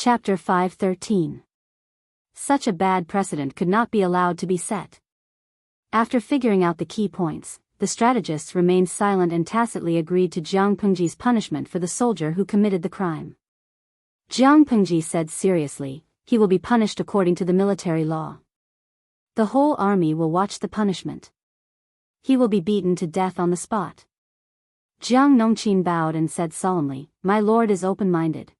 Chapter 5:13. Such a bad precedent could not be allowed to be set. After figuring out the key points, the strategists remained silent and tacitly agreed to Jiang Pengji's punishment for the soldier who committed the crime. Jiang Pengji said seriously, he will be punished according to the military law. The whole army will watch the punishment. He will be beaten to death on the spot. Jiang Nongqin bowed and said solemnly, "My lord is open-minded.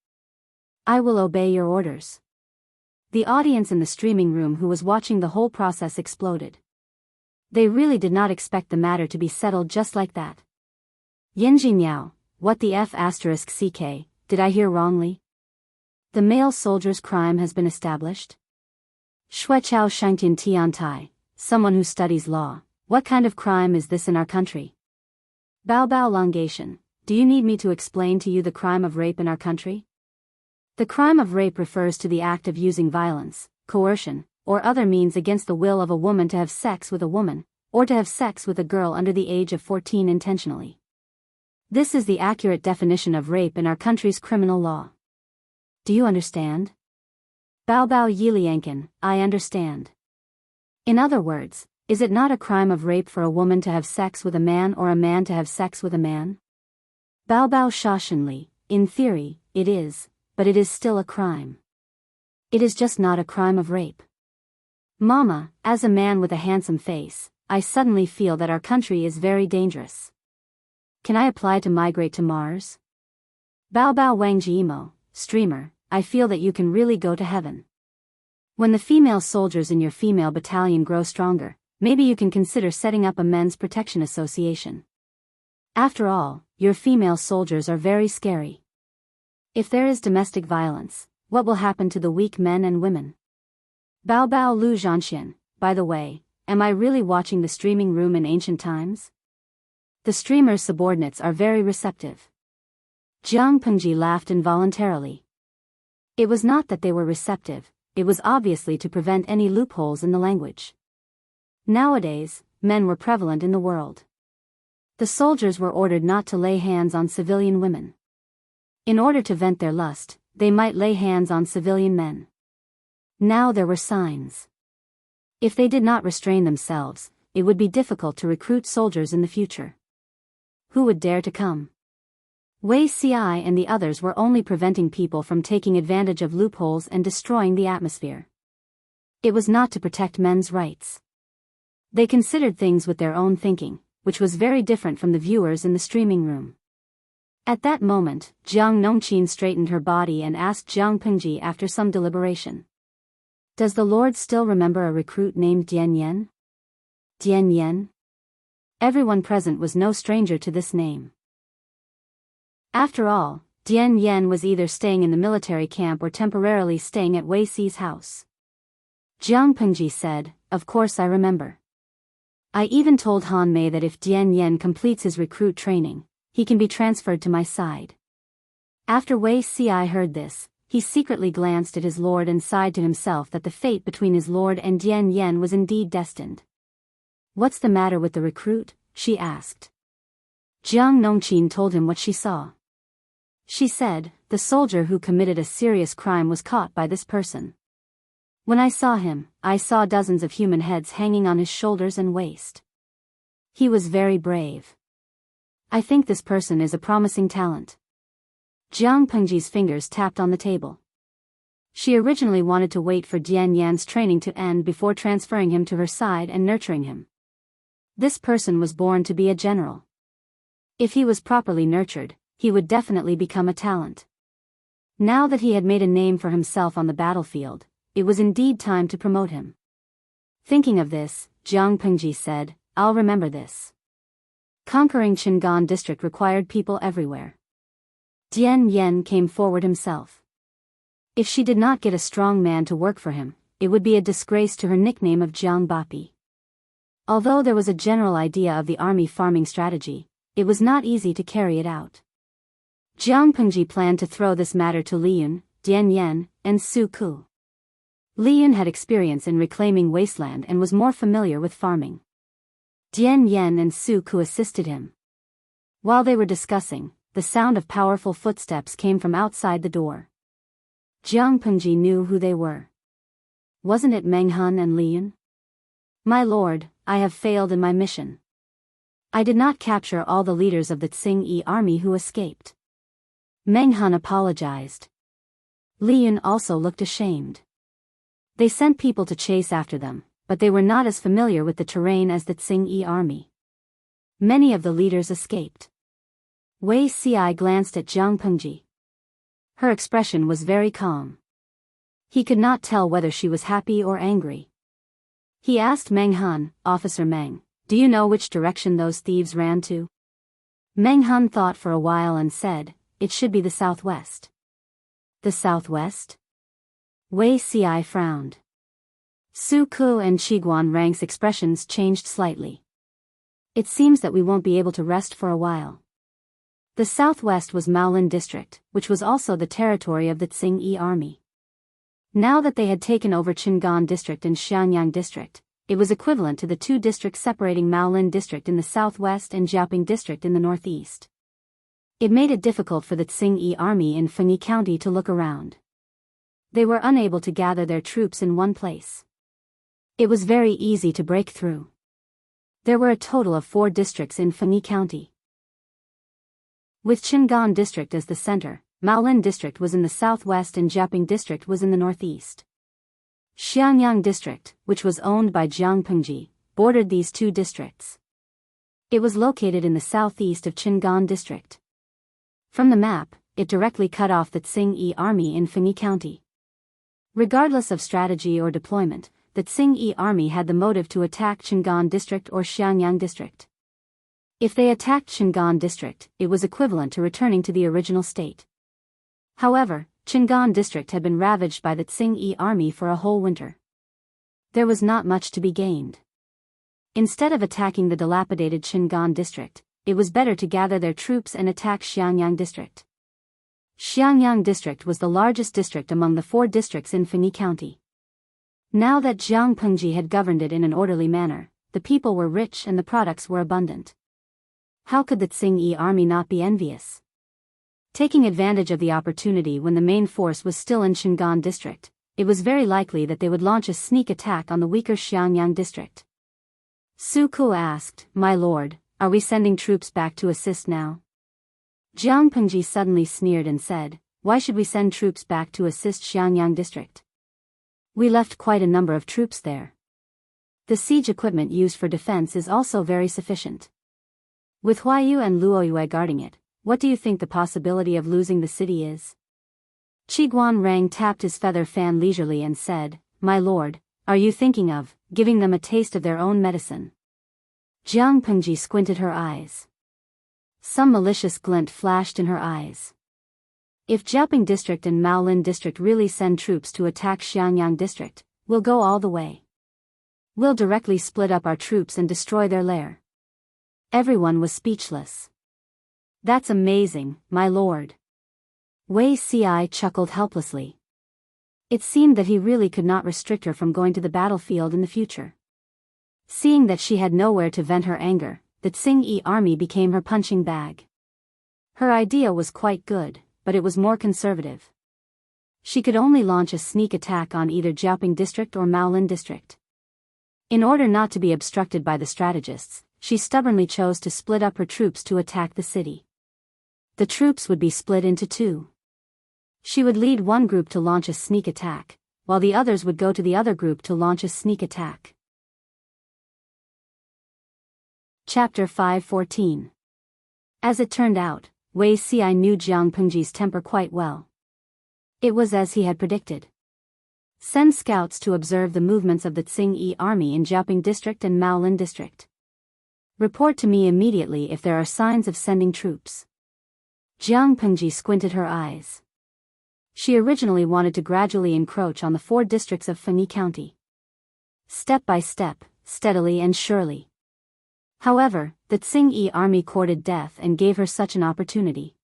I will obey your orders." The audience in the streaming room who was watching the whole process exploded. They really did not expect the matter to be settled just like that. Yinjiniao, what the f*ck, did I hear wrongly? The male soldier's crime has been established? Shueqiao Shangtian Tiantai, someone who studies law, what kind of crime is this in our country? Bao Longation, do you need me to explain to you the crime of rape in our country? The crime of rape refers to the act of using violence, coercion, or other means against the will of a woman to have sex with a woman, or to have sex with a girl under the age of 14 intentionally. This is the accurate definition of rape in our country's criminal law. Do you understand? Bao Yiliankin, I understand. In other words, is it not a crime of rape for a woman to have sex with a man or a man to have sex with a man? Bao Shashanli, in theory, it is, but it is still a crime. It is just not a crime of rape. Mama, as a man with a handsome face, I suddenly feel that our country is very dangerous. Can I apply to migrate to Mars? Bao Wangjiimo, streamer, I feel that you can really go to heaven. When the female soldiers in your female battalion grow stronger, maybe you can consider setting up a men's protection association. After all, your female soldiers are very scary. If there is domestic violence, what will happen to the weak men and women? Bao Lu Zhanxian, by the way, am I really watching the streaming room in ancient times? The streamer's subordinates are very receptive. Jiang Pengji laughed involuntarily. It was not that they were receptive, it was obviously to prevent any loopholes in the language. Nowadays, men were prevalent in the world. The soldiers were ordered not to lay hands on civilian women. In order to vent their lust, they might lay hands on civilian men. Now there were signs. If they did not restrain themselves, it would be difficult to recruit soldiers in the future. Who would dare to come? Wei Ci and the others were only preventing people from taking advantage of loopholes and destroying the atmosphere. It was not to protect men's rights. They considered things with their own thinking, which was very different from the viewers in the streaming room. At that moment, Jiang Nongqin straightened her body and asked Jiang Pengji after some deliberation. Does the Lord still remember a recruit named Dian Yen? Dian Yen? Everyone present was no stranger to this name. After all, Dian Yen was either staying in the military camp or temporarily staying at Wei Ci's house. Jiang Pengji said, "Of course I remember. I even told Han Mei that if Dian Yen completes his recruit training, he can be transferred to my side." After Wei Ci heard this, he secretly glanced at his lord and sighed to himself that the fate between his lord and Dian Yen was indeed destined. "What's the matter with the recruit?" she asked. Jiang Nongqin told him what she saw. She said, "The soldier who committed a serious crime was caught by this person. When I saw him, I saw dozens of human heads hanging on his shoulders and waist. He was very brave. I think this person is a promising talent." Jiang Pengji's fingers tapped on the table. She originally wanted to wait for Dian Yan's training to end before transferring him to her side and nurturing him. This person was born to be a general. If he was properly nurtured, he would definitely become a talent. Now that he had made a name for himself on the battlefield, it was indeed time to promote him. Thinking of this, Jiang Pengji said, "I'll remember this." Conquering Qingan district required people everywhere. Dian Yen came forward himself. If she did not get a strong man to work for him, it would be a disgrace to her nickname of Jiang Bapi. Although there was a general idea of the army farming strategy, it was not easy to carry it out. Jiang Pengji planned to throw this matter to Liyun, Dian Yen, and Su Ku. Liyun had experience in reclaiming wasteland and was more familiar with farming. Dian Yen and Su Ku assisted him. While they were discussing, the sound of powerful footsteps came from outside the door. Jiang Pengji knew who they were. Wasn't it Meng Han and Liyun? My lord, I have failed in my mission. I did not capture all the leaders of the Tsing-Yi army who escaped. Meng Han apologized. Liyun also looked ashamed. They sent people to chase after them, but they were not as familiar with the terrain as the Tsing-Yi army. Many of the leaders escaped. Wei Ci glanced at Jiang Pengji. Her expression was very calm. He could not tell whether she was happy or angry. He asked Meng Han, Officer Meng, do you know which direction those thieves ran to? Meng Han thought for a while and said, it should be the southwest. The southwest? Wei Ci frowned. Su Ku and Qiguan Rang's expressions changed slightly. It seems that we won't be able to rest for a while. The southwest was Maolin district, which was also the territory of the Tsing-Yi army. Now that they had taken over Qingan district and Xianyang district, it was equivalent to the two districts separating Maolin district in the southwest and Jiaoping district in the northeast. It made it difficult for the Tsing-Yi army in Fengyi County to look around. They were unable to gather their troops in one place. It was very easy to break through. There were a total of 4 districts in Fengyi County. With Qingan district as the center, Maolin district was in the southwest and Jiaoping district was in the northeast. Xianyang district, which was owned by Jiang Pengji, bordered these 2 districts. It was located in the southeast of Qingan district. From the map, it directly cut off the Tsing-Yi army in Fengyi County. Regardless of strategy or deployment, the Tsing-Yi army had the motive to attack Qingan district or Xianyang district. If they attacked Qingan district, it was equivalent to returning to the original state. However, Qingan district had been ravaged by the Tsing-Yi army for a whole winter. There was not much to be gained. Instead of attacking the dilapidated Qingan district, it was better to gather their troops and attack Xianyang district. Xianyang district was the largest district among the 4 districts in Fengyi County. Now that Jiang Pengji had governed it in an orderly manner, the people were rich and the products were abundant. How could the Tsing-Yi army not be envious? Taking advantage of the opportunity when the main force was still in Qingan district, it was very likely that they would launch a sneak attack on the weaker Xianyang district. Su Ku asked, My lord, are we sending troops back to assist now? Jiang Pengji suddenly sneered and said, why should we send troops back to assist Xianyang district? We left quite a number of troops there. The siege equipment used for defense is also very sufficient. With Huayu and Luoyue guarding it, what do you think the possibility of losing the city is? Qiguan Rang tapped his feather fan leisurely and said, My lord, are you thinking of giving them a taste of their own medicine? Jiang Pengji squinted her eyes. Some malicious glint flashed in her eyes. If Jiaoping district and Maolin district really send troops to attack Xianyang district, we'll go all the way. We'll directly split up our troops and destroy their lair. Everyone was speechless. That's amazing, my lord. Wei Ci chuckled helplessly. It seemed that he really could not restrict her from going to the battlefield in the future. Seeing that she had nowhere to vent her anger, the Tsing-Yi army became her punching bag. Her idea was quite good, but it was more conservative. She could only launch a sneak attack on either Jiaoping district or Maolin district. In order not to be obstructed by the strategists, she stubbornly chose to split up her troops to attack the city. The troops would be split into 2. She would lead one group to launch a sneak attack, while the others would go to the other group to launch a sneak attack. Chapter 5:14. As it turned out, Wei Ci knew Jiang Pengji's temper quite well. It was as he had predicted. Send scouts to observe the movements of the Tsing-Yi army in Jiaoping district and Maolin district. Report to me immediately if there are signs of sending troops. Jiang Pengji squinted her eyes. She originally wanted to gradually encroach on the 4 districts of Fengyi County. Step by step, steadily and surely. However, the Tsing-Yi army courted death and gave her such an opportunity.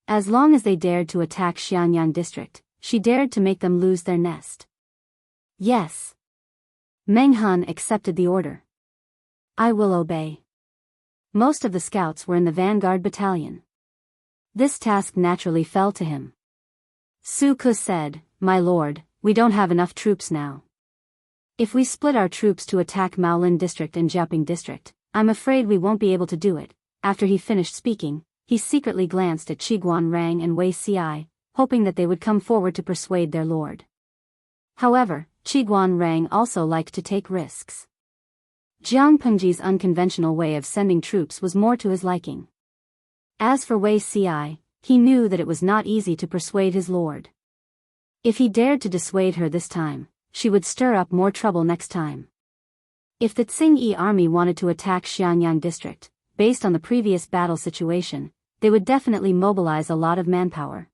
As long as they dared to attack Xianyang district, she dared to make them lose their nest. Yes. Meng Han accepted the order. I will obey. Most of the scouts were in the vanguard battalion. This task naturally fell to him. Su Ke said, "My lord, we don't have enough troops now. If we split our troops to attack Maolin district and Jiaoping district, I'm afraid we won't be able to do it." After he finished speaking, he secretly glanced at Qiguan Rang and Wei Ci, hoping that they would come forward to persuade their lord. However, Qiguan Rang also liked to take risks. Jiang Pengji's unconventional way of sending troops was more to his liking. As for Wei Ci, he knew that it was not easy to persuade his lord. If he dared to dissuade her this time, she would stir up more trouble next time. If the Tsingyi army wanted to attack Xianyang district, based on the previous battle situation, they would definitely mobilize a lot of manpower.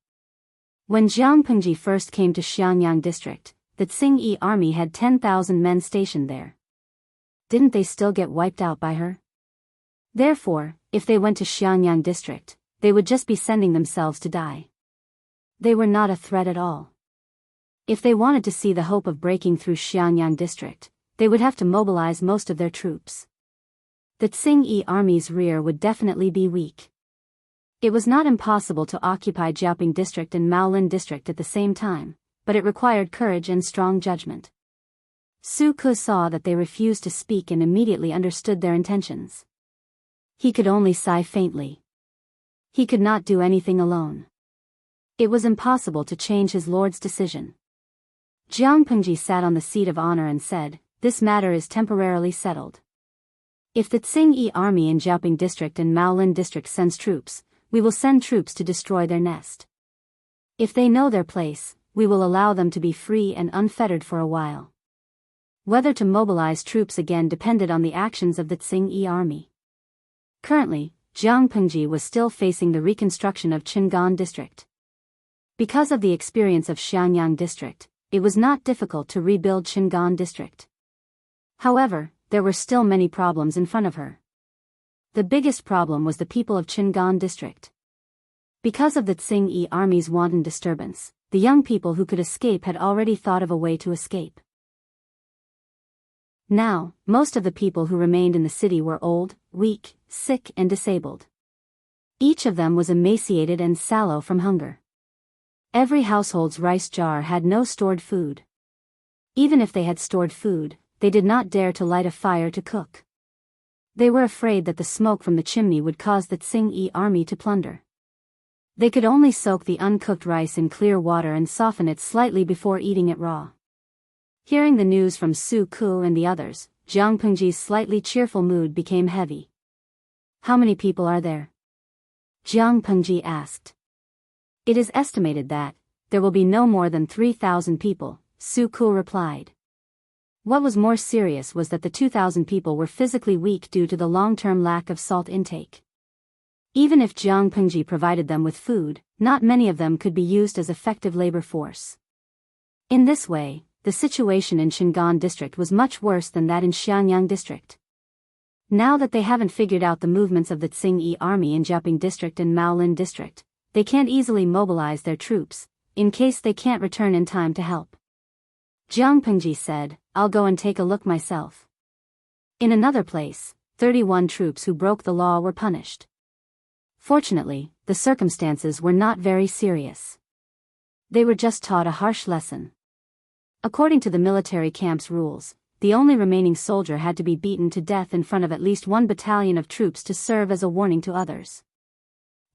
When Jiang Pengji first came to Xianyang district, the Tsingyi army had 10,000 men stationed there. Didn't they still get wiped out by her? Therefore, if they went to Xianyang district, they would just be sending themselves to die. They were not a threat at all. If they wanted to see the hope of breaking through Xianyang district, they would have to mobilize most of their troops. The Tsingyi army's rear would definitely be weak. It was not impossible to occupy Jiaoping district and Maolin district at the same time, but it required courage and strong judgment. Su Ke saw that they refused to speak and immediately understood their intentions. He could only sigh faintly. He could not do anything alone. It was impossible to change his lord's decision. Jiang Pengji sat on the seat of honor and said, "This matter is temporarily settled. If the Tsingyi army in Jiaoping district and Maolin district sends troops, we will send troops to destroy their nest. If they know their place, we will allow them to be free and unfettered for a while." Whether to mobilize troops again depended on the actions of the Tsingyi army. Currently, Jiang Pengji was still facing the reconstruction of Qingan district. Because of the experience of Xianyang district, it was not difficult to rebuild Qingan district. However, there were still many problems in front of her. The biggest problem was the people of Qingan district. Because of the Tsingyi army's wanton disturbance, the young people who could escape had already thought of a way to escape. Now, most of the people who remained in the city were old, weak, sick and disabled. Each of them was emaciated and sallow from hunger. Every household's rice jar had no stored food. Even if they had stored food, they did not dare to light a fire to cook. They were afraid that the smoke from the chimney would cause the Tsingyi army to plunder. They could only soak the uncooked rice in clear water and soften it slightly before eating it raw. Hearing the news from Su Ke and the others, Jiang Pengji's slightly cheerful mood became heavy. "How many people are there?" Jiang Pengji asked. "It is estimated that there will be no more than 3,000 people," Su Ke replied. What was more serious was that the 2,000 people were physically weak due to the long-term lack of salt intake. Even if Jiang Pengji provided them with food, not many of them could be used as effective labor force. In this way, the situation in Qingan district was much worse than that in Xianyang district. Now that they haven't figured out the movements of the Tsingyi army in Jiaoping district and Maolin district, they can't easily mobilize their troops, in case they can't return in time to help. Jiang Pengji said, "I'll go and take a look myself." In another place, 31 troops who broke the law were punished. Fortunately, the circumstances were not very serious. They were just taught a harsh lesson. According to the military camp's rules, the only remaining soldier had to be beaten to death in front of at least one battalion of troops to serve as a warning to others.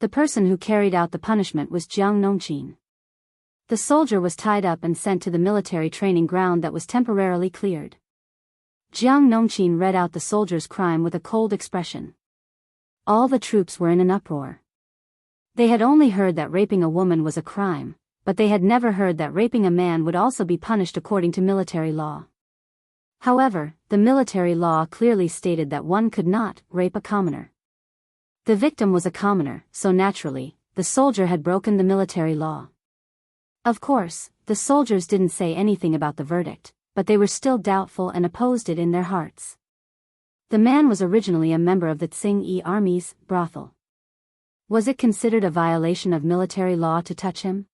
The person who carried out the punishment was Jiang Nongqin. The soldier was tied up and sent to the military training ground that was temporarily cleared. Jiang Nongqin read out the soldier's crime with a cold expression. All the troops were in an uproar. They had only heard that raping a woman was a crime, but they had never heard that raping a man would also be punished according to military law. However, the military law clearly stated that one could not rape a commoner. The victim was a commoner, so naturally, the soldier had broken the military law. Of course, the soldiers didn't say anything about the verdict, but they were still doubtful and opposed it in their hearts. The man was originally a member of the Tsingyi army's brothel. Was it considered a violation of military law to touch him?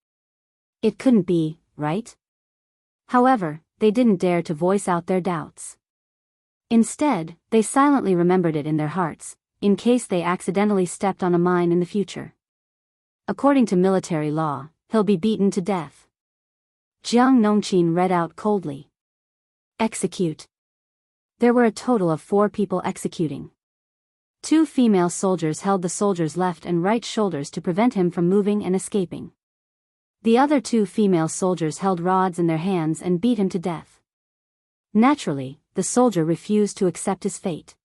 It couldn't be, right? However, they didn't dare to voice out their doubts. Instead, they silently remembered it in their hearts, in case they accidentally stepped on a mine in the future. According to military law, he'll be beaten to death. Jiang Nongqin read out coldly. Execute. There were a total of 4 people executing. 2 female soldiers held the soldier's left and right shoulders to prevent him from moving and escaping. The other 2 female soldiers held rods in their hands and beat him to death. Naturally, the soldier refused to accept his fate.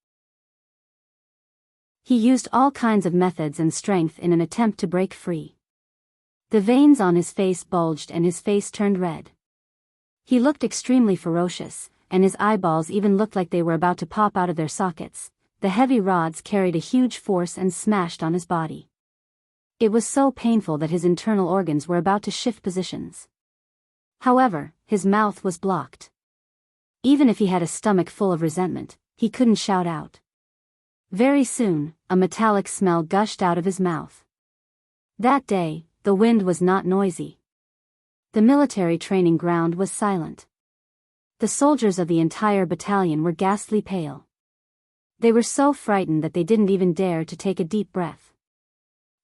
He used all kinds of methods and strength in an attempt to break free. The veins on his face bulged and his face turned red. He looked extremely ferocious, and his eyeballs even looked like they were about to pop out of their sockets. The heavy rods carried a huge force and smashed on his body. It was so painful that his internal organs were about to shift positions. However, his mouth was blocked. Even if he had a stomach full of resentment, he couldn't shout out. Very soon, a metallic smell gushed out of his mouth. That day, the wind was not noisy. The military training ground was silent. The soldiers of the entire battalion were ghastly pale. They were so frightened that they didn't even dare to take a deep breath.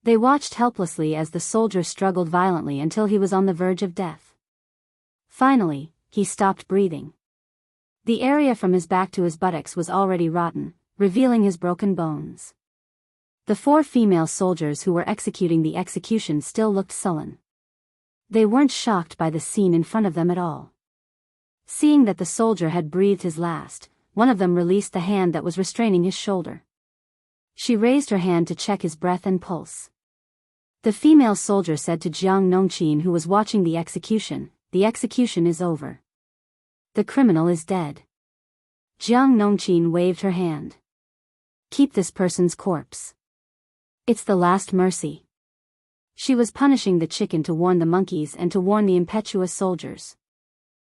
They watched helplessly as the soldier struggled violently until he was on the verge of death. Finally, he stopped breathing. The area from his back to his buttocks was already rotten, revealing his broken bones. The 4 female soldiers who were executing the execution still looked sullen. They weren't shocked by the scene in front of them at all. Seeing that the soldier had breathed his last, one of them released the hand that was restraining his shoulder. She raised her hand to check his breath and pulse. The female soldier said to Jiang Nongqin, who was watching the execution, "The execution is over. The criminal is dead." Jiang Nongqin waved her hand. "Keep this person's corpse. It's the last mercy." She was punishing the chicken to warn the monkeys and to warn the impetuous soldiers.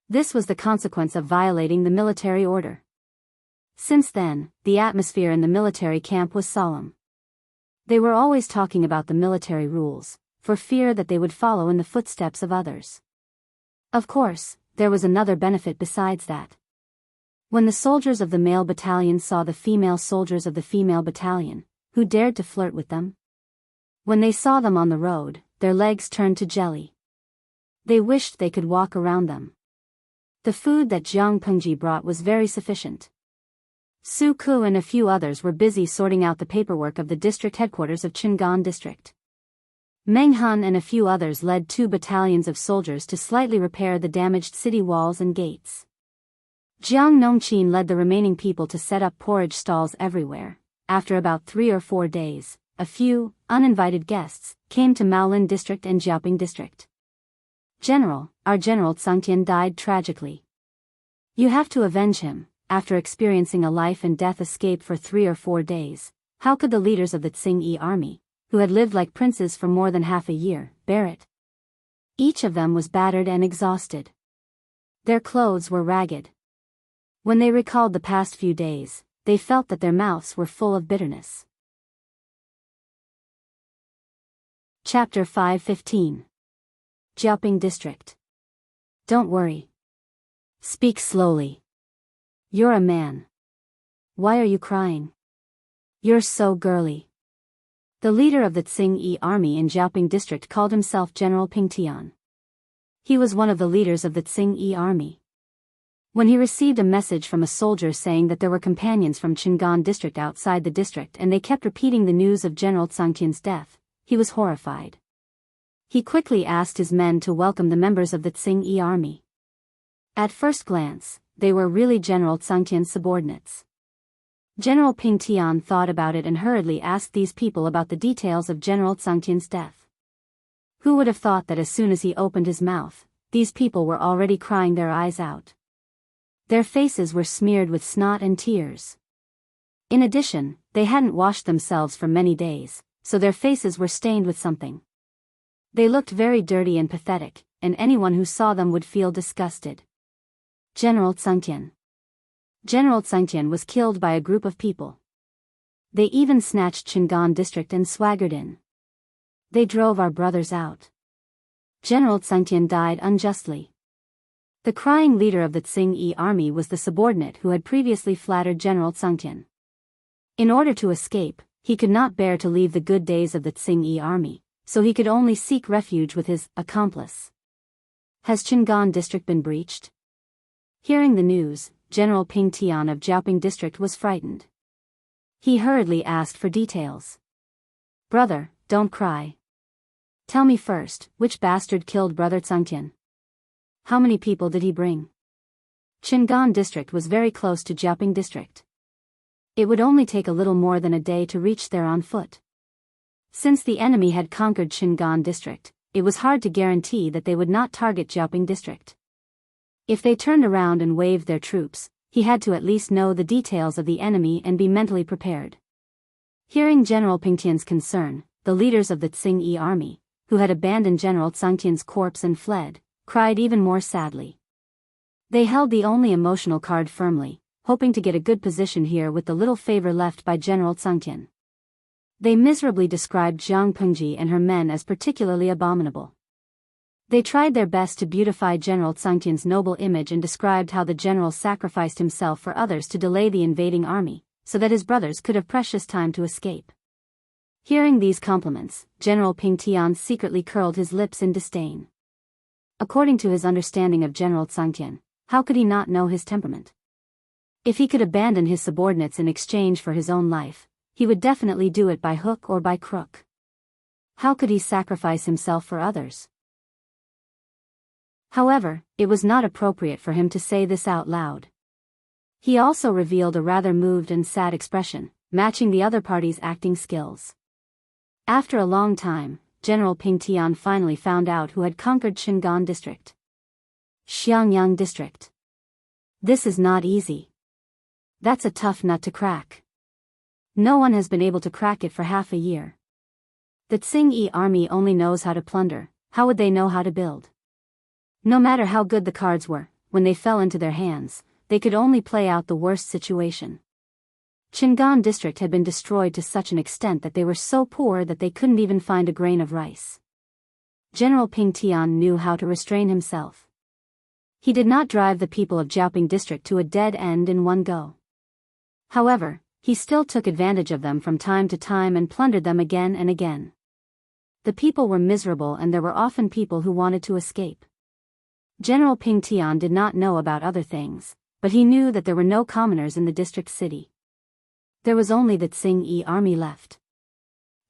This was the consequence of violating the military order. Since then, the atmosphere in the military camp was solemn. They were always talking about the military rules, for fear that they would follow in the footsteps of others. Of course, there was another benefit besides that. When the soldiers of the male battalion saw the female soldiers of the female battalion, who dared to flirt with them? When they saw them on the road, their legs turned to jelly. They wished they could walk around them. The food that Jiang Pengji brought was very sufficient. Su Ku and a few others were busy sorting out the paperwork of the district headquarters of Qingan district. Meng Han and a few others led 2 battalions of soldiers to slightly repair the damaged city walls and gates. Jiang Nongqin led the remaining people to set up porridge stalls everywhere. After about 3 or 4 days, a few, uninvited guests, came to Maolin district and Jiaoping district. Our General Tsangtian died tragically. You have to avenge him. After experiencing a life and death escape for 3 or 4 days, how could the leaders of the Tsingyi army, who had lived like princes for more than half a year, bear it? Each of them was battered and exhausted. Their clothes were ragged. When they recalled the past few days, they felt that their mouths were full of bitterness. Chapter 5:15. Jiaoping District. Don't worry. Speak slowly. You're a man. Why are you crying? You're so girly. The leader of the Tsingyi army in Jiaoping district called himself General Pingtian. He was one of the leaders of the Tsingyi army. When he received a message from a soldier saying that there were companions from Qingan district outside the district and they kept repeating the news of General Tsangtian's death, he was horrified. He quickly asked his men to welcome the members of the Tsingyi army. At first glance, they were really General Tsangtian's subordinates. General Pingtian thought about it and hurriedly asked these people about the details of General Tsangtian's death. Who would have thought that as soon as he opened his mouth, these people were already crying their eyes out. Their faces were smeared with snot and tears. In addition, they hadn't washed themselves for many days, so their faces were stained with something. They looked very dirty and pathetic, and anyone who saw them would feel disgusted. General Tsangtian. General Tsangtian was killed by a group of people. They even snatched Qingan district and swaggered in. They drove our brothers out. General Tsangtian died unjustly. The crying leader of the Tsingyi army was the subordinate who had previously flattered General Tsangtian. In order to escape, he could not bear to leave the good days of the Tsingyi army, so he could only seek refuge with his accomplice. Has Qingan district been breached? Hearing the news, General Ping Tian of Jiaoping district was frightened. He hurriedly asked for details. Brother, don't cry. Tell me first, which bastard killed brother Tsangtian? How many people did he bring? Qingan district was very close to Jiaoping district. It would only take a little more than a day to reach there on foot. Since the enemy had conquered Qingan district, it was hard to guarantee that they would not target Jiaoping district. If they turned around and waved their troops, he had to at least know the details of the enemy and be mentally prepared. Hearing General Pingtian's concern, the leaders of the Tsing-Yi army, who had abandoned General Tsangtian's corpse and fled, cried even more sadly. They held the only emotional card firmly, hoping to get a good position here with the little favor left by General Tsangtian. They miserably described Jiang Pengji and her men as particularly abominable. They tried their best to beautify General Tsangtian's noble image and described how the general sacrificed himself for others to delay the invading army, so that his brothers could have precious time to escape. Hearing these compliments, General Ping Tian secretly curled his lips in disdain. According to his understanding of General Tsangtian, how could he not know his temperament? If he could abandon his subordinates in exchange for his own life, he would definitely do it by hook or by crook. How could he sacrifice himself for others? However, it was not appropriate for him to say this out loud. He also revealed a rather moved and sad expression, matching the other party's acting skills. After a long time, General Ping Tian finally found out who had conquered Qingan district. Xiangyang district. This is not easy. That's a tough nut to crack. No one has been able to crack it for half a year. The Tsing-Yi army only knows how to plunder, how would they know how to build? No matter how good the cards were, when they fell into their hands, they could only play out the worst situation. Qingan district had been destroyed to such an extent that they were so poor that they couldn't even find a grain of rice. General Ping Tian knew how to restrain himself. He did not drive the people of Jiaoping district to a dead end in one go. However, he still took advantage of them from time to time and plundered them again and again. The people were miserable and there were often people who wanted to escape. General Ping Tian did not know about other things, but he knew that there were no commoners in the district city. There was only the Tsing-Yi army left.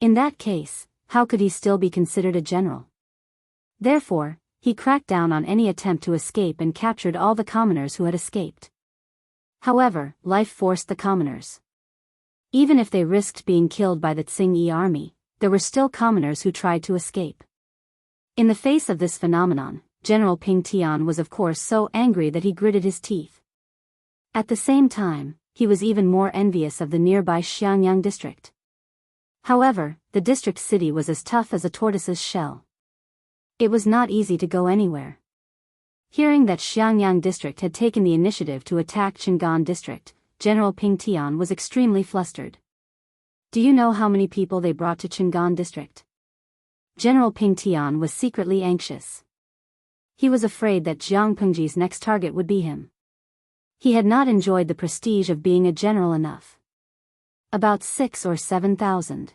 In that case, how could he still be considered a general? Therefore, he cracked down on any attempt to escape and captured all the commoners who had escaped. However, life forced the commoners. Even if they risked being killed by the Tsing-Yi army, there were still commoners who tried to escape. In the face of this phenomenon, General Ping Tian was of course so angry that he gritted his teeth. At the same time, he was even more envious of the nearby Xiangyang district. However, the district city was as tough as a tortoise's shell. It was not easy to go anywhere. Hearing that Xiangyang district had taken the initiative to attack Qingan district, General Ping Tian was extremely flustered. Do you know how many people they brought to Qingan district? General Ping Tian was secretly anxious. He was afraid that Jiang Pengji's next target would be him. He had not enjoyed the prestige of being a general enough. About 6,000 or 7,000.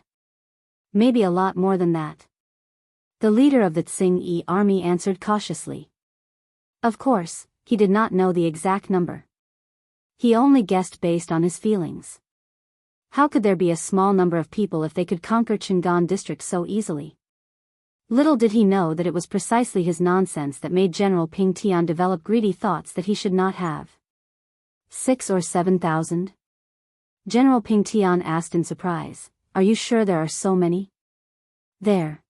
Maybe a lot more than that. The leader of the Tsing-Yi army answered cautiously. Of course, he did not know the exact number. He only guessed based on his feelings. How could there be a small number of people if they could conquer Qingan district so easily? Little did he know that it was precisely his nonsense that made General Ping Tian develop greedy thoughts that he should not have. 6,000 or 7,000? General Ping Tian asked in surprise. Are you sure there are so many? There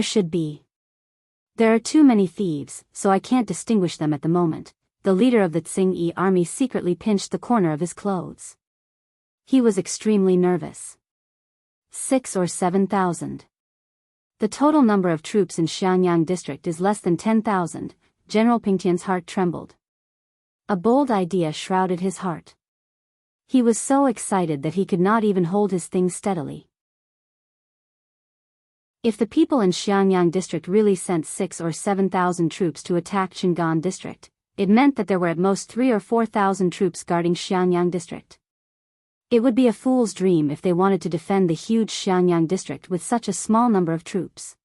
should be. There are too many thieves, so I can't distinguish them at the moment. The leader of the Tsing-Yi army secretly pinched the corner of his clothes. He was extremely nervous. 6,000 or 7,000. The total number of troops in Xiangyang district is less than 10,000. General Ping Tian's heart trembled. A bold idea shrouded his heart. He was so excited that he could not even hold his things steadily. If the people in Xiangyang district really sent 6,000 or 7,000 troops to attack Qingan district, it meant that there were at most 3,000 or 4,000 troops guarding Xiangyang district. It would be a fool's dream if they wanted to defend the huge Xiangyang district with such a small number of troops.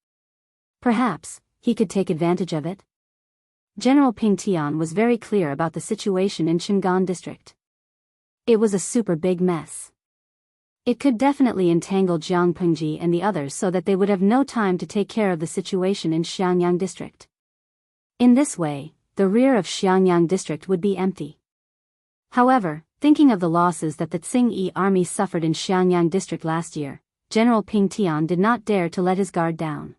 Perhaps he could take advantage of it. General Ping Tian was very clear about the situation in Shingan district. It was a super big mess. It could definitely entangle Jiang Pengji and the others so that they would have no time to take care of the situation in Xiangyang district. In this way, the rear of Xiangyang district would be empty. However, thinking of the losses that the Tsing-Yi army suffered in Xiangyang district last year, General Ping Tian did not dare to let his guard down.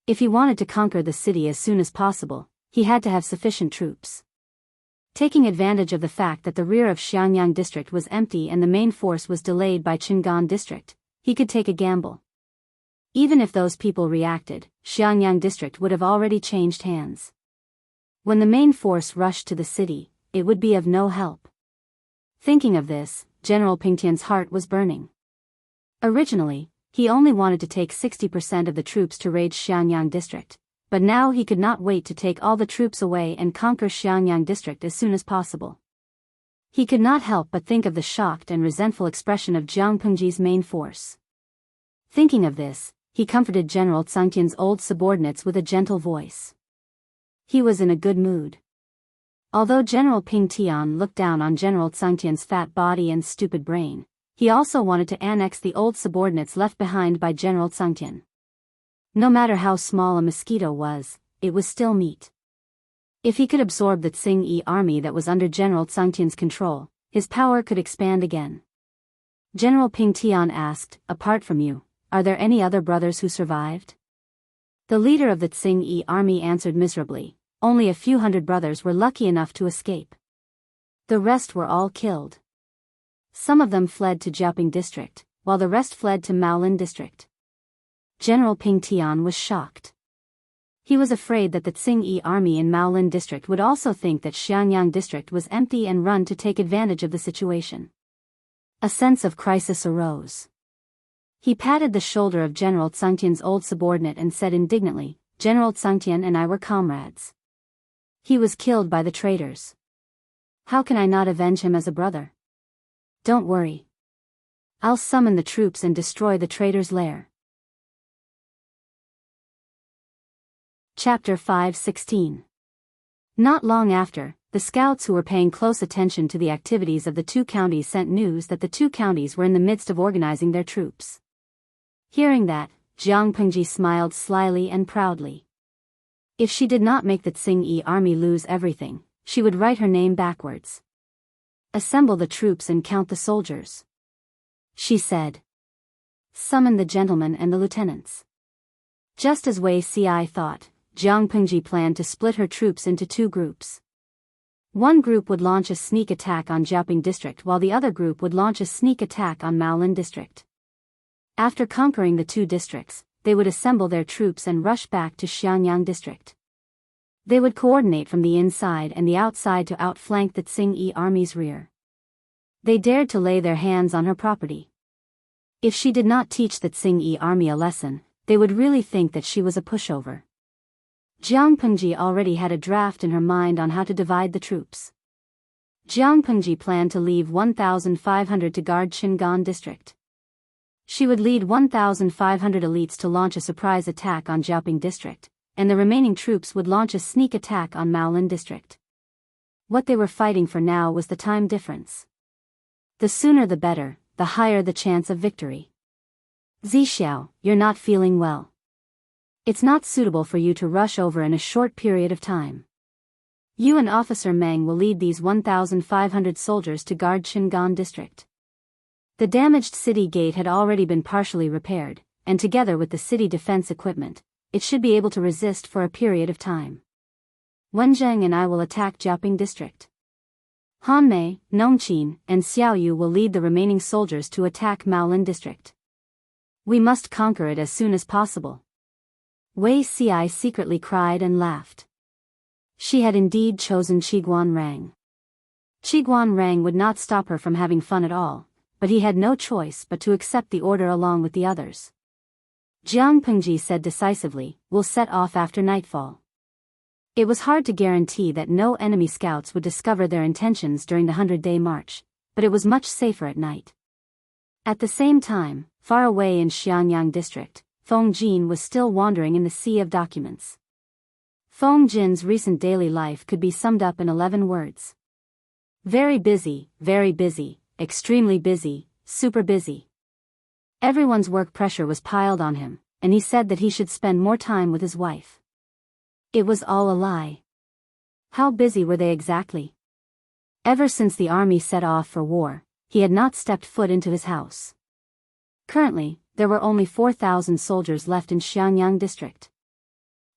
If he wanted to conquer the city as soon as possible, he had to have sufficient troops. Taking advantage of the fact that the rear of Xiangyang district was empty and the main force was delayed by Qingan district, he could take a gamble. Even if those people reacted, Xiangyang district would have already changed hands. When the main force rushed to the city, it would be of no help. Thinking of this, General Pingtian's heart was burning. Originally, he only wanted to take 60% of the troops to raid Xiangyang district, but now he could not wait to take all the troops away and conquer Xiangyang district as soon as possible. He could not help but think of the shocked and resentful expression of Jiang Pengji's main force. Thinking of this, he comforted General Tsangtian's old subordinates with a gentle voice. He was in a good mood. Although General Ping Tian looked down on General Tsangtian's fat body and stupid brain, he also wanted to annex the old subordinates left behind by General Tsangtian. No matter how small a mosquito was, it was still meat. If he could absorb the Tsing-Yi army that was under General Tsangtian's control, his power could expand again. General Ping Tian asked, "Apart from you, are there any other brothers who survived?" The leader of the Tsing-Yi army answered miserably, "Only a few hundred brothers were lucky enough to escape. The rest were all killed. Some of them fled to Jiaoping district, while the rest fled to Maolin district." General Ping Tian was shocked. He was afraid that the Tsing-Yi army in Maolin district would also think that Xiangyang district was empty and run to take advantage of the situation. A sense of crisis arose. He patted the shoulder of General Tsangtian's old subordinate and said indignantly, "General Tsangtian and I were comrades. He was killed by the traitors. How can I not avenge him as a brother? Don't worry. I'll summon the troops and destroy the traitor's lair." Chapter 5:16. Not long after, the scouts who were paying close attention to the activities of the two counties sent news that the two counties were in the midst of organizing their troops. Hearing that, Jiang Pengji smiled slyly and proudly. If she did not make the Tsing-Yi army lose everything, she would write her name backwards. "Assemble the troops and count the soldiers," she said. "Summon the gentlemen and the lieutenants." Just as Wei Ci thought, Jiang Pengji planned to split her troops into two groups. One group would launch a sneak attack on Jiaoping district while the other group would launch a sneak attack on Maolin district. After conquering the two districts, they would assemble their troops and rush back to Xiangyang district. They would coordinate from the inside and the outside to outflank the Tsing-Yi army's rear. They dared to lay their hands on her property. If she did not teach the Tsing-Yi army a lesson, they would really think that she was a pushover. Jiang Pengji already had a draft in her mind on how to divide the troops. Jiang Pengji planned to leave 1,500 to guard Qingan district. She would lead 1,500 elites to launch a surprise attack on Jiaoping district, and the remaining troops would launch a sneak attack on Maolin district. What they were fighting for now was the time difference. The sooner the better, the higher the chance of victory. "Zixiao, you're not feeling well. It's not suitable for you to rush over in a short period of time. You and Officer Meng will lead these 1,500 soldiers to guard Qingan district." The damaged city gate had already been partially repaired, and together with the city defense equipment, it should be able to resist for a period of time. "Wenzheng and I will attack Jiaoping district. Han Mei, Nongqin, and Xiao Yu will lead the remaining soldiers to attack Maolin district. We must conquer it as soon as possible." Wei Ci secretly cried and laughed. She had indeed chosen Qiguan Rang. Qiguan Rang would not stop her from having fun at all, but he had no choice but to accept the order along with the others. Jiang Pengji said decisively, "We'll set off after nightfall." It was hard to guarantee that no enemy scouts would discover their intentions during the 100-day march, but it was much safer at night. At the same time, far away in Xiangyang district, Feng Jin was still wandering in the sea of documents. Feng Jin's recent daily life could be summed up in 11 words. Very busy, extremely busy, super busy. Everyone's work pressure was piled on him, and he said that he should spend more time with his wife. It was all a lie. How busy were they exactly? Ever since the army set off for war, he had not stepped foot into his house. Currently, there were only 4,000 soldiers left in Xiangyang district.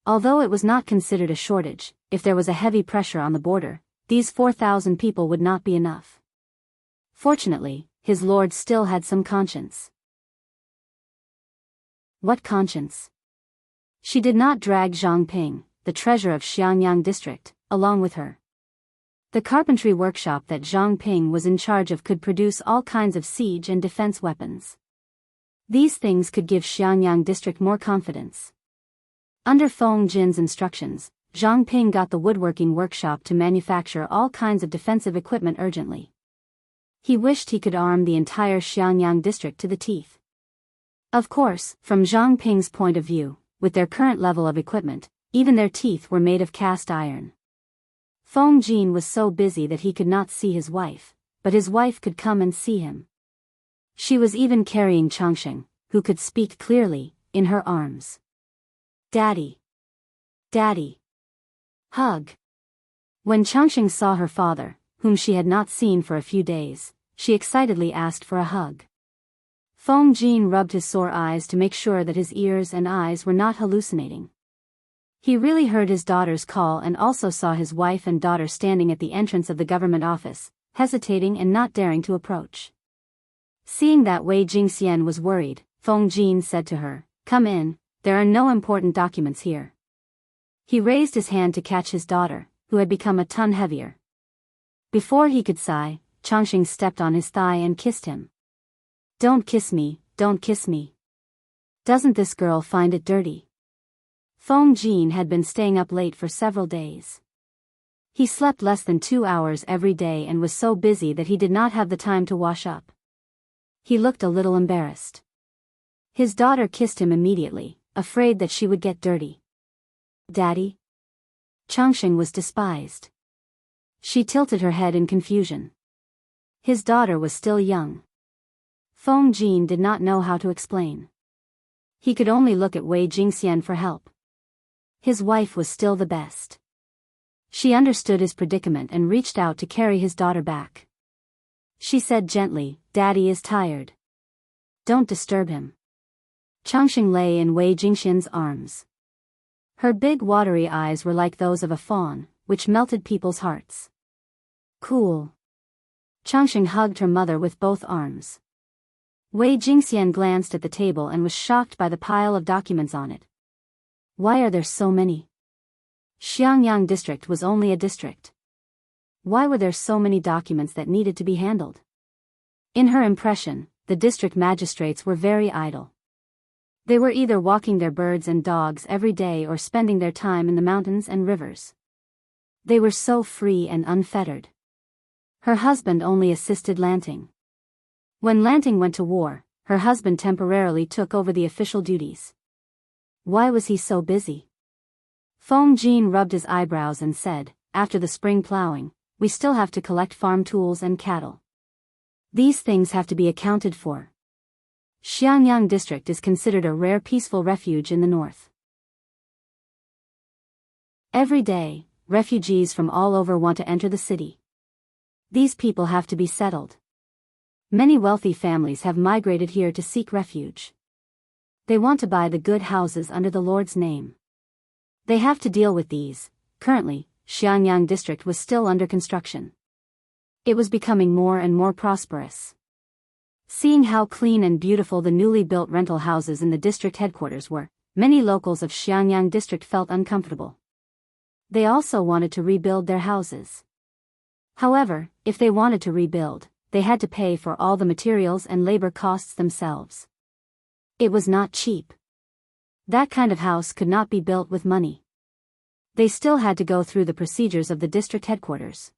Although it was not considered a shortage, if there was a heavy pressure on the border, these 4,000 people would not be enough. Fortunately, his lord still had some conscience. What conscience? She did not drag Zhang Ping, the treasurer of Xiangyang district, along with her. The carpentry workshop that Zhang Ping was in charge of could produce all kinds of siege and defense weapons. These things could give Xiangyang district more confidence. Under Feng Jin's instructions, Zhang Ping got the woodworking workshop to manufacture all kinds of defensive equipment urgently. He wished he could arm the entire Xiangyang district to the teeth. Of course, from Zhang Ping's point of view, with their current level of equipment, even their teeth were made of cast iron. Feng Jin was so busy that he could not see his wife, but his wife could come and see him. She was even carrying Changsheng, who could speak clearly, in her arms. Daddy. Daddy. Hug. When Changsheng saw her father, whom she had not seen for a few days, she excitedly asked for a hug. Feng Jin rubbed his sore eyes to make sure that his ears and eyes were not hallucinating. He really heard his daughter's call and also saw his wife and daughter standing at the entrance of the government office, hesitating and not daring to approach. Seeing that Wei Jingxian was worried, Feng Jin said to her, "Come in, there are no important documents here." He raised his hand to catch his daughter, who had become a ton heavier. Before he could sigh, Changsheng stepped on his thigh and kissed him. "Don't kiss me, don't kiss me. Doesn't this girl find it dirty?" Feng Jin had been staying up late for several days. He slept less than 2 hours every day and was so busy that he did not have the time to wash up. He looked a little embarrassed. His daughter kissed him immediately, afraid that she would get dirty. "Daddy?" Changsheng was despised. She tilted her head in confusion. His daughter was still young. Feng Jin did not know how to explain. He could only look at Wei Jingxian for help. His wife was still the best. She understood his predicament and reached out to carry his daughter back. She said gently, "Daddy is tired. Don't disturb him." Changsheng lay in Wei Jingxian's arms. Her big watery eyes were like those of a fawn, which melted people's hearts. Cool. Changsheng hugged her mother with both arms. Wei Jingxian glanced at the table and was shocked by the pile of documents on it. Why are there so many? Xiangyang district was only a district. Why were there so many documents that needed to be handled? In her impression, the district magistrates were very idle. They were either walking their birds and dogs every day or spending their time in the mountains and rivers. They were so free and unfettered. Her husband only assisted Lanting. When Lanting went to war, her husband temporarily took over the official duties. Why was he so busy? Feng Jin rubbed his eyebrows and said, "After the spring plowing, we still have to collect farm tools and cattle. These things have to be accounted for. Xiangyang district is considered a rare peaceful refuge in the north. Every day, refugees from all over want to enter the city. These people have to be settled. Many wealthy families have migrated here to seek refuge. They want to buy the good houses under the Lord's name. They have to deal with these. Currently, Xiangyang district was still under construction. It was becoming more and more prosperous. Seeing how clean and beautiful the newly built rental houses in the district headquarters were, many locals of Xiangyang district felt uncomfortable. They also wanted to rebuild their houses. However, if they wanted to rebuild, they had to pay for all the materials and labor costs themselves. It was not cheap. That kind of house could not be built with money. They still had to go through the procedures of the district headquarters.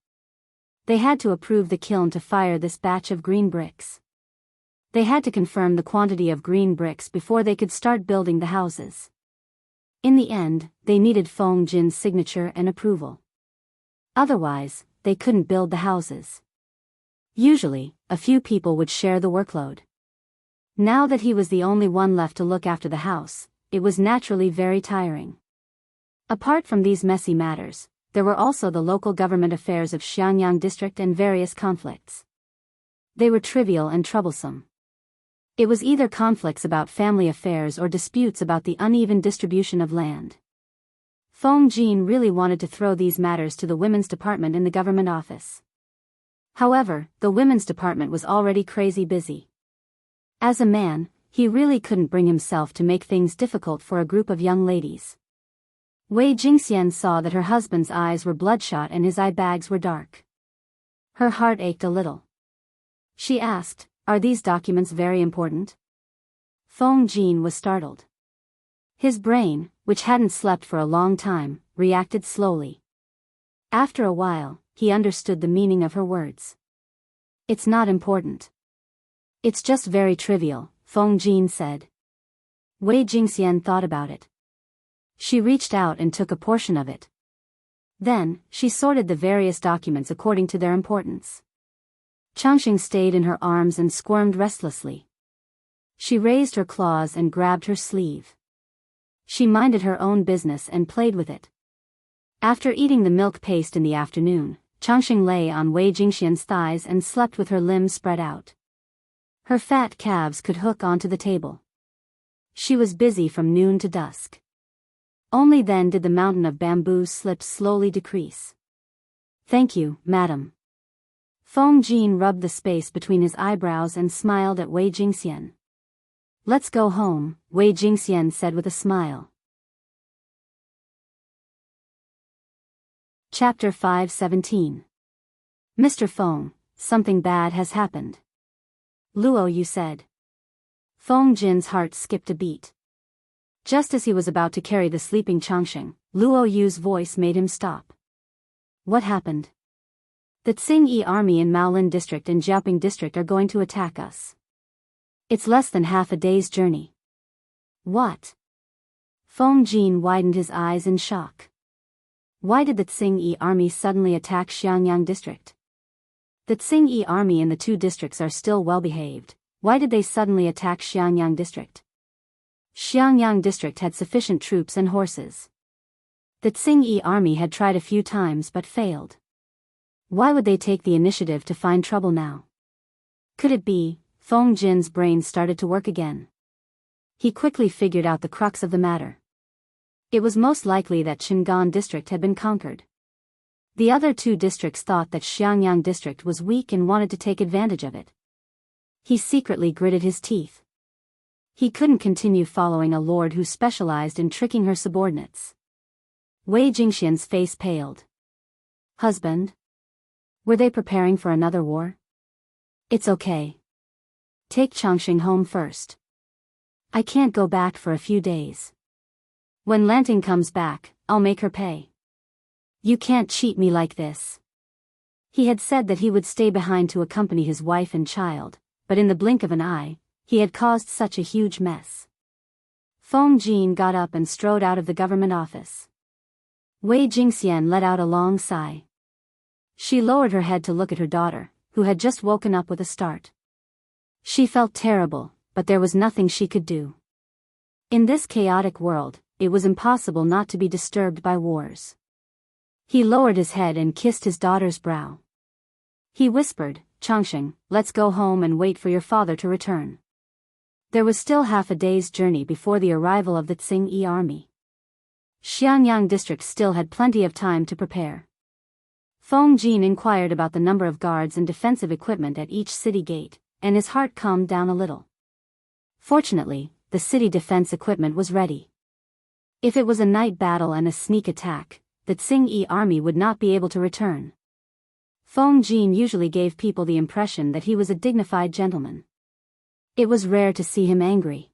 They had to approve the kiln to fire this batch of green bricks. They had to confirm the quantity of green bricks before they could start building the houses. In the end, they needed Feng Jin's signature and approval. Otherwise, they couldn't build the houses. Usually, a few people would share the workload. Now that he was the only one left to look after the house, it was naturally very tiring. Apart from these messy matters, there were also the local government affairs of Xiangyang district and various conflicts. They were trivial and troublesome. It was either conflicts about family affairs or disputes about the uneven distribution of land. Feng Jin really wanted to throw these matters to the women's department in the government office. However, the women's department was already crazy busy. As a man, he really couldn't bring himself to make things difficult for a group of young ladies. Wei Jingxian saw that her husband's eyes were bloodshot and his eye bags were dark. Her heart ached a little. She asked, "Are these documents very important?" Feng Jin was startled. His brain, which hadn't slept for a long time, reacted slowly. After a while, he understood the meaning of her words. "It's not important. It's just very trivial," Feng Jin said. Wei Jingxian thought about it. She reached out and took a portion of it. Then, she sorted the various documents according to their importance. Changxing stayed in her arms and squirmed restlessly. She raised her claws and grabbed her sleeve. She minded her own business and played with it. After eating the milk paste in the afternoon, Changxing lay on Wei Jingxian's thighs and slept with her limbs spread out. Her fat calves could hook onto the table. She was busy from noon to dusk. Only then did the mountain of bamboo slips slowly decrease. "Thank you, madam." Feng Jin rubbed the space between his eyebrows and smiled at Wei Jingxian. "Let's go home," Wei Jingxian said with a smile. Chapter 517. "Mr. Feng, something bad has happened." "Luo Yu said." Feng Jin's heart skipped a beat. Just as he was about to carry the sleeping Changxing, Luo Yu's voice made him stop. "What happened?" "The Tsing-Yi army in Maolin district and Jiaoping district are going to attack us. It's less than half a day's journey." "What?" Feng Jin widened his eyes in shock. Why did the Tsing-Yi army suddenly attack Xiangyang district? The Tsing-Yi army in the two districts are still well behaved. Why did they suddenly attack Xiangyang district? Xiangyang district had sufficient troops and horses. The Tsing-Yi army had tried a few times but failed. Why would they take the initiative to find trouble now? Could it be? Feng Jin's brain started to work again. He quickly figured out the crux of the matter. It was most likely that Qingan district had been conquered. The other two districts thought that Xiangyang district was weak and wanted to take advantage of it. He secretly gritted his teeth. He couldn't continue following a lord who specialized in tricking her subordinates. Wei Jingxian's face paled. "Husband? Were they preparing for another war?" "It's okay. Take Changxing home first. I can't go back for a few days. When Lanting comes back, I'll make her pay. You can't cheat me like this." He had said that he would stay behind to accompany his wife and child, but in the blink of an eye, he had caused such a huge mess. Feng Jin got up and strode out of the government office. Wei Jingxian let out a long sigh. She lowered her head to look at her daughter, who had just woken up with a start. She felt terrible, but there was nothing she could do. In this chaotic world, it was impossible not to be disturbed by wars. He lowered his head and kissed his daughter's brow. He whispered, "Changxing, let's go home and wait for your father to return." There was still half a day's journey before the arrival of the Tsing-Yi army. Xiangyang district still had plenty of time to prepare. Feng Jin inquired about the number of guards and defensive equipment at each city gate, and his heart calmed down a little. Fortunately, the city defense equipment was ready. If it was a night battle and a sneak attack, the Tsing-Yi army would not be able to return. Feng Jin usually gave people the impression that he was a dignified gentleman. It was rare to see him angry.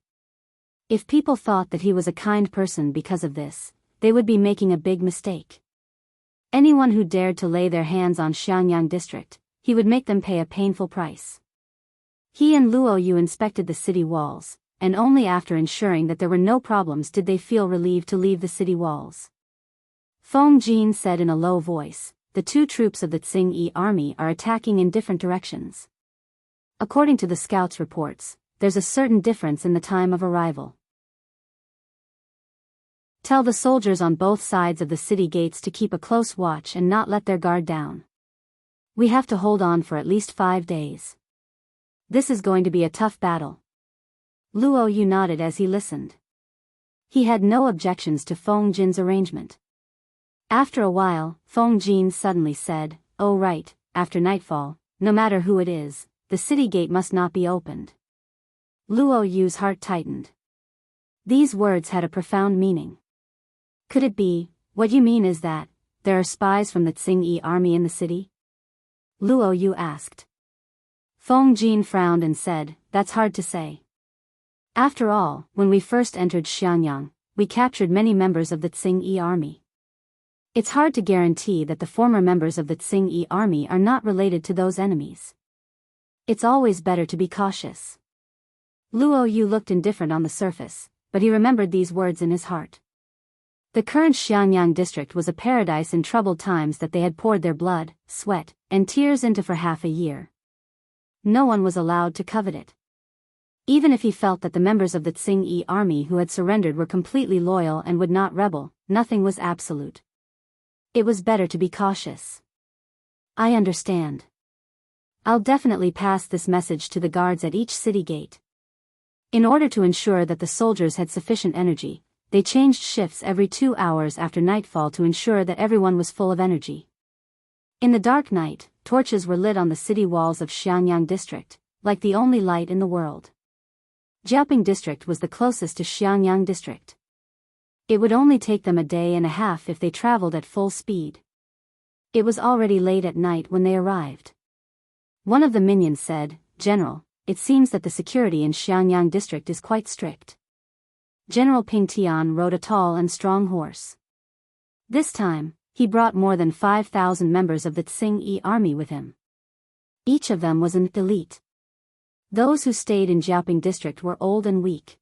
If people thought that he was a kind person because of this, they would be making a big mistake. Anyone who dared to lay their hands on Xiangyang district, he would make them pay a painful price. He and Luo Yu inspected the city walls, and only after ensuring that there were no problems did they feel relieved to leave the city walls. Feng Jin said in a low voice, "The two troops of the Tsing-Yi army are attacking in different directions. According to the scouts' reports, there's a certain difference in the time of arrival. Tell the soldiers on both sides of the city gates to keep a close watch and not let their guard down. We have to hold on for at least 5 days. This is going to be a tough battle." Luo Yu nodded as he listened. He had no objections to Feng Jin's arrangement. After a while, Feng Jin suddenly said, "Oh right, after nightfall, no matter who it is, the city gate must not be opened." Luo Yu's heart tightened. These words had a profound meaning. Could it be, what you mean is that, there are spies from the Tsing-Yi army in the city? Luo Yu asked. Feng Jin frowned and said, "That's hard to say. After all, when we first entered Xiangyang, we captured many members of the Tsing-Yi army. It's hard to guarantee that the former members of the Tsing-Yi army are not related to those enemies. It's always better to be cautious." Luo Yu looked indifferent on the surface, but he remembered these words in his heart. The current Xiangyang district was a paradise in troubled times that they had poured their blood, sweat, and tears into for half a year. No one was allowed to covet it. Even if he felt that the members of the Tsing-Yi army who had surrendered were completely loyal and would not rebel, nothing was absolute. It was better to be cautious. "I understand. I'll definitely pass this message to the guards at each city gate." In order to ensure that the soldiers had sufficient energy, they changed shifts every 2 hours after nightfall to ensure that everyone was full of energy. In the dark night, torches were lit on the city walls of Xiangyang district, like the only light in the world. Jiaoping district was the closest to Xiangyang district. It would only take them a day and a half if they traveled at full speed. It was already late at night when they arrived. One of the minions said, "General, it seems that the security in Xiangyang district is quite strict." General Ping Tian rode a tall and strong horse. This time, he brought more than 5,000 members of the Tsing-Yi army with him. Each of them was an elite. Those who stayed in Jiaoping district were old and weak.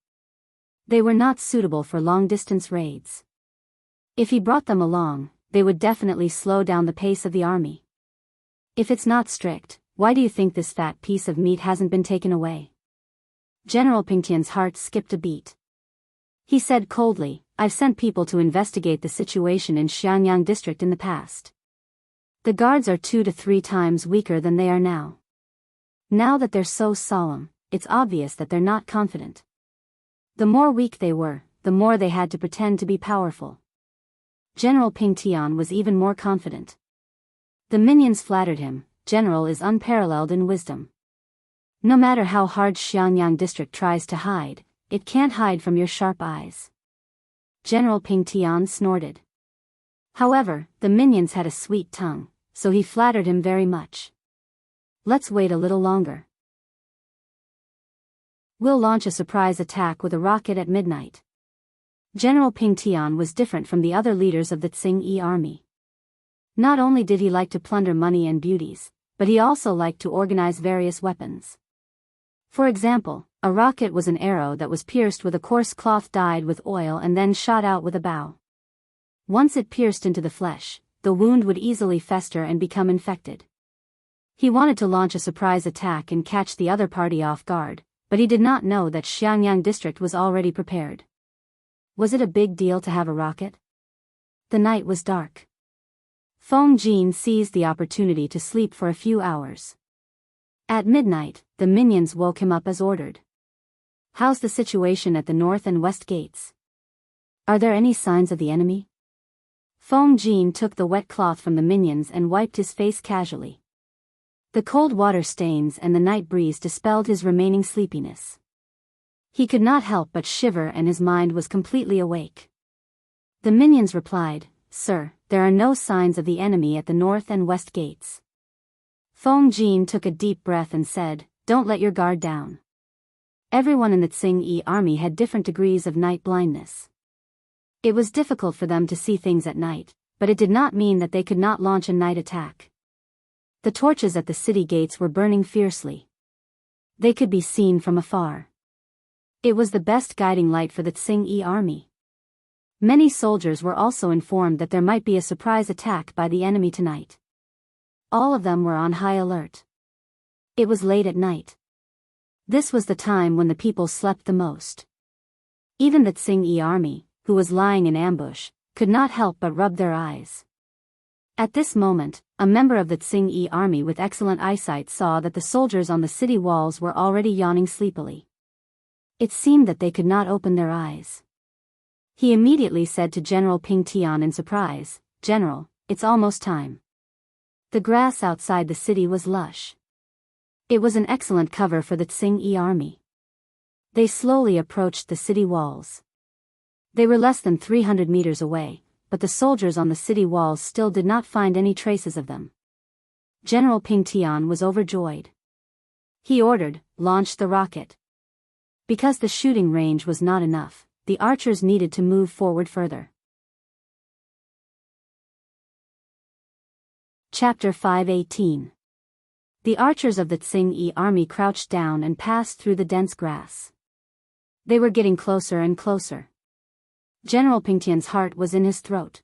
They were not suitable for long-distance raids. If he brought them along, they would definitely slow down the pace of the army. If it's not strict, why do you think this fat piece of meat hasn't been taken away? General Pingtian's heart skipped a beat. He said coldly, "I've sent people to investigate the situation in Xiangyang district in the past. The guards are 2 to 3 times weaker than they are now. Now that they're so solemn, it's obvious that they're not confident. The more weak they were, the more they had to pretend to be powerful." General Ping Tian was even more confident. The minions flattered him. "General is unparalleled in wisdom. No matter how hard Xiangyang district tries to hide, it can't hide from your sharp eyes." General Ping Tian snorted. However, the minions had a sweet tongue, so he flattered him very much. "Let's wait a little longer. We'll launch a surprise attack with a rocket at midnight." General Ping Tian was different from the other leaders of the Tsing-Yi army. Not only did he like to plunder money and beauties, but he also liked to organize various weapons. For example, a rocket was an arrow that was pierced with a coarse cloth dyed with oil and then shot out with a bow. Once it pierced into the flesh, the wound would easily fester and become infected. He wanted to launch a surprise attack and catch the other party off guard, but he did not know that Xiangyang district was already prepared. Was it a big deal to have a rocket? The night was dark. Feng Jin seized the opportunity to sleep for a few hours. At midnight, the minions woke him up as ordered. "How's the situation at the north and west gates? Are there any signs of the enemy?" Feng Jin took the wet cloth from the minions and wiped his face casually. The cold water stains and the night breeze dispelled his remaining sleepiness. He could not help but shiver and his mind was completely awake. The minions replied, "Sir, there are no signs of the enemy at the north and west gates." Feng Jin took a deep breath and said, "Don't let your guard down." Everyone in the Tsing-Yi army had different degrees of night blindness. It was difficult for them to see things at night, but it did not mean that they could not launch a night attack. The torches at the city gates were burning fiercely. They could be seen from afar. It was the best guiding light for the Tsing army. Many soldiers were also informed that there might be a surprise attack by the enemy tonight. All of them were on high alert. It was late at night. This was the time when the people slept the most. Even the Tsing army, who was lying in ambush, could not help but rub their eyes. At this moment, a member of the Tsing army with excellent eyesight saw that the soldiers on the city walls were already yawning sleepily. It seemed that they could not open their eyes. He immediately said to General Ping Tian in surprise, "General, it's almost time." The grass outside the city was lush. It was an excellent cover for the Tsing army. They slowly approached the city walls. They were less than 300 meters away, but the soldiers on the city walls still did not find any traces of them. General Ping Tian was overjoyed. He ordered, "Launch the rocket." Because the shooting range was not enough, the archers needed to move forward further. Chapter 5:18. The archers of the Tsing army crouched down and passed through the dense grass. They were getting closer and closer. General Ping Tian's heart was in his throat.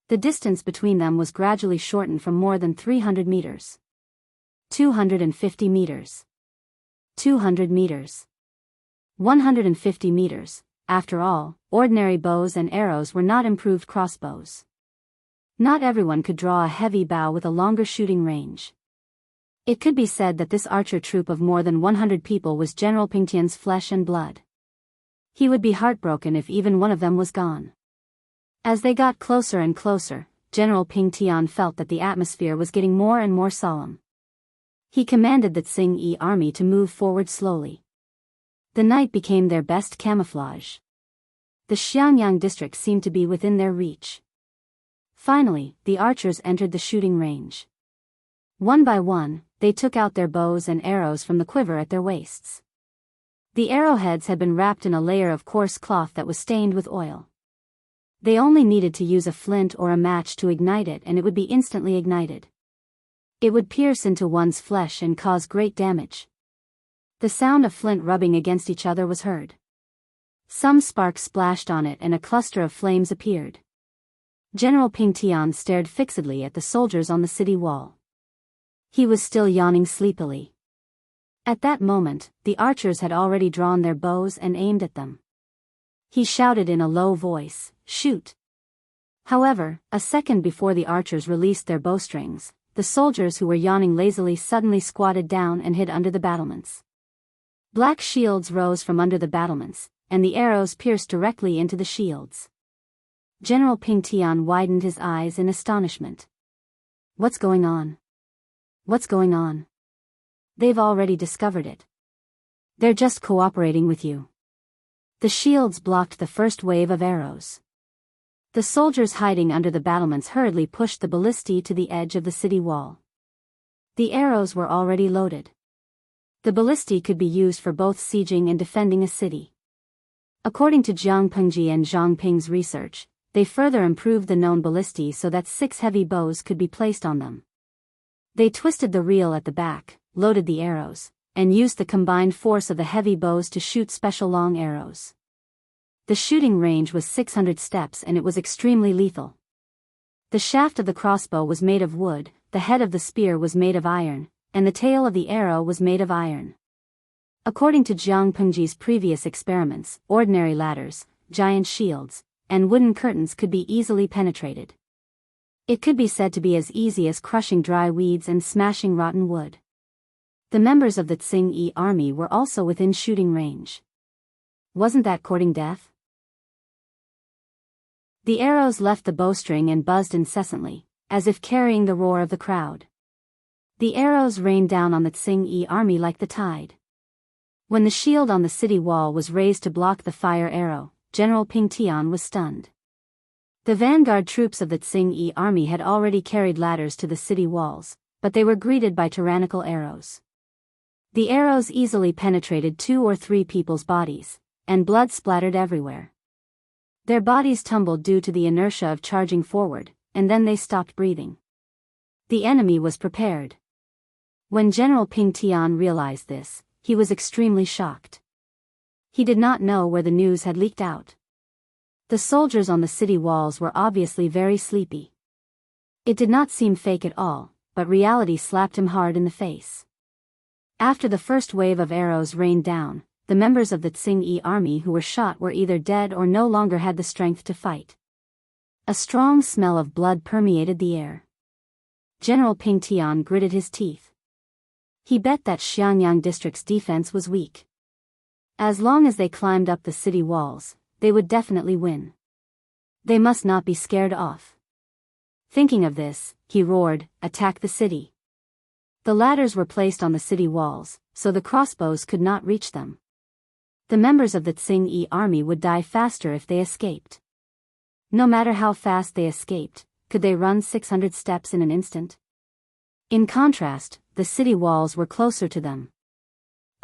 The distance between them was gradually shortened from more than 300 meters. 250 meters. 200 meters. 150 meters. After all, ordinary bows and arrows were not improved crossbows. Not everyone could draw a heavy bow with a longer shooting range. It could be said that this archer troop of more than 100 people was General Ping Tian's flesh and blood. He would be heartbroken if even one of them was gone. As they got closer and closer, General Ping Tian felt that the atmosphere was getting more and more solemn. He commanded the Tsing army to move forward slowly. The night became their best camouflage. The Xiangyang district seemed to be within their reach. Finally, the archers entered the shooting range. One by one, they took out their bows and arrows from the quiver at their waists. The arrowheads had been wrapped in a layer of coarse cloth that was stained with oil. They only needed to use a flint or a match to ignite it, and it would be instantly ignited. It would pierce into one's flesh and cause great damage. The sound of flint rubbing against each other was heard. Some sparks splashed on it and a cluster of flames appeared. General Ping Tian stared fixedly at the soldiers on the city wall. He was still yawning sleepily. At that moment, the archers had already drawn their bows and aimed at them. He shouted in a low voice, "Shoot!" However, a second before the archers released their bowstrings, the soldiers who were yawning lazily suddenly squatted down and hid under the battlements. Black shields rose from under the battlements, and the arrows pierced directly into the shields. General Ping Tian widened his eyes in astonishment. "What's going on? What's going on? They've already discovered it. They're just cooperating with you." The shields blocked the first wave of arrows. The soldiers hiding under the battlements hurriedly pushed the ballistae to the edge of the city wall. The arrows were already loaded. The ballistae could be used for both sieging and defending a city. According to Jiang Pengji and Zhang Ping's research, they further improved the known ballistae so that 6 heavy bows could be placed on them. They twisted the reel at the back, loaded the arrows, and used the combined force of the heavy bows to shoot special long arrows. The shooting range was 600 steps and it was extremely lethal. The shaft of the crossbow was made of wood, the head of the spear was made of iron, and the tail of the arrow was made of iron. According to Jiang Pengji's previous experiments, ordinary ladders, giant shields, and wooden curtains could be easily penetrated. It could be said to be as easy as crushing dry weeds and smashing rotten wood. The members of the Tsing army were also within shooting range. Wasn't that courting death? The arrows left the bowstring and buzzed incessantly, as if carrying the roar of the crowd. The arrows rained down on the Tsing army like the tide. When the shield on the city wall was raised to block the fire arrow, General Ping Tian was stunned. The vanguard troops of the Tsing army had already carried ladders to the city walls, but they were greeted by tyrannical arrows. The arrows easily penetrated 2 or 3 people's bodies, and blood splattered everywhere. Their bodies tumbled due to the inertia of charging forward, and then they stopped breathing. The enemy was prepared. When General Ping Tian realized this, he was extremely shocked. He did not know where the news had leaked out. The soldiers on the city walls were obviously very sleepy. It did not seem fake at all, but reality slapped him hard in the face. After the first wave of arrows rained down, the members of the Tsing army who were shot were either dead or no longer had the strength to fight. A strong smell of blood permeated the air. General Ping Tian gritted his teeth. He bet that Xiangyang district's defense was weak. As long as they climbed up the city walls, they would definitely win. They must not be scared off. Thinking of this, he roared, "Attack the city." The ladders were placed on the city walls, so the crossbows could not reach them. The members of the Tsing army would die faster if they escaped. No matter how fast they escaped, could they run 600 steps in an instant? In contrast, the city walls were closer to them.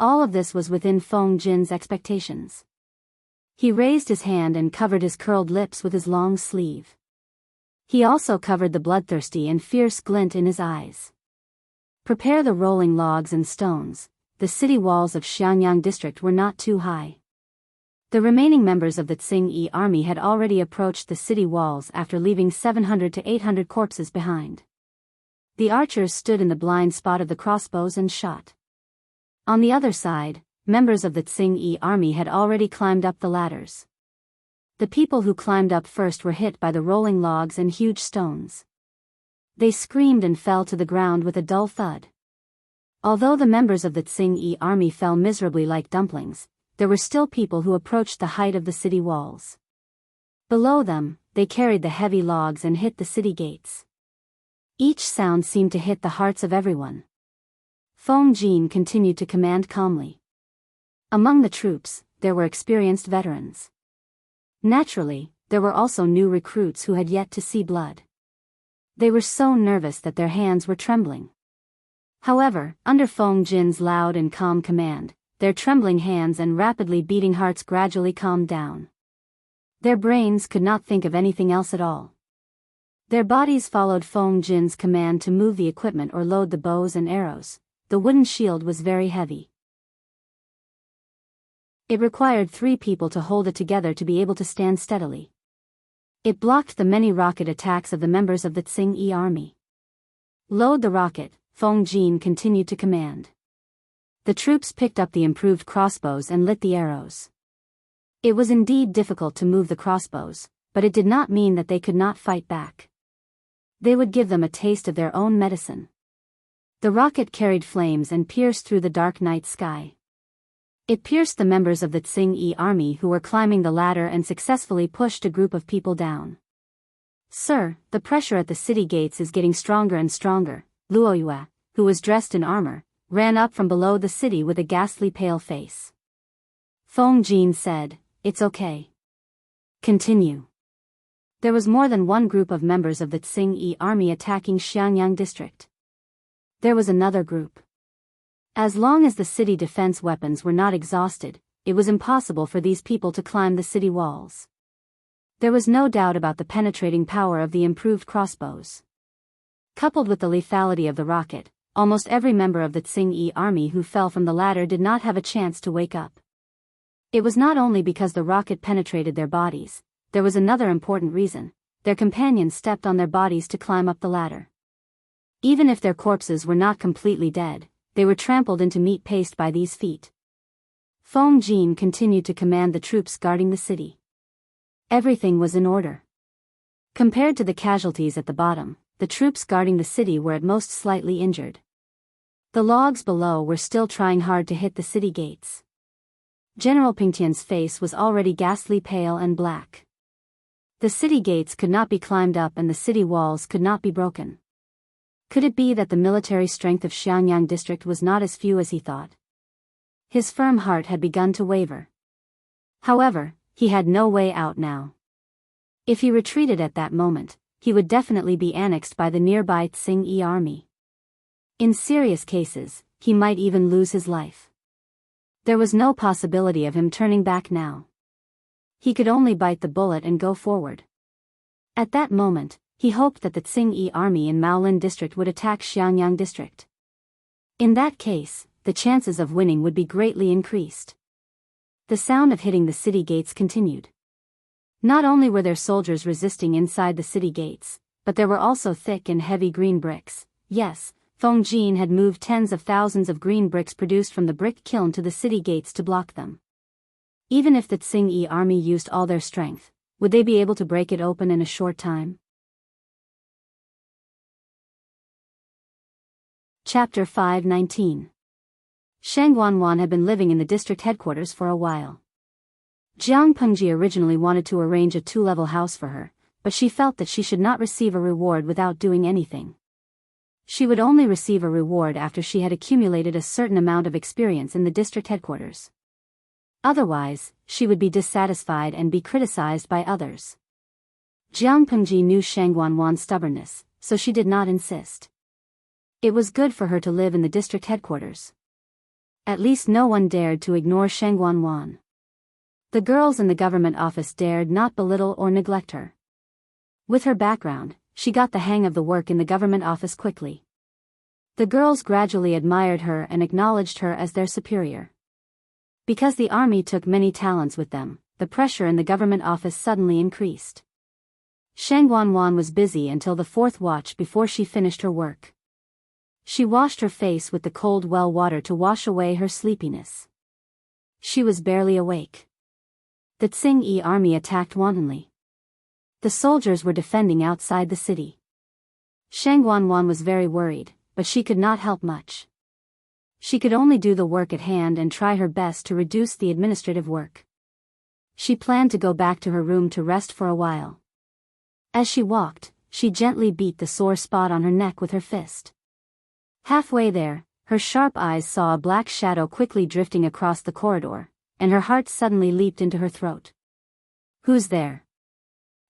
All of this was within Feng Jin's expectations. He raised his hand and covered his curled lips with his long sleeve. He also covered the bloodthirsty and fierce glint in his eyes. Prepare the rolling logs and stones. The city walls of Xiangyang district were not too high. The remaining members of the Tsing army had already approached the city walls after leaving 700 to 800 corpses behind. The archers stood in the blind spot of the crossbows and shot. On the other side, members of the Tsing army had already climbed up the ladders. The people who climbed up first were hit by the rolling logs and huge stones. They screamed and fell to the ground with a dull thud. Although the members of the Tsing army fell miserably like dumplings, there were still people who approached the height of the city walls. Below them, they carried the heavy logs and hit the city gates. Each sound seemed to hit the hearts of everyone. Feng Jin continued to command calmly. Among the troops, there were experienced veterans. Naturally, there were also new recruits who had yet to see blood. They were so nervous that their hands were trembling. However, under Feng Jin's loud and calm command, their trembling hands and rapidly beating hearts gradually calmed down. Their brains could not think of anything else at all. Their bodies followed Feng Jin's command to move the equipment or load the bows and arrows. The wooden shield was very heavy. It required 3 people to hold it together to be able to stand steadily. It blocked the many rocket attacks of the members of the Tsing army. Load the rocket, Feng Jin continued to command. The troops picked up the improved crossbows and lit the arrows. It was indeed difficult to move the crossbows, but it did not mean that they could not fight back. They would give them a taste of their own medicine. The rocket carried flames and pierced through the dark night sky. It pierced the members of the Tsing army who were climbing the ladder and successfully pushed a group of people down. "Sir, the pressure at the city gates is getting stronger and stronger," Luoyue, who was dressed in armor, ran up from below the city with a ghastly pale face. Feng Jin said, "It's okay. Continue." There was more than one group of members of the Tsing army attacking Xiangyang district. There was another group. As long as the city defense weapons were not exhausted, it was impossible for these people to climb the city walls. There was no doubt about the penetrating power of the improved crossbows. Coupled with the lethality of the rocket, almost every member of the Tsing army who fell from the ladder did not have a chance to wake up. It was not only because the rocket penetrated their bodies, there was another important reason: their companions stepped on their bodies to climb up the ladder. Even if their corpses were not completely dead, they were trampled into meat paste by these feet. Feng Jin continued to command the troops guarding the city. Everything was in order. Compared to the casualties at the bottom, the troops guarding the city were at most slightly injured. The logs below were still trying hard to hit the city gates. General Pingtian's face was already ghastly pale and black. The city gates could not be climbed up and the city walls could not be broken. Could it be that the military strength of Xiangyang district was not as few as he thought? His firm heart had begun to waver. However, he had no way out now. If he retreated at that moment, he would definitely be annexed by the nearby Tsing army. In serious cases, he might even lose his life. There was no possibility of him turning back now. He could only bite the bullet and go forward. At that moment, He hoped that the Tsing-Yi army in Maolin district would attack Xiangyang district. In that case, the chances of winning would be greatly increased. The sound of hitting the city gates continued. Not only were there soldiers resisting inside the city gates, but there were also thick and heavy green bricks. Yes, Feng Jin had moved tens of thousands of green bricks produced from the brick kiln to the city gates to block them. Even if the Tsing-Yi army used all their strength, would they be able to break it open in a short time? Chapter 5:19. Shang Wanwan had been living in the district headquarters for a while. Jiang Pengji originally wanted to arrange a 2-level house for her, but she felt that she should not receive a reward without doing anything. She would only receive a reward after she had accumulated a certain amount of experience in the district headquarters. Otherwise, she would be dissatisfied and be criticized by others. Jiang Pengji knew Shang Wanwan's stubbornness, so she did not insist. It was good for her to live in the district headquarters. At least no one dared to ignore Shang Wanwan. The girls in the government office dared not belittle or neglect her. With her background, she got the hang of the work in the government office quickly. The girls gradually admired her and acknowledged her as their superior. Because the army took many talents with them, the pressure in the government office suddenly increased. Shang Wanwan was busy until the 4th watch before she finished her work. She washed her face with the cold well water to wash away her sleepiness. She was barely awake. The Tsing-Yi army attacked wantonly. The soldiers were defending outside the city. Shang Wanwan was very worried, but she could not help much. She could only do the work at hand and try her best to reduce the administrative work. She planned to go back to her room to rest for a while. As she walked, she gently beat the sore spot on her neck with her fist. Halfway there, her sharp eyes saw a black shadow quickly drifting across the corridor, and her heart suddenly leaped into her throat. Who's there?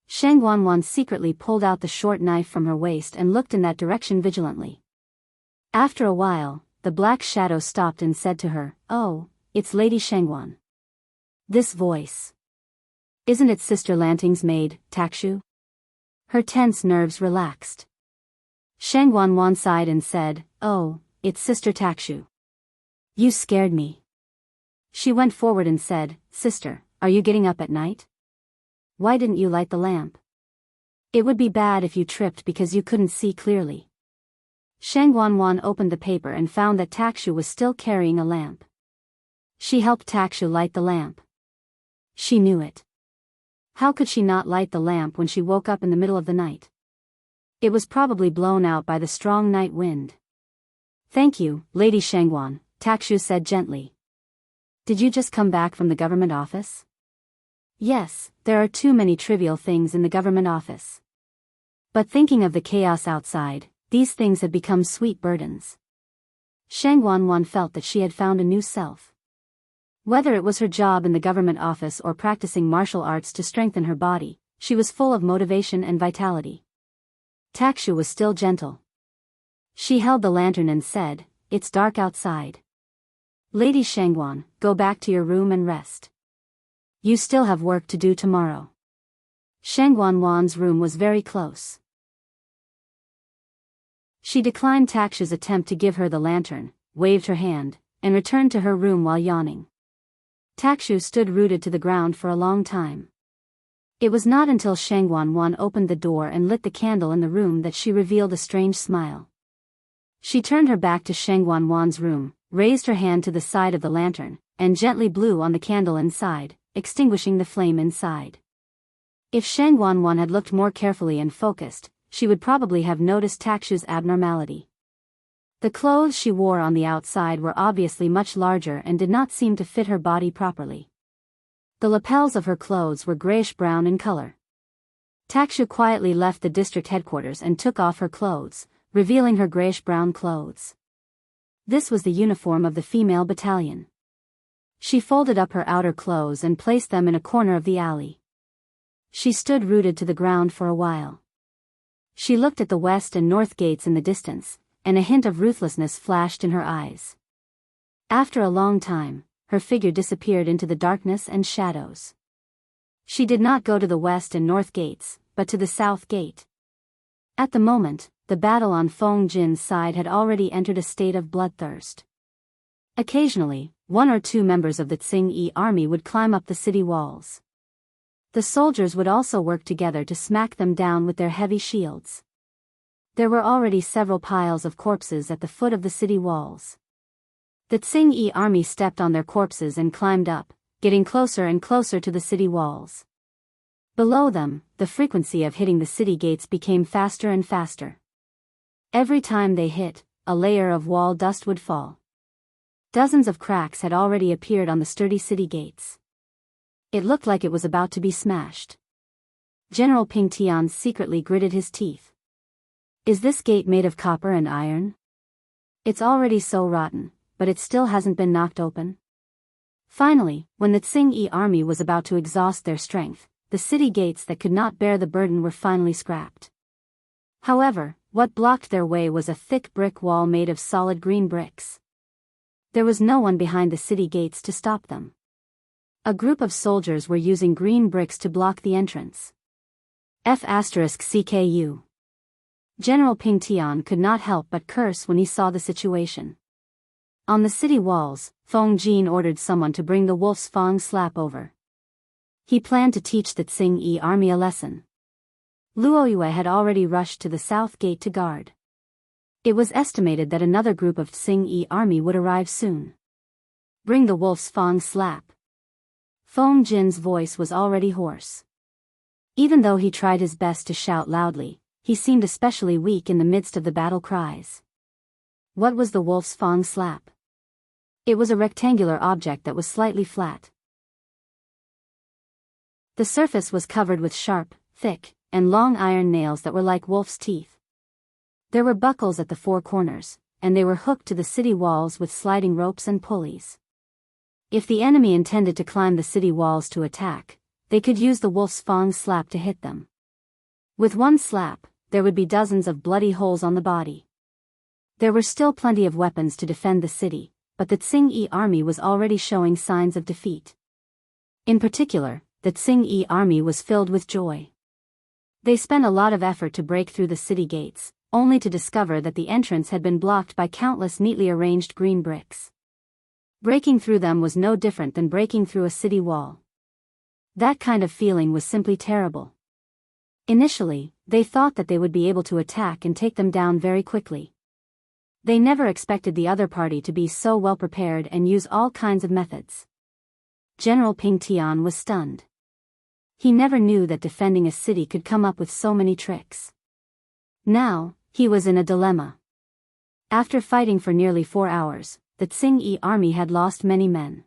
Shang Wanwan secretly pulled out the short knife from her waist and looked in that direction vigilantly. After a while, the black shadow stopped and said to her, "Oh, it's Lady Shangwan." This voice. Isn't it Sister Lanting's maid, Takshu? Her tense nerves relaxed. Shang Wanwan sighed and said, "Oh, it's Sister Takshu. You scared me." She went forward and said, "Sister, are you getting up at night? Why didn't you light the lamp? It would be bad if you tripped because you couldn't see clearly." Shang Wanwan opened the paper and found that Takshu was still carrying a lamp. She helped Takshu light the lamp. She knew it. How could she not light the lamp when she woke up in the middle of the night? It was probably blown out by the strong night wind. "Thank you, Lady Shangwan," Takshu said gently. "Did you just come back from the government office?" "Yes, there are too many trivial things in the government office. But thinking of the chaos outside, these things have become sweet burdens." Shang Wanwan felt that she had found a new self. Whether it was her job in the government office or practicing martial arts to strengthen her body, she was full of motivation and vitality. Takshu was still gentle. She held the lantern and said, "It's dark outside. Lady Shangwan, go back to your room and rest. You still have work to do tomorrow." Shang Wanwan's room was very close. She declined Takshu's attempt to give her the lantern, waved her hand, and returned to her room while yawning. Takshu stood rooted to the ground for a long time. It was not until Shang Wanwan opened the door and lit the candle in the room that she revealed a strange smile. She turned her back to Shang Wanwan's room, raised her hand to the side of the lantern, and gently blew on the candle inside, extinguishing the flame inside. If Shang Wanwan had looked more carefully and focused, she would probably have noticed Takshu's abnormality. The clothes she wore on the outside were obviously much larger and did not seem to fit her body properly. The lapels of her clothes were grayish-brown in color. Takshu quietly left the district headquarters and took off her clothes, revealing her grayish-brown clothes. This was the uniform of the female battalion. She folded up her outer clothes and placed them in a corner of the alley. She stood rooted to the ground for a while. She looked at the west and north gates in the distance, and a hint of ruthlessness flashed in her eyes. After a long time, her figure disappeared into the darkness and shadows. She did not go to the west and north gates, but to the south gate. At the moment, the battle on Feng Jin's side had already entered a state of bloodthirst. Occasionally, one or two members of the Tsing-Yi army would climb up the city walls. The soldiers would also work together to smack them down with their heavy shields. There were already several piles of corpses at the foot of the city walls. The Tsing-Yi army stepped on their corpses and climbed up, getting closer and closer to the city walls. Below them, the frequency of hitting the city gates became faster and faster. Every time they hit, a layer of wall dust would fall. Dozens of cracks had already appeared on the sturdy city gates. It looked like it was about to be smashed. General Ping Tian secretly gritted his teeth. Is this gate made of copper and iron? It's already so rotten, but it still hasn't been knocked open. Finally, when the Tsing-Yi army was about to exhaust their strength, the city gates that could not bear the burden were finally scrapped. However, what blocked their way was a thick brick wall made of solid green bricks. There was no one behind the city gates to stop them. A group of soldiers were using green bricks to block the entrance. F***CKU. General Ping Tian could not help but curse when he saw the situation. On the city walls, Feng Jin ordered someone to bring the wolf's fang slap over. He planned to teach the Tsing-Yi army a lesson. Luo Yue had already rushed to the south gate to guard. It was estimated that another group of Tsing-Yi army would arrive soon. Bring the wolf's fang slap. Feng Jin's voice was already hoarse. Even though he tried his best to shout loudly, he seemed especially weak in the midst of the battle cries. What was the wolf's fang slap? It was a rectangular object that was slightly flat. The surface was covered with sharp, thick, and long iron nails that were like wolf's teeth. There were buckles at the four corners, and they were hooked to the city walls with sliding ropes and pulleys. If the enemy intended to climb the city walls to attack, they could use the wolf's fang slap to hit them. With one slap, there would be dozens of bloody holes on the body. There were still plenty of weapons to defend the city, but the Tsing-Yi army was already showing signs of defeat. In particular, the Tsing-Yi army was filled with joy. They spent a lot of effort to break through the city gates, only to discover that the entrance had been blocked by countless neatly arranged green bricks. Breaking through them was no different than breaking through a city wall. That kind of feeling was simply terrible. Initially, they thought that they would be able to attack and take them down very quickly. They never expected the other party to be so well prepared and use all kinds of methods. General Ping Tian was stunned. He never knew that defending a city could come up with so many tricks. Now, he was in a dilemma. After fighting for nearly 4 hours, the Tsing-Yi army had lost many men.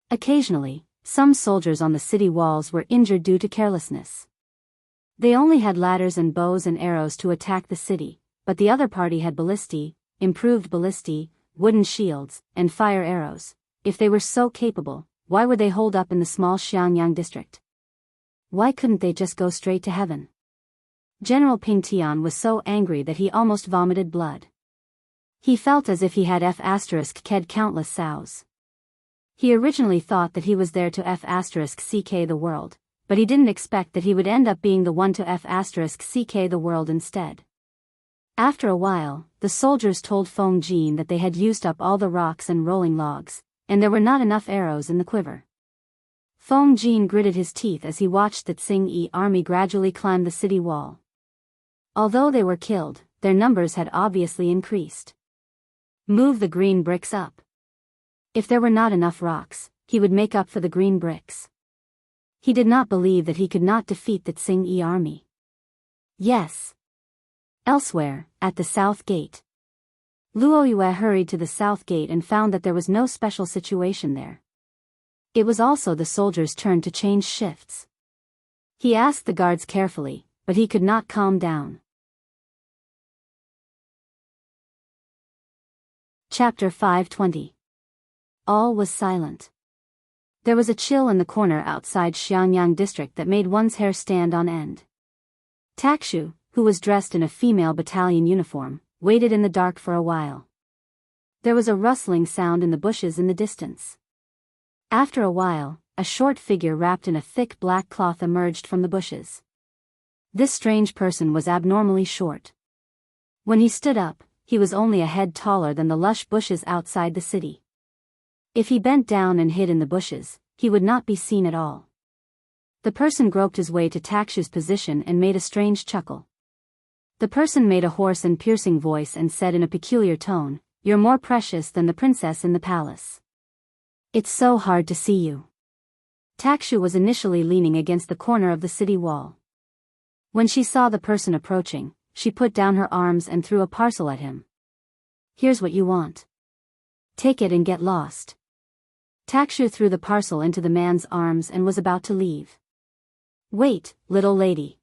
Occasionally, some soldiers on the city walls were injured due to carelessness. They only had ladders and bows and arrows to attack the city, but the other party had ballistae, improved ballistae, wooden shields, and fire arrows. If they were so capable, why would they hold up in the small Xiangyang district? Why couldn't they just go straight to heaven? General Ping Tian was so angry that he almost vomited blood. He felt as if he had F***ked countless sows. He originally thought that he was there to F***ck the world, but he didn't expect that he would end up being the one to F***ck the world instead. After a while, the soldiers told Feng Jin that they had used up all the rocks and rolling logs, and there were not enough arrows in the quiver. Feng Jin gritted his teeth as he watched the Tsing-Yi army gradually climb the city wall. Although they were killed, their numbers had obviously increased. Move the green bricks up. If there were not enough rocks, he would make up for the green bricks. He did not believe that he could not defeat the Tsing-Yi army. Yes. Elsewhere, at the south gate. Luo Yue hurried to the south gate and found that there was no special situation there. It was also the soldiers' turn to change shifts. He asked the guards carefully, but he could not calm down. Chapter 520. All was silent. There was a chill in the corner outside Xiangyang district that made one's hair stand on end. Takshu, who was dressed in a female battalion uniform, waited in the dark for a while. There was a rustling sound in the bushes in the distance. After a while, a short figure wrapped in a thick black cloth emerged from the bushes. This strange person was abnormally short. When he stood up, he was only a head taller than the lush bushes outside the city. If he bent down and hid in the bushes, he would not be seen at all. The person groped his way to Takshu's position and made a strange chuckle. The person made a hoarse and piercing voice and said in a peculiar tone, "You're more precious than the princess in the palace. It's so hard to see you." Takshu was initially leaning against the corner of the city wall. When she saw the person approaching, she put down her arms and threw a parcel at him. "Here's what you want. Take it and get lost." Takshu threw the parcel into the man's arms and was about to leave. "Wait, little lady."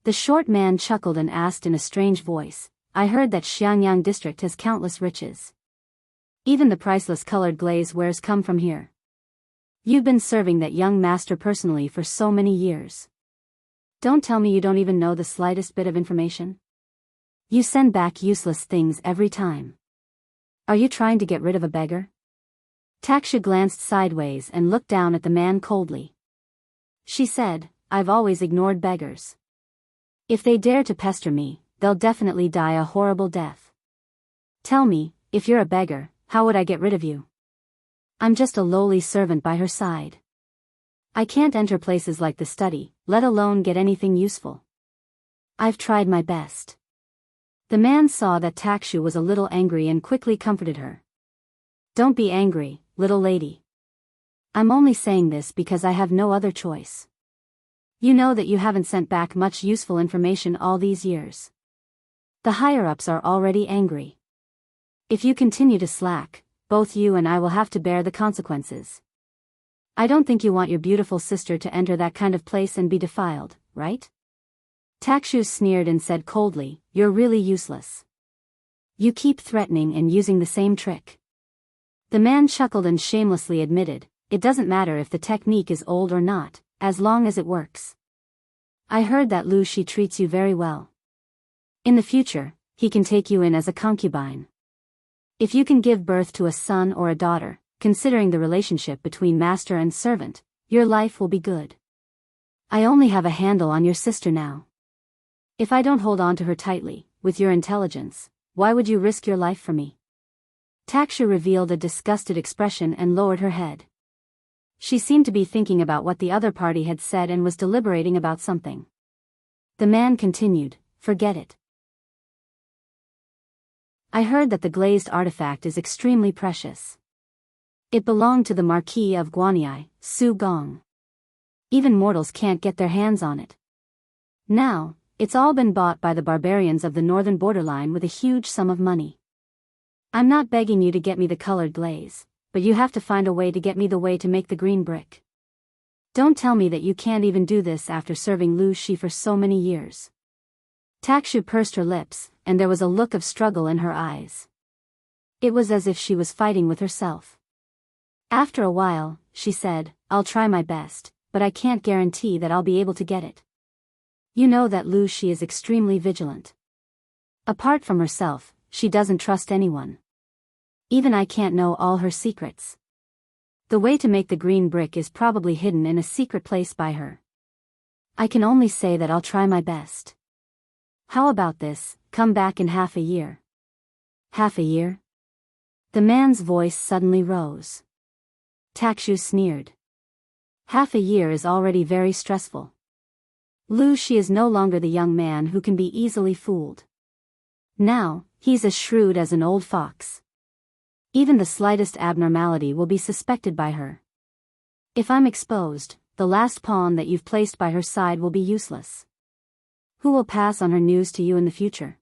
The short man chuckled and asked in a strange voice, "I heard that Xiangyang district has countless riches. Even the priceless colored glaze wares come from here. You've been serving that young master personally for so many years. Don't tell me you don't even know the slightest bit of information. You send back useless things every time. Are you trying to get rid of a beggar?" Takshu glanced sideways and looked down at the man coldly. She said, "I've always ignored beggars. If they dare to pester me, they'll definitely die a horrible death. Tell me, if you're a beggar, how would I get rid of you? I'm just a lowly servant by her side. I can't enter places like the study, let alone get anything useful. I've tried my best." The man saw that Takshu was a little angry and quickly comforted her. "Don't be angry, little lady. I'm only saying this because I have no other choice. You know that you haven't sent back much useful information all these years. The higher-ups are already angry. If you continue to slack, both you and I will have to bear the consequences. I don't think you want your beautiful sister to enter that kind of place and be defiled, right?" Takshu sneered and said coldly, "You're really useless. You keep threatening and using the same trick." The man chuckled and shamelessly admitted, "It doesn't matter if the technique is old or not, as long as it works. I heard that Lu Shi treats you very well. In the future, he can take you in as a concubine. If you can give birth to a son or a daughter, considering the relationship between master and servant, your life will be good. I only have a handle on your sister now. If I don't hold on to her tightly, with your intelligence, why would you risk your life for me?" Takshu revealed a disgusted expression and lowered her head. She seemed to be thinking about what the other party had said and was deliberating about something. The man continued, "Forget it. I heard that the glazed artifact is extremely precious. It belonged to the Marquis of Guanyi, Su Gong. Even mortals can't get their hands on it. Now, it's all been bought by the barbarians of the northern borderline with a huge sum of money. I'm not begging you to get me the colored glaze, but you have to find a way to get me the way to make the green brick. Don't tell me that you can't even do this after serving Lu Shi for so many years." Takshu pursed her lips, and there was a look of struggle in her eyes. It was as if she was fighting with herself. After a while, she said, "I'll try my best, but I can't guarantee that I'll be able to get it. You know that Lu Shi is extremely vigilant. Apart from herself, she doesn't trust anyone. Even I can't know all her secrets. The way to make the green brick is probably hidden in a secret place by her. I can only say that I'll try my best. How about this, come back in half a year." "Half a year?" The man's voice suddenly rose. Takshu sneered. "Half a year is already very stressful. Lu Shi is no longer the young man who can be easily fooled. Now, he's as shrewd as an old fox. Even the slightest abnormality will be suspected by her. If I'm exposed, the last pawn that you've placed by her side will be useless. Who will pass on her news to you in the future?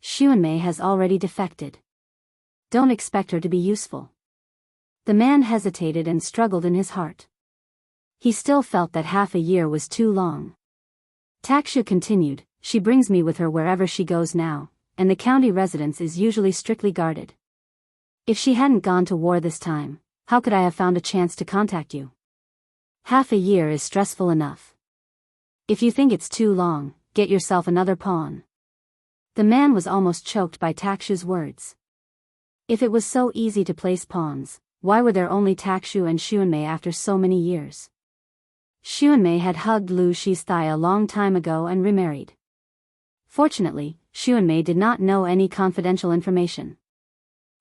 Xuanmei has already defected. Don't expect her to be useful." The man hesitated and struggled in his heart. He still felt that half a year was too long. Takshu continued, "She brings me with her wherever she goes now, and the county residence is usually strictly guarded. If she hadn't gone to war this time, how could I have found a chance to contact you? Half a year is stressful enough. If you think it's too long, get yourself another pawn." The man was almost choked by Takshu's words. If it was so easy to place pawns, why were there only Takshu and Xuanmei after so many years? Xuanmei had hugged Lu Shi's thigh a long time ago and remarried. Fortunately, Xuanmei did not know any confidential information.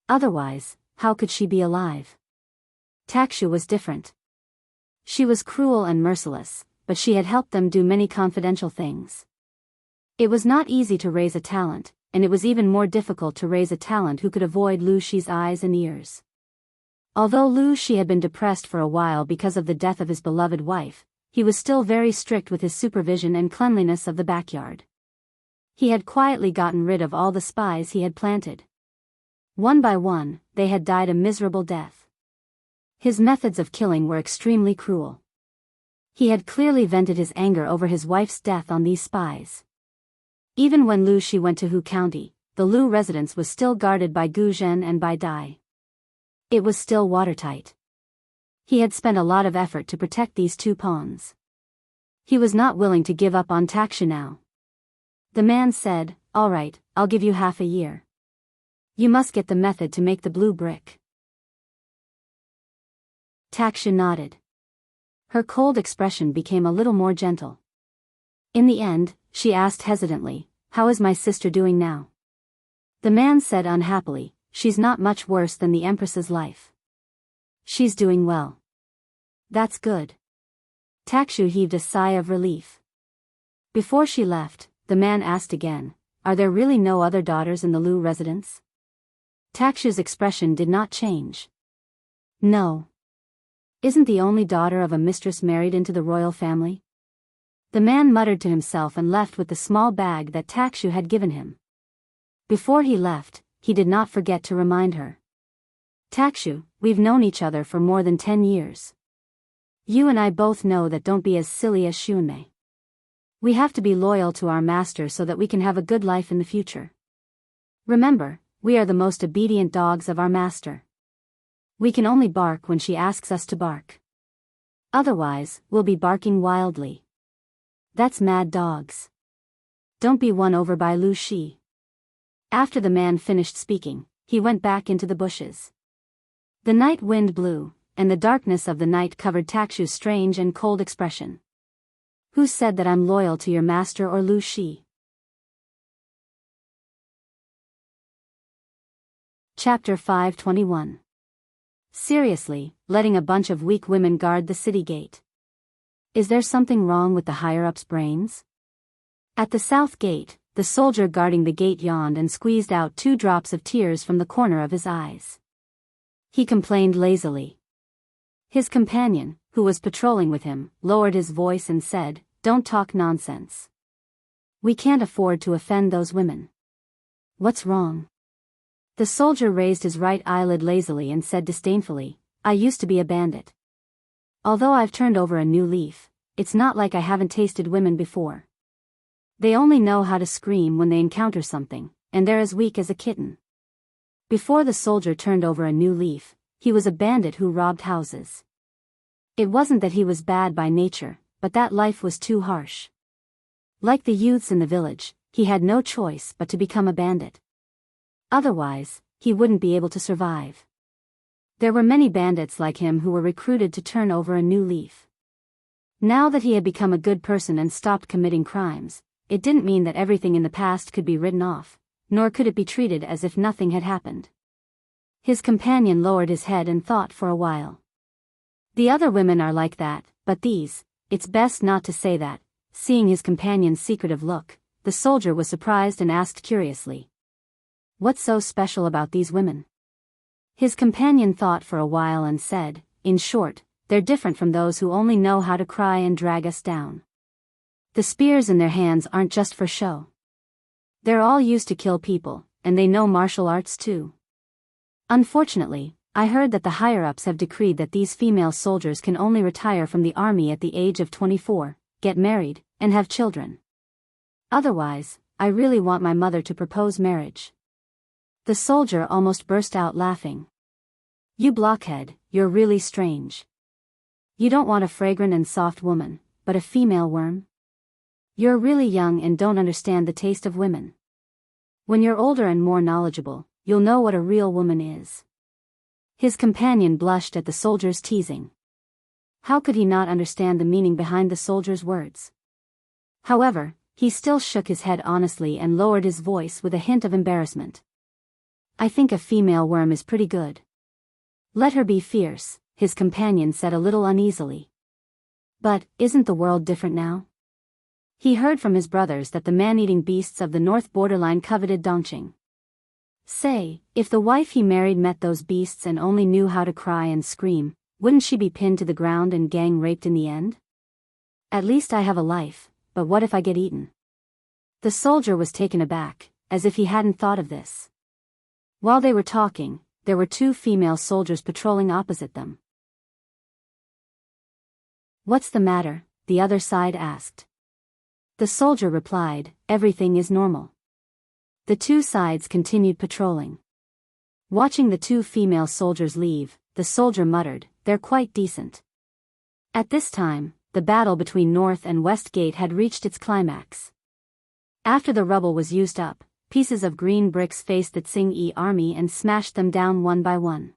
Otherwise, how could she be alive? Takshu was different. She was cruel and merciless, but she had helped them do many confidential things. It was not easy to raise a talent, and it was even more difficult to raise a talent who could avoid Lu Shi's eyes and ears. Although Lu Shi had been depressed for a while because of the death of his beloved wife, he was still very strict with his supervision and cleanliness of the backyard. He had quietly gotten rid of all the spies he had planted. One by one, they had died a miserable death. His methods of killing were extremely cruel. He had clearly vented his anger over his wife's death on these spies. Even when Lu Shi went to Hu County, the Lu residence was still guarded by Gu Zhen and by Dai. It was still watertight. He had spent a lot of effort to protect these two pawns. He was not willing to give up on Takshu now. The man said, "All right, I'll give you half a year. You must get the method to make the blue brick." Takshu nodded. Her cold expression became a little more gentle. In the end, she asked hesitantly, "How is my sister doing now?" The man said unhappily, "She's not much worse than the Empress's life. She's doing well." "That's good." Takshu heaved a sigh of relief. Before she left, the man asked again, "Are there really no other daughters in the Lu residence?" Takshu's expression did not change. "No. Isn't the only daughter of a mistress married into the royal family?" The man muttered to himself and left with the small bag that Takshu had given him. Before he left, he did not forget to remind her. "Takshu, we've known each other for more than 10 years. You and I both know that don't be as silly as Xuanmei. We have to be loyal to our master so that we can have a good life in the future. Remember, we are the most obedient dogs of our master. We can only bark when she asks us to bark. Otherwise, we'll be barking wildly. That's mad dogs. Don't be won over by Lu Shi." After the man finished speaking, he went back into the bushes. The night wind blew, and the darkness of the night covered Takshu's strange and cold expression. "Who said that I'm loyal to your master or Lu Shi?" Chapter 521. Seriously, letting a bunch of weak women guard the city gate. Is there something wrong with the higher-ups' brains? At the south gate, the soldier guarding the gate yawned and squeezed out 2 drops of tears from the corner of his eyes. He complained lazily. His companion, who was patrolling with him, lowered his voice and said, "Don't talk nonsense. We can't afford to offend those women." "What's wrong?" The soldier raised his right eyelid lazily and said disdainfully, "I used to be a bandit. Although I've turned over a new leaf, it's not like I haven't tasted women before. They only know how to scream when they encounter something, and they're as weak as a kitten." Before the soldier turned over a new leaf, he was a bandit who robbed houses. It wasn't that he was bad by nature, but that life was too harsh. Like the youths in the village, he had no choice but to become a bandit. Otherwise, he wouldn't be able to survive. There were many bandits like him who were recruited to turn over a new leaf. Now that he had become a good person and stopped committing crimes, it didn't mean that everything in the past could be written off, nor could it be treated as if nothing had happened. His companion lowered his head and thought for a while. "The other women are like that, but these, it's best not to say that." Seeing his companion's secretive look, the soldier was surprised and asked curiously, "What's so special about these women?" His companion thought for a while and said, "In short, they're different from those who only know how to cry and drag us down. The spears in their hands aren't just for show. They're all used to kill people, and they know martial arts too. Unfortunately, I heard that the higher-ups have decreed that these female soldiers can only retire from the army at the age of 24, get married, and have children. Otherwise, I really want my mother to propose marriage." The soldier almost burst out laughing. "You blockhead, you're really strange. You don't want a fragrant and soft woman, but a female worm? You're really young and don't understand the taste of women. When you're older and more knowledgeable, you'll know what a real woman is." His companion blushed at the soldier's teasing. How could he not understand the meaning behind the soldier's words? However, he still shook his head honestly and lowered his voice with a hint of embarrassment. I think a female worm is pretty good. Let her be fierce, his companion said a little uneasily. But, isn't the world different now? He heard from his brothers that the man-eating beasts of the north borderline coveted Dongqing. Say, if the wife he married met those beasts and only knew how to cry and scream, wouldn't she be pinned to the ground and gang raped in the end? At least I have a life, but what if I get eaten? The soldier was taken aback, as if he hadn't thought of this. While they were talking, there were 2 female soldiers patrolling opposite them. What's the matter? The other side asked. The soldier replied, everything is normal. The 2 sides continued patrolling. Watching the 2 female soldiers leave, the soldier muttered, they're quite decent. At this time, the battle between North and West Gate had reached its climax. After the rubble was used up, pieces of green bricks faced the Tsing army and smashed them down one by one.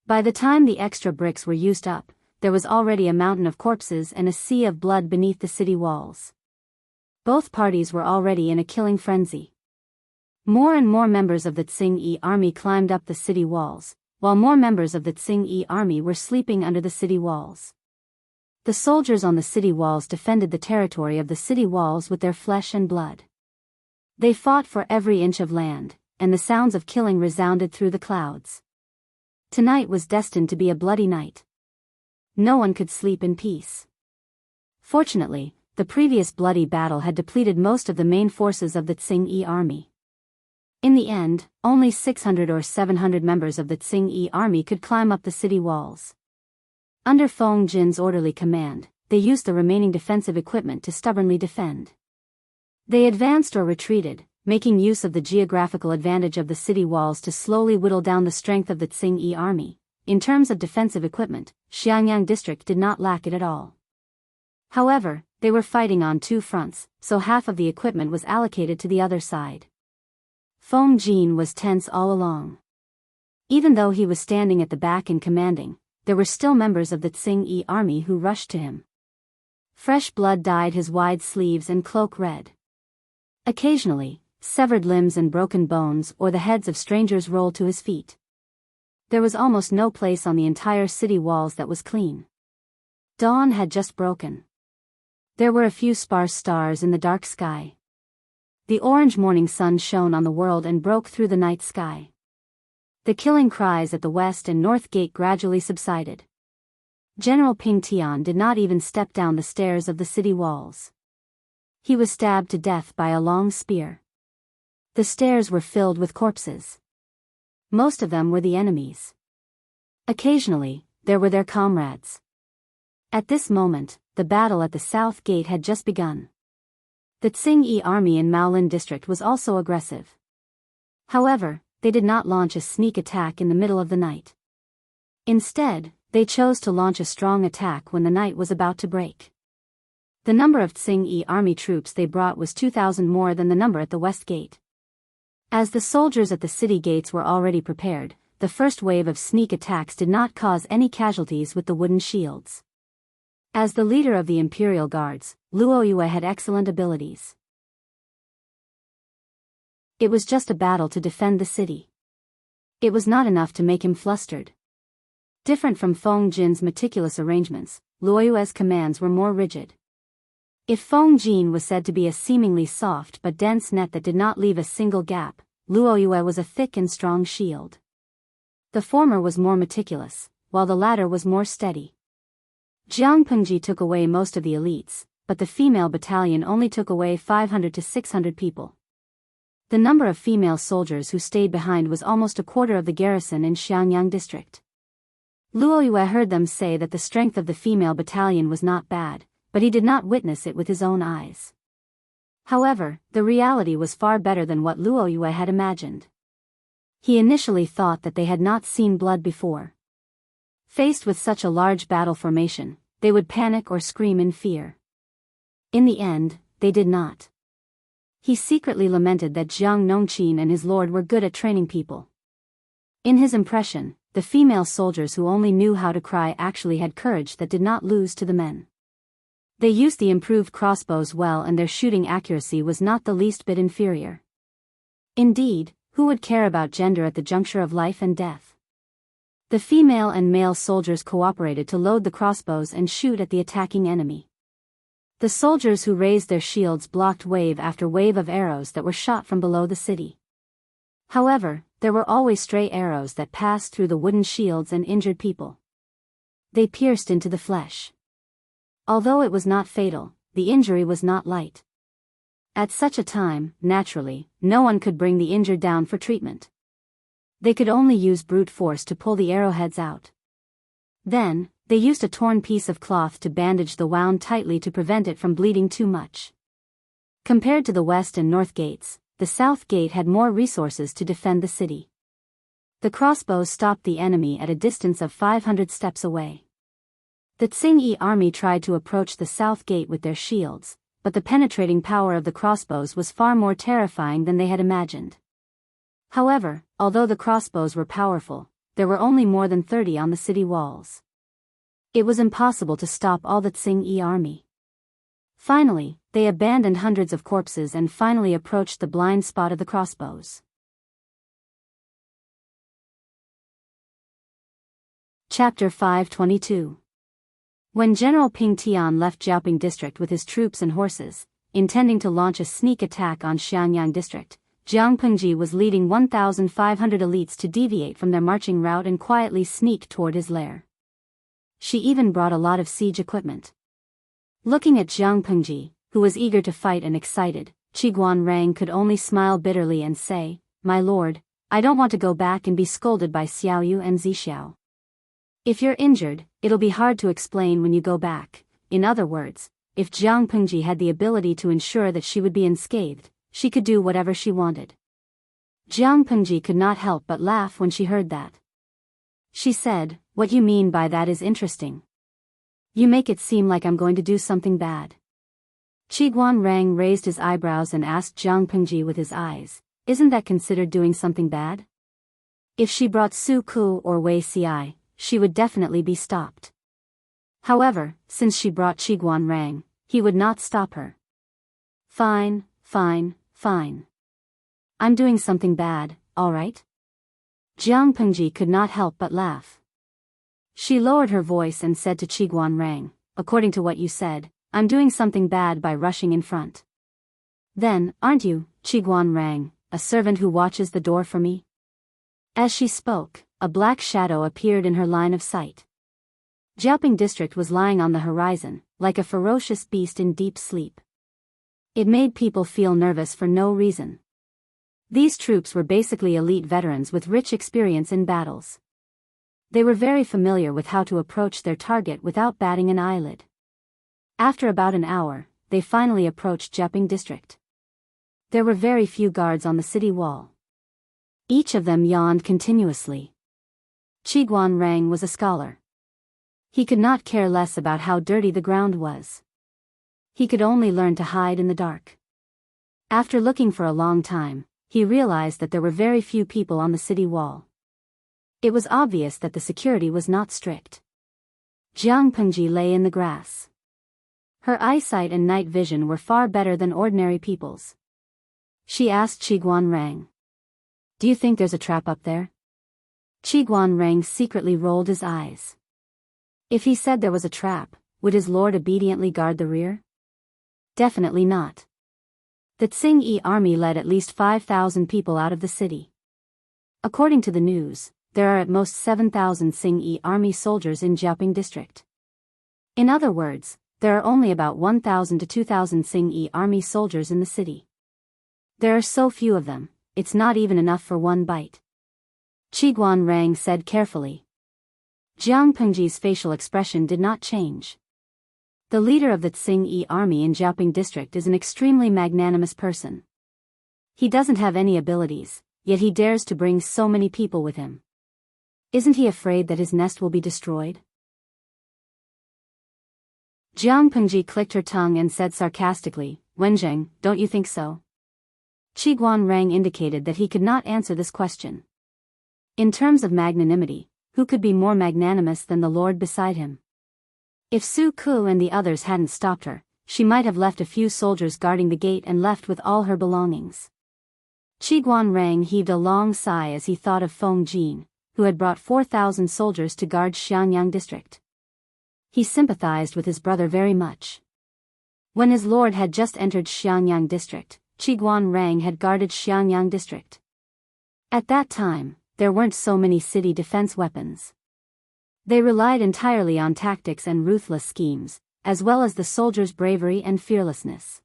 By the time the extra bricks were used up, there was already a mountain of corpses and a sea of blood beneath the city walls. Both parties were already in a killing frenzy. More and more members of the Tsing army climbed up the city walls, while more members of the Tsing army were sleeping under the city walls. The soldiers on the city walls defended the territory of the city walls with their flesh and blood. They fought for every inch of land, and the sounds of killing resounded through the clouds. Tonight was destined to be a bloody night. No one could sleep in peace. Fortunately, the previous bloody battle had depleted most of the main forces of the Tsing army. In the end, only 600 or 700 members of the Tsing army could climb up the city walls. Under Feng Jin's orderly command, they used the remaining defensive equipment to stubbornly defend. They advanced or retreated, making use of the geographical advantage of the city walls to slowly whittle down the strength of the Tsing army. In terms of defensive equipment, Xiangyang district did not lack it at all. However, they were fighting on 2 fronts, so half of the equipment was allocated to the other side. Feng Jin was tense all along. Even though he was standing at the back and commanding, there were still members of the Tsing army who rushed to him. Fresh blood dyed his wide sleeves and cloak red. Occasionally, severed limbs and broken bones or the heads of strangers rolled to his feet. There was almost no place on the entire city walls that was clean. Dawn had just broken. There were a few sparse stars in the dark sky. The orange morning sun shone on the world and broke through the night sky. The killing cries at the west and north gate gradually subsided. General Ping Tian did not even step down the stairs of the city walls. He was stabbed to death by a long spear. The stairs were filled with corpses. Most of them were the enemies. Occasionally, there were their comrades. At this moment, the battle at the south gate had just begun. The Tsing army in Maolin district was also aggressive. However, they did not launch a sneak attack in the middle of the night. Instead, they chose to launch a strong attack when the night was about to break. The number of Tsing army troops they brought was 2,000 more than the number at the west gate. As the soldiers at the city gates were already prepared, the first wave of sneak attacks did not cause any casualties with the wooden shields. As the leader of the Imperial Guards, Luo Yue had excellent abilities. It was just a battle to defend the city. It was not enough to make him flustered. Different from Feng Jin's meticulous arrangements, Luo Yue's commands were more rigid. If Feng Jin was said to be a seemingly soft but dense net that did not leave a single gap, Luo Yue was a thick and strong shield. The former was more meticulous, while the latter was more steady. Jianghu took away most of the elites, but the female battalion only took away 500 to 600 people. The number of female soldiers who stayed behind was almost a quarter of the garrison in Xiangyang district. Luo Yue heard them say that the strength of the female battalion was not bad, but he did not witness it with his own eyes. However, the reality was far better than what Luo Yue had imagined. He initially thought that they had not seen blood before. Faced with such a large battle formation, they would panic or scream in fear. In the end, they did not. He secretly lamented that Jiang Nongqin and his lord were good at training people. In his impression, the female soldiers who only knew how to cry actually had courage that did not lose to the men. They used the improved crossbows well, and their shooting accuracy was not the least bit inferior. Indeed, who would care about gender at the juncture of life and death? The female and male soldiers cooperated to load the crossbows and shoot at the attacking enemy. The soldiers who raised their shields blocked wave after wave of arrows that were shot from below the city. However, there were always stray arrows that passed through the wooden shields and injured people. They pierced into the flesh. Although it was not fatal, the injury was not light. At such a time, naturally, no one could bring the injured down for treatment. They could only use brute force to pull the arrowheads out. Then, they used a torn piece of cloth to bandage the wound tightly to prevent it from bleeding too much. Compared to the west and north gates, the south gate had more resources to defend the city. The crossbows stopped the enemy at a distance of 500 steps away. The Tsing army tried to approach the south gate with their shields, but the penetrating power of the crossbows was far more terrifying than they had imagined. However, although the crossbows were powerful, there were only more than 30 on the city walls. It was impossible to stop all the Tsing army. Finally, they abandoned hundreds of corpses and finally approached the blind spot of the crossbows. Chapter 522. When General Ping Tian left Jiaoping district with his troops and horses, intending to launch a sneak attack on Xiangyang district, Jiang Pengji was leading 1,500 elites to deviate from their marching route and quietly sneak toward his lair. She even brought a lot of siege equipment. Looking at Jiang Pengji, who was eager to fight and excited, Qiguan Rang could only smile bitterly and say, "My lord, I don't want to go back and be scolded by Xiaoyu and Zixiao. If you're injured, it'll be hard to explain when you go back." In other words, if Jiang Pengji had the ability to ensure that she would be unscathed, she could do whatever she wanted. Jiang Pengji could not help but laugh when she heard that. She said, "What you mean by that is interesting. You make it seem like I'm going to do something bad." Qiguan Rang raised his eyebrows and asked Jiang Pengji with his eyes, "Isn't that considered doing something bad? If she brought Su Ku or Wei Ci, she would definitely be stopped. However, since she brought Qiguan Rang, he would not stop her." Fine. I'm doing something bad, all right?" Jiang Pengji could not help but laugh. She lowered her voice and said to Qiguan Rang, "According to what you said, I'm doing something bad by rushing in front. Then, aren't you, Qiguan Rang, a servant who watches the door for me?" As she spoke, a black shadow appeared in her line of sight. Jiaoping district was lying on the horizon, like a ferocious beast in deep sleep. It made people feel nervous for no reason. These troops were basically elite veterans with rich experience in battles. They were very familiar with how to approach their target without batting an eyelid. After about an hour, they finally approached Jiaoping district. There were very few guards on the city wall. Each of them yawned continuously. Qiguan Rang was a scholar. He could not care less about how dirty the ground was. He could only learn to hide in the dark. After looking for a long time, he realized that there were very few people on the city wall. It was obvious that the security was not strict. Jiang Pengji lay in the grass. Her eyesight and night vision were far better than ordinary people's. She asked Qiguan Rang, "Do you think there's a trap up there?" Qiguan Rang secretly rolled his eyes. If he said there was a trap, would his lord obediently guard the rear? Definitely not. The Tsing army led at least 5,000 people out of the city. According to the news, there are at most 7,000 Tsing army soldiers in Jiaoping district. In other words, there are only about 1,000 to 2,000 Tsing army soldiers in the city. There are so few of them, it's not even enough for one bite. Qiguan Rang said carefully. Jiang Pengji's facial expression did not change. The leader of the Tsing army in Jiaoping district is an extremely magnanimous person. He doesn't have any abilities, yet he dares to bring so many people with him. Isn't he afraid that his nest will be destroyed? Jiang Pengji clicked her tongue and said sarcastically, "Wenjing, don't you think so?" Qiguan Rang indicated that he could not answer this question. In terms of magnanimity, who could be more magnanimous than the Lord beside him? If Su Ku and the others hadn't stopped her, she might have left a few soldiers guarding the gate and left with all her belongings. Qi Guanrang heaved a long sigh as he thought of Feng Jin, who had brought 4,000 soldiers to guard Xiangyang district. He sympathized with his brother very much. When his lord had just entered Xiangyang district, Qi Guanrang had guarded Xiangyang district. At that time, there weren't so many city defense weapons. They relied entirely on tactics and ruthless schemes, as well as the soldiers' bravery and fearlessness.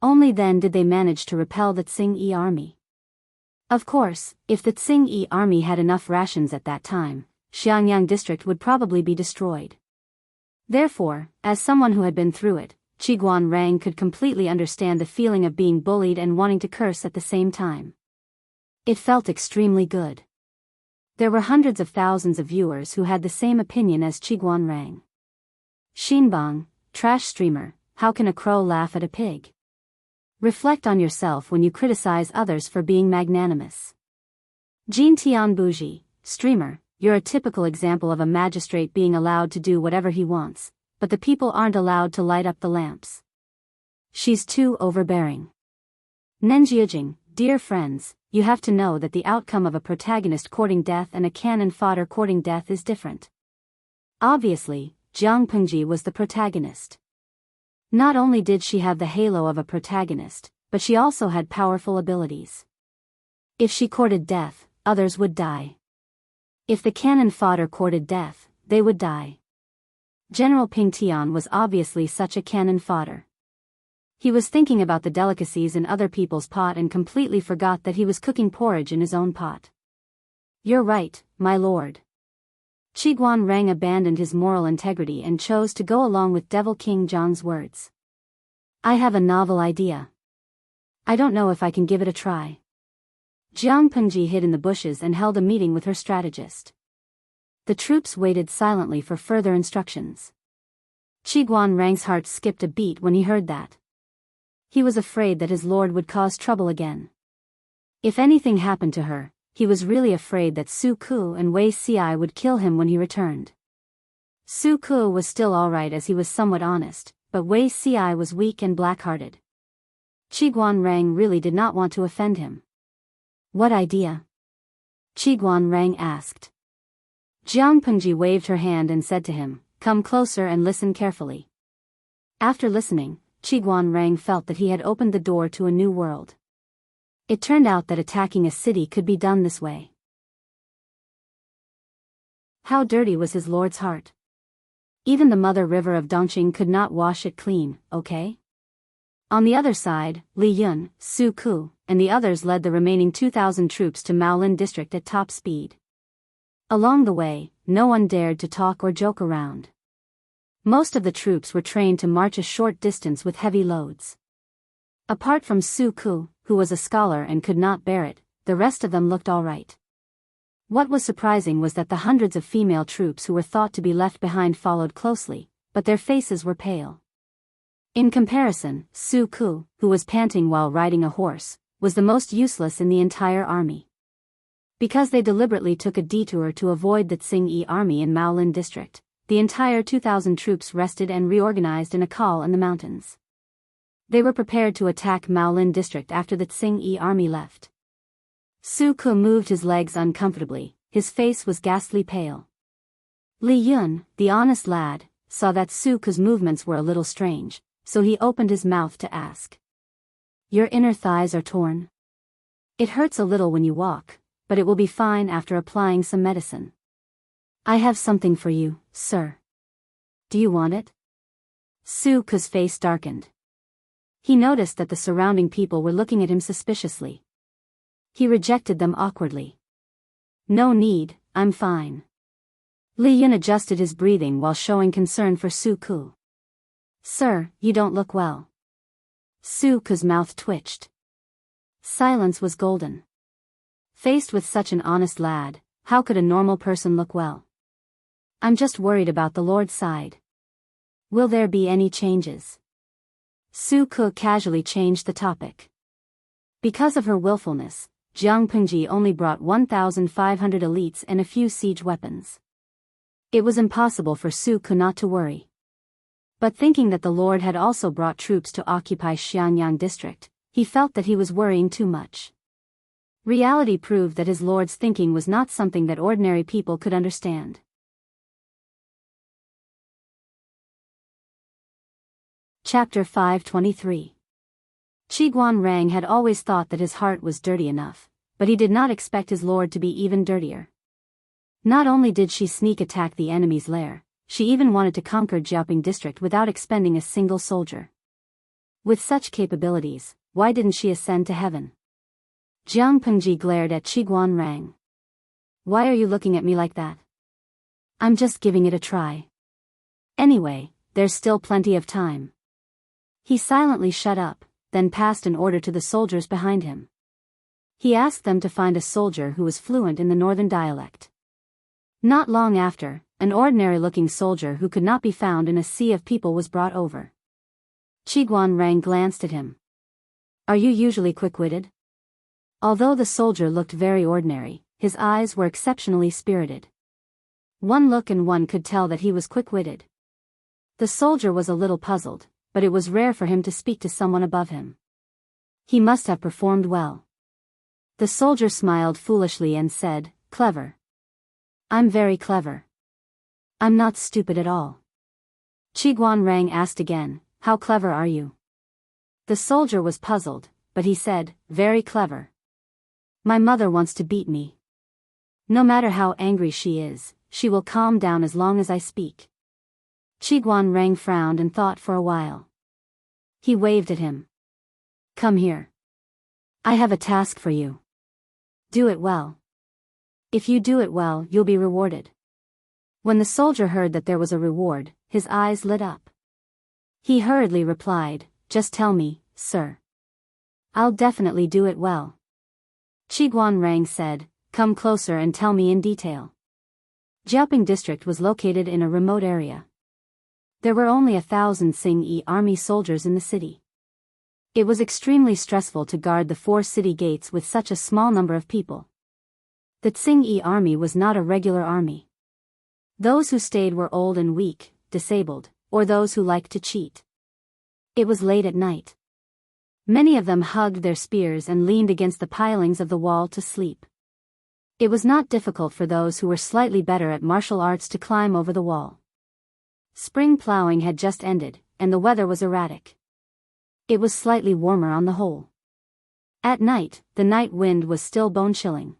Only then did they manage to repel the Tsing-Yi army. Of course, if the Tsing-Yi army had enough rations at that time, Xiangyang district would probably be destroyed. Therefore, as someone who had been through it, Qi Guanrang could completely understand the feeling of being bullied and wanting to curse at the same time. It felt extremely good. There were hundreds of thousands of viewers who had the same opinion as Qi Guanrang. Xinbang, trash streamer, how can a crow laugh at a pig? Reflect on yourself when you criticize others for being magnanimous. Jin Tianbuji, streamer, you're a typical example of a magistrate being allowed to do whatever he wants, but the people aren't allowed to light up the lamps. She's too overbearing. Nenjiajing, dear friends, you have to know that the outcome of a protagonist courting death and a cannon fodder courting death is different. Obviously, Jiang Pengji was the protagonist. Not only did she have the halo of a protagonist, but she also had powerful abilities. If she courted death, others would die. If the cannon fodder courted death, they would die. General Ping Tian was obviously such a cannon fodder. He was thinking about the delicacies in other people's pot and completely forgot that he was cooking porridge in his own pot. You're right, my lord. Qi Guanrang abandoned his moral integrity and chose to go along with Devil King Zhang's words. I have a novel idea. I don't know if I can give it a try. Jiang Pengji hid in the bushes and held a meeting with her strategist. The troops waited silently for further instructions. Qi Guanrang's heart skipped a beat when he heard that. He was afraid that his lord would cause trouble again. If anything happened to her, he was really afraid that Su Ku and Wei Xi would kill him when he returned. Su Ku was still alright as he was somewhat honest, but Wei Xi was weak and black-hearted. Qi Guanrang really did not want to offend him. What idea? Qi Guanrang asked. Jiang Pengji waved her hand and said to him, come closer and listen carefully. After listening, Qi Guanrang felt that he had opened the door to a new world. It turned out that attacking a city could be done this way. How dirty was his lord's heart? Even the mother river of Dongqing could not wash it clean, okay? On the other side, Li Yun, Su Ku, and the others led the remaining 2,000 troops to Maolin district at top speed. Along the way, no one dared to talk or joke around. Most of the troops were trained to march a short distance with heavy loads. Apart from Su Ku, who was a scholar and could not bear it, the rest of them looked all right. What was surprising was that the hundreds of female troops who were thought to be left behind followed closely, but their faces were pale. In comparison, Su Ku, who was panting while riding a horse, was the most useless in the entire army. Because they deliberately took a detour to avoid the Tsing-Yi army in Maolin district, the entire 2,000 troops rested and reorganized in a call in the mountains. They were prepared to attack Maolin district after the Tsing-Yi army left. Su Ku moved his legs uncomfortably, his face was ghastly pale. Li Yun, the honest lad, saw that Su Ku's movements were a little strange, so he opened his mouth to ask. Your inner thighs are torn. It hurts a little when you walk, but it will be fine after applying some medicine. I have something for you, sir. Do you want it? Su Ku's face darkened. He noticed that the surrounding people were looking at him suspiciously. He rejected them awkwardly. No need, I'm fine. Li Yun adjusted his breathing while showing concern for Su Ku. Sir, you don't look well. Su Ku's mouth twitched. Silence was golden. Faced with such an honest lad, how could a normal person look well? I'm just worried about the Lord's side. Will there be any changes? Su Ku casually changed the topic. Because of her willfulness, Jiang Pengji only brought 1,500 elites and a few siege weapons. It was impossible for Su Ku not to worry. But thinking that the Lord had also brought troops to occupy Xiangyang district, he felt that he was worrying too much. Reality proved that his Lord's thinking was not something that ordinary people could understand. Chapter 523. Qiguan Rang had always thought that his heart was dirty enough, but he did not expect his Lord to be even dirtier. Not only did she sneak attack the enemy's lair, she even wanted to conquer Jiaoping district without expending a single soldier. With such capabilities, why didn't she ascend to heaven? Jiang Pengji glared at Qiguan Rang. Why are you looking at me like that? I'm just giving it a try. Anyway, there's still plenty of time. He silently shut up, then passed an order to the soldiers behind him. He asked them to find a soldier who was fluent in the northern dialect. Not long after, an ordinary-looking soldier who could not be found in a sea of people was brought over. Qiguan Rang glanced at him. Are you usually quick-witted? Although the soldier looked very ordinary, his eyes were exceptionally spirited. One look and one could tell that he was quick-witted. The soldier was a little puzzled, but it was rare for him to speak to someone above him. He must have performed well. The soldier smiled foolishly and said, "Clever. I'm very clever. I'm not stupid at all." Qiguan Rang asked again, "How clever are you?" The soldier was puzzled, but he said, "Very clever. My mother wants to beat me. No matter how angry she is, she will calm down as long as I speak." Qiguan Rang frowned and thought for a while. He waved at him. "Come here. I have a task for you. Do it well. If you do it well, you'll be rewarded." When the soldier heard that there was a reward, his eyes lit up. He hurriedly replied, "Just tell me, sir. I'll definitely do it well." Qiguan Rang said, "Come closer and tell me in detail." Jiaoping district was located in a remote area. There were only 1,000 Xingyi army soldiers in the city. It was extremely stressful to guard the 4 city gates with such a small number of people. The Xingyi army was not a regular army. Those who stayed were old and weak, disabled, or those who liked to cheat. It was late at night. Many of them hugged their spears and leaned against the pilings of the wall to sleep. It was not difficult for those who were slightly better at martial arts to climb over the wall. Spring plowing had just ended, and the weather was erratic. It was slightly warmer on the whole. At night, the night wind was still bone-chilling.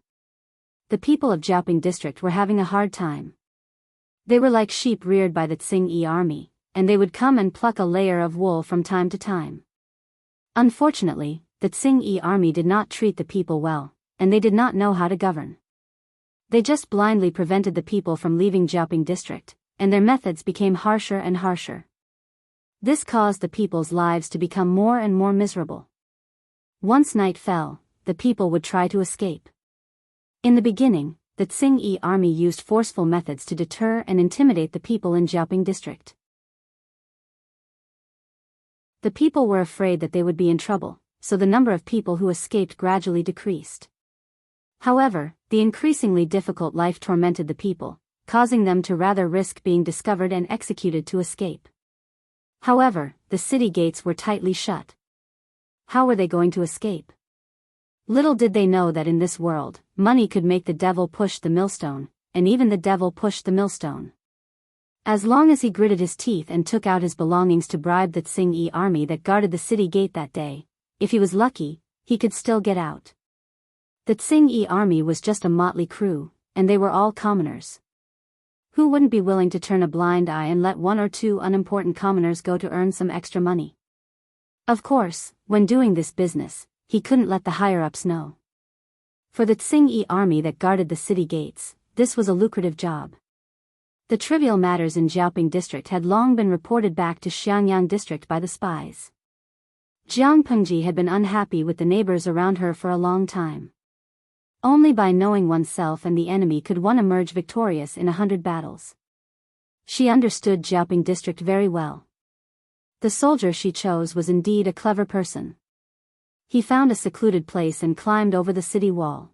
The people of Jiaoping district were having a hard time. They were like sheep reared by the Xingyi army, and they would come and pluck a layer of wool from time to time. Unfortunately, the Xingyi army did not treat the people well, and they did not know how to govern. They just blindly prevented the people from leaving Jiaoping district, and their methods became harsher and harsher. This caused the people's lives to become more and more miserable. Once night fell, the people would try to escape. In the beginning, the Xingyi army used forceful methods to deter and intimidate the people in Jiaoping district. The people were afraid that they would be in trouble, so the number of people who escaped gradually decreased. However, the increasingly difficult life tormented the people, causing them to rather risk being discovered and executed to escape. However, the city gates were tightly shut. How were they going to escape? Little did they know that in this world, money could make the devil push the millstone, and even the devil pushed the millstone. As long as he gritted his teeth and took out his belongings to bribe the Xingyi army that guarded the city gate that day, if he was lucky, he could still get out. The Xingyi army was just a motley crew, and they were all commoners. Who wouldn't be willing to turn a blind eye and let 1 or 2 unimportant commoners go to earn some extra money? Of course, when doing this business, he couldn't let the higher-ups know. For the Xingyi army that guarded the city gates, this was a lucrative job. The trivial matters in Jiaoping district had long been reported back to Xiangyang district by the spies. Jiang Pengji had been unhappy with the neighbors around her for a long time. Only by knowing oneself and the enemy could one emerge victorious in 100 battles. She understood Jiaoping district very well. The soldier she chose was indeed a clever person. He found a secluded place and climbed over the city wall.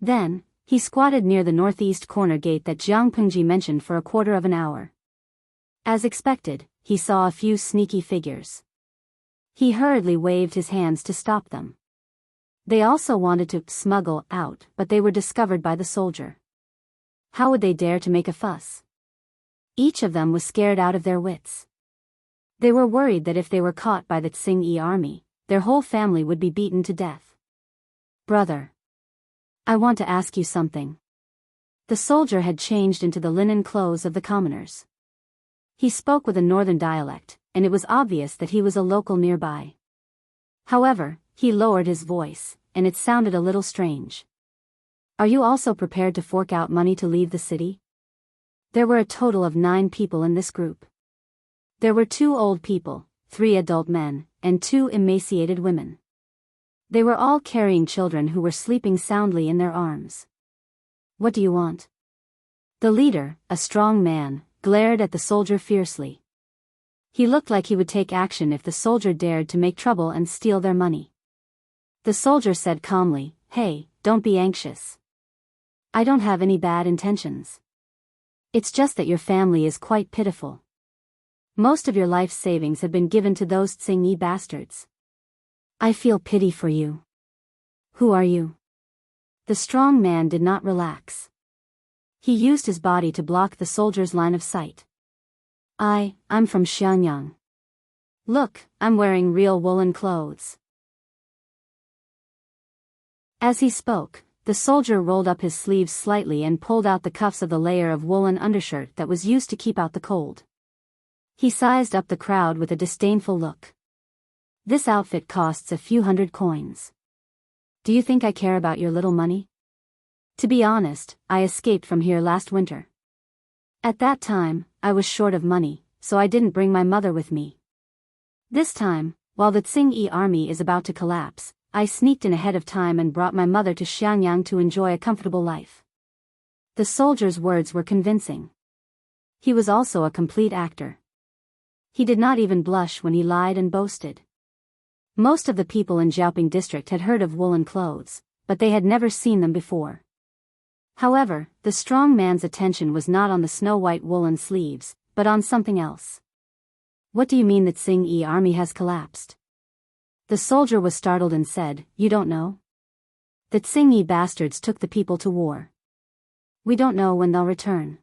Then, he squatted near the northeast corner gate that Jiang Pengji mentioned for a quarter of an hour. As expected, he saw a few sneaky figures. He hurriedly waved his hands to stop them. They also wanted to smuggle out, but they were discovered by the soldier. How would they dare to make a fuss? Each of them was scared out of their wits. They were worried that if they were caught by the Tsing-yi army, their whole family would be beaten to death. Brother, I want to ask you something. The soldier had changed into the linen clothes of the commoners. He spoke with a northern dialect, and it was obvious that he was a local nearby. However, he lowered his voice, and it sounded a little strange. Are you also prepared to fork out money to leave the city? There were a total of 9 people in this group. There were 2 old people, 3 adult men, and 2 emaciated women. They were all carrying children who were sleeping soundly in their arms. What do you want? The leader, a strong man, glared at the soldier fiercely. He looked like he would take action if the soldier dared to make trouble and steal their money. The soldier said calmly, "Hey, don't be anxious. I don't have any bad intentions. It's just that your family is quite pitiful. Most of your life savings have been given to those Tsing-yi bastards. I feel pity for you. Who are you?" The strong man did not relax. He used his body to block the soldier's line of sight. I'm from Xianyang. Look, I'm wearing real woolen clothes." As he spoke, the soldier rolled up his sleeves slightly and pulled out the cuffs of the layer of woolen undershirt that was used to keep out the cold. He sized up the crowd with a disdainful look. "This outfit costs a few hundred coins. Do you think I care about your little money? To be honest, I escaped from here last winter. At that time, I was short of money, so I didn't bring my mother with me. This time, while the Tsing-yi army is about to collapse, I sneaked in ahead of time and brought my mother to Xianyang to enjoy a comfortable life." The soldier's words were convincing. He was also a complete actor. He did not even blush when he lied and boasted. Most of the people in Jiaoping district had heard of woolen clothes, but they had never seen them before. However, the strong man's attention was not on the snow-white woolen sleeves, but on something else. "What do you mean the Tsing-yi army has collapsed?" The soldier was startled and said, "You don't know? The Tsing-yi bastards took the people to war. We don't know when they'll return.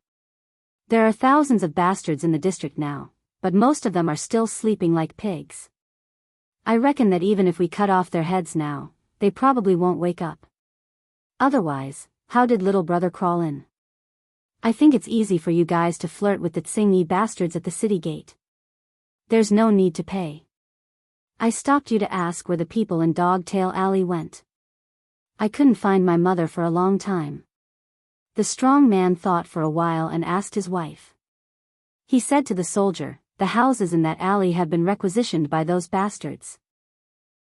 There are thousands of bastards in the district now, but most of them are still sleeping like pigs. I reckon that even if we cut off their heads now, they probably won't wake up. Otherwise, how did little brother crawl in? I think it's easy for you guys to flirt with the Tsing-yi bastards at the city gate. There's no need to pay. I stopped you to ask where the people in Dogtail Alley went. I couldn't find my mother for a long time." The strong man thought for a while and asked his wife. He said to the soldier, "The houses in that alley have been requisitioned by those bastards.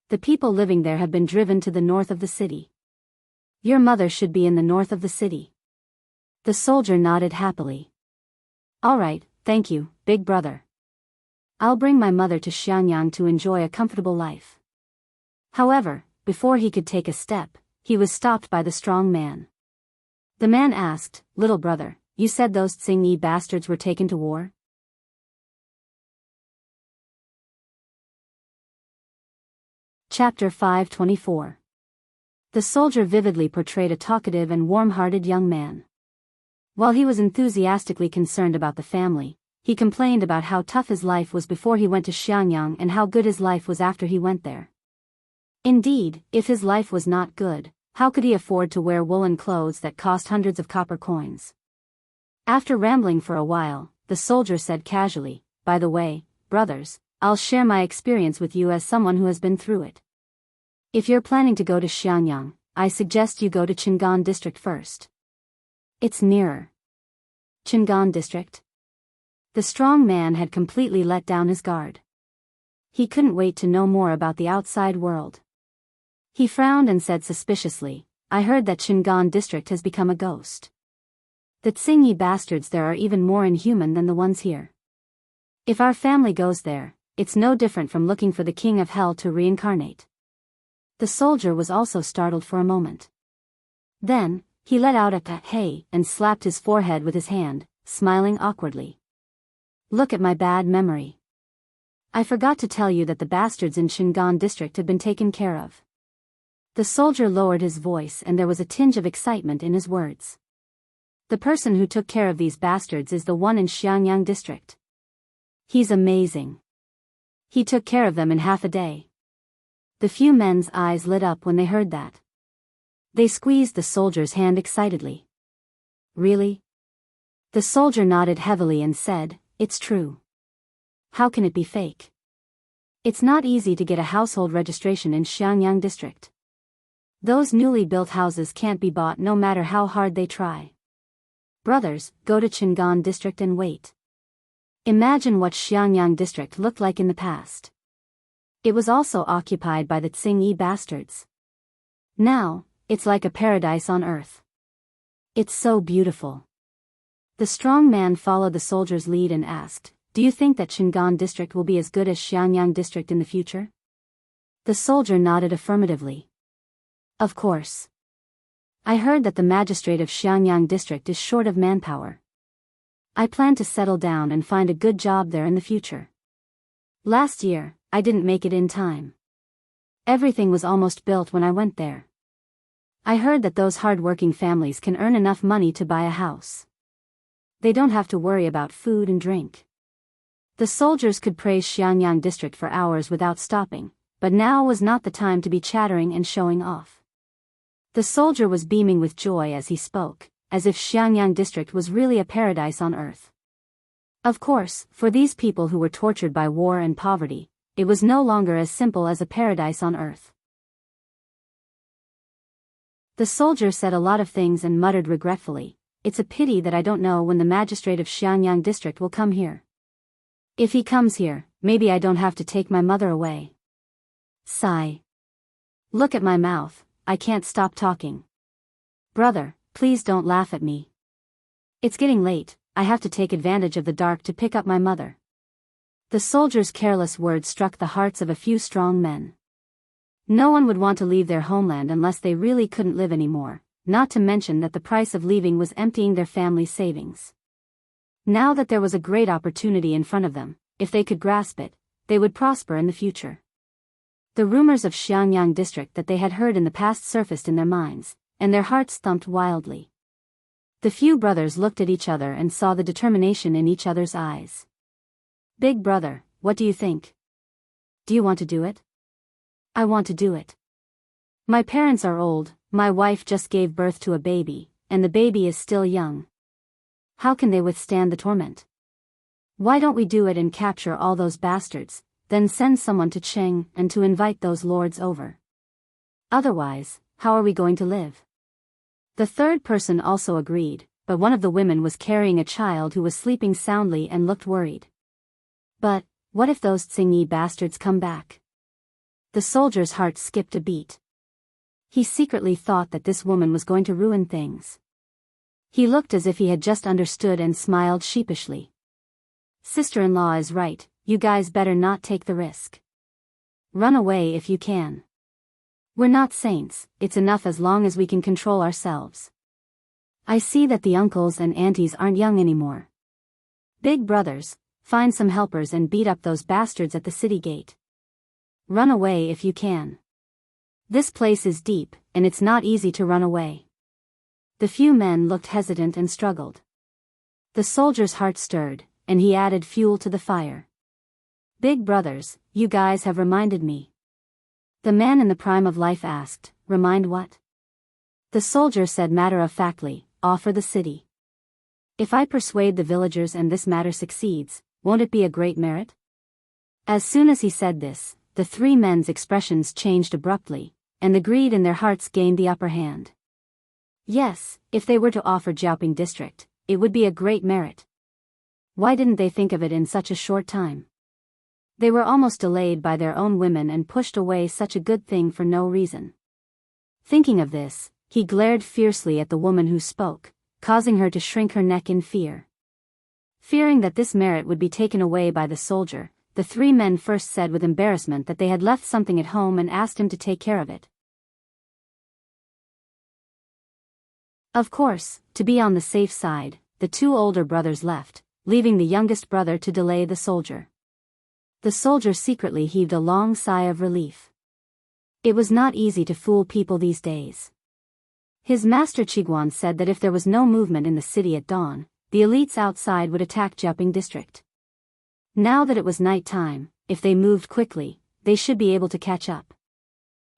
The people living there have been driven to the north of the city. Your mother should be in the north of the city." The soldier nodded happily. "All right, thank you, big brother. I'll bring my mother to Xianyang to enjoy a comfortable life." However, before he could take a step, he was stopped by the strong man. The man asked, "Little brother, you said those Tsing-yi bastards were taken to war?" Chapter 524. The soldier vividly portrayed a talkative and warm-hearted young man. While he was enthusiastically concerned about the family, he complained about how tough his life was before he went to Xianyang and how good his life was after he went there. Indeed, if his life was not good, how could he afford to wear woolen clothes that cost hundreds of copper coins? After rambling for a while, the soldier said casually, "By the way, brothers, I'll share my experience with you as someone who has been through it. If you're planning to go to Xianyang, I suggest you go to Qingan district first. It's nearer." Qingan district? The strong man had completely let down his guard. He couldn't wait to know more about the outside world. He frowned and said suspiciously, "I heard that Qingan district has become a ghost. The Tsing-yi bastards there are even more inhuman than the ones here. If our family goes there, it's no different from looking for the king of hell to reincarnate." The soldier was also startled for a moment. Then, he let out a hey and slapped his forehead with his hand, smiling awkwardly. Look at my bad memory. I forgot to tell you that the bastards in Shingon district have been taken care of. The soldier lowered his voice and there was a tinge of excitement in his words. The person who took care of these bastards is the one in Xiangyang district. He's amazing. He took care of them in half a day. The few men's eyes lit up when they heard that. They squeezed the soldier's hand excitedly. Really? The soldier nodded heavily and said, it's true. How can it be fake? It's not easy to get a household registration in Xiangyang district. Those newly built houses can't be bought no matter how hard they try. Brothers, go to Shingon district and wait. Imagine what Xiangyang district looked like in the past. It was also occupied by the Tsingyi bastards. Now, it's like a paradise on earth. It's so beautiful. The strong man followed the soldier's lead and asked, do you think that Shingon district will be as good as Xiangyang district in the future? The soldier nodded affirmatively. Of course. I heard that the magistrate of Xiangyang district is short of manpower. I plan to settle down and find a good job there in the future. Last year, I didn't make it in time. Everything was almost built when I went there. I heard that those hard-working families can earn enough money to buy a house. They don't have to worry about food and drink. The soldiers could praise Xiangyang district for hours without stopping, but now was not the time to be chattering and showing off. The soldier was beaming with joy as he spoke, as if Xiangyang district was really a paradise on earth. Of course, for these people who were tortured by war and poverty, it was no longer as simple as a paradise on earth. The soldier said a lot of things and muttered regretfully, it's a pity that I don't know when the magistrate of Xiangyang district will come here. If he comes here, maybe I don't have to take my mother away. Sigh. Look at my mouth, I can't stop talking. Brother, please don't laugh at me. It's getting late, I have to take advantage of the dark to pick up my mother. The soldier's careless words struck the hearts of a few strong men. No one would want to leave their homeland unless they really couldn't live anymore, not to mention that the price of leaving was emptying their family's savings. Now that there was a great opportunity in front of them, if they could grasp it, they would prosper in the future. The rumors of Xiangyang district that they had heard in the past surfaced in their minds, and their hearts thumped wildly. The few brothers looked at each other and saw the determination in each other's eyes. Big brother, what do you think? Do you want to do it? I want to do it. My parents are old, my wife just gave birth to a baby, and the baby is still young. How can they withstand the torment? Why don't we do it and capture all those bastards, then send someone to Cheng and to invite those lords over? Otherwise, how are we going to live? The third person also agreed, but one of the women was carrying a child who was sleeping soundly and looked worried. But, what if those Tsingyi bastards come back? The soldier's heart skipped a beat. He secretly thought that this woman was going to ruin things. He looked as if he had just understood and smiled sheepishly. Sister-in-law is right, you guys better not take the risk. Run away if you can. We're not saints, it's enough as long as we can control ourselves. I see that the uncles and aunties aren't young anymore. Big brothers, find some helpers and beat up those bastards at the city gate. Run away if you can. This place is deep, and it's not easy to run away. The few men looked hesitant and struggled. The soldier's heart stirred, and he added fuel to the fire. Big brothers, you guys have reminded me. The man in the prime of life asked, remind what? The soldier said matter-of-factly, offer the city. If I persuade the villagers and this matter succeeds, won't it be a great merit? As soon as he said this, the three men's expressions changed abruptly, and the greed in their hearts gained the upper hand. Yes, if they were to offer Jiaoping district, it would be a great merit. Why didn't they think of it in such a short time? They were almost delayed by their own women and pushed away such a good thing for no reason. Thinking of this, he glared fiercely at the woman who spoke, causing her to shrink her neck in fear. Fearing that this merit would be taken away by the soldier, the three men first said with embarrassment that they had left something at home and asked him to take care of it. Of course, to be on the safe side, the two older brothers left, leaving the youngest brother to delay the soldier. The soldier secretly heaved a long sigh of relief. It was not easy to fool people these days. His master Qiguan said that if there was no movement in the city at dawn, the elites outside would attack Jianghu district. Now that it was night time, if they moved quickly, they should be able to catch up.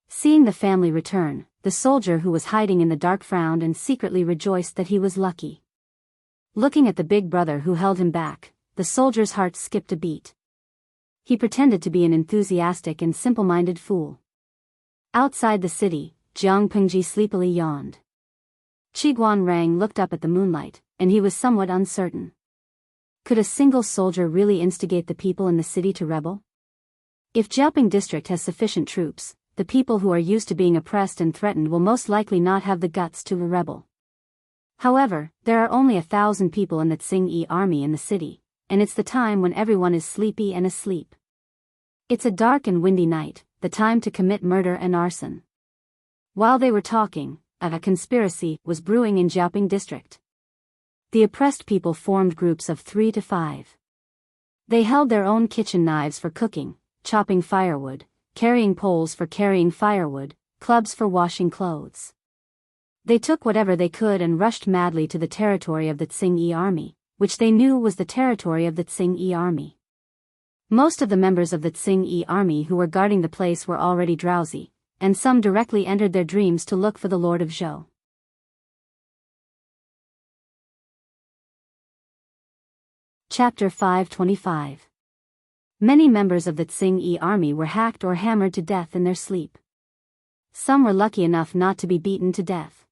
Seeing the family return, the soldier who was hiding in the dark frowned and secretly rejoiced that he was lucky. Looking at the big brother who held him back, the soldier's heart skipped a beat. He pretended to be an enthusiastic and simple-minded fool. Outside the city, Jiang Pengji sleepily yawned. Qiguan Rang looked up at the moonlight, and he was somewhat uncertain. Could a single soldier really instigate the people in the city to rebel? If Jianghu district has sufficient troops, the people who are used to being oppressed and threatened will most likely not have the guts to rebel. However, there are only 1,000 people in the Tsing army in the city, and it's the time when everyone is sleepy and asleep. It's a dark and windy night, the time to commit murder and arson. While they were talking, a conspiracy was brewing in Jianghu district. The oppressed people formed groups of 3 to 5. They held their own kitchen knives for cooking, chopping firewood, carrying poles for carrying firewood, clubs for washing clothes. They took whatever they could and rushed madly to the territory of the Tsing army, which they knew was the territory of the Tsing army. Most of the members of the Tsing army who were guarding the place were already drowsy, and some directly entered their dreams to look for the Lord of Zhou. Chapter 525. Many members of the Tsing army were hacked or hammered to death in their sleep. Some were lucky enough not to be beaten to death.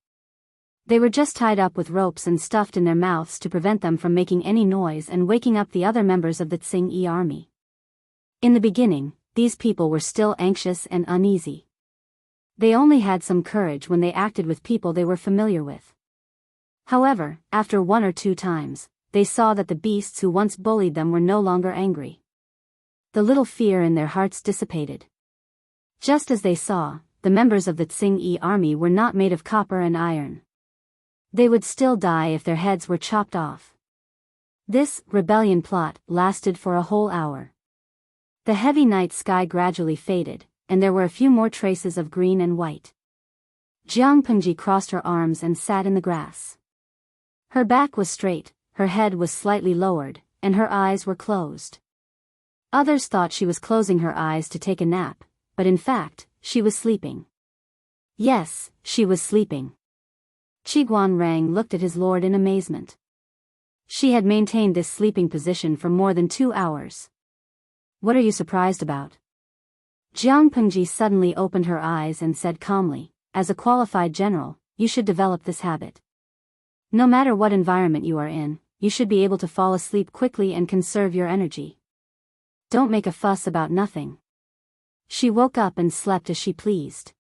They were just tied up with ropes and stuffed in their mouths to prevent them from making any noise and waking up the other members of the Tsing army. In the beginning, these people were still anxious and uneasy. They only had some courage when they acted with people they were familiar with. However, after 1 or 2 times, they saw that the beasts who once bullied them were no longer angry. The little fear in their hearts dissipated. Just as they saw, the members of the Tsing army were not made of copper and iron. They would still die if their heads were chopped off. This rebellion plot lasted for a whole hour. The heavy night sky gradually faded, and there were a few more traces of green and white. Jiang Pengji crossed her arms and sat in the grass. Her back was straight, her head was slightly lowered, and her eyes were closed. Others thought she was closing her eyes to take a nap, but in fact, she was sleeping. Yes, she was sleeping. Qiguan Rang looked at his lord in amazement. She had maintained this sleeping position for more than 2 hours. What are you surprised about? Jiang Pengji suddenly opened her eyes and said calmly, as a qualified general, you should develop this habit. No matter what environment you are in, you should be able to fall asleep quickly and conserve your energy. Don't make a fuss about nothing. She woke up and slept as she pleased.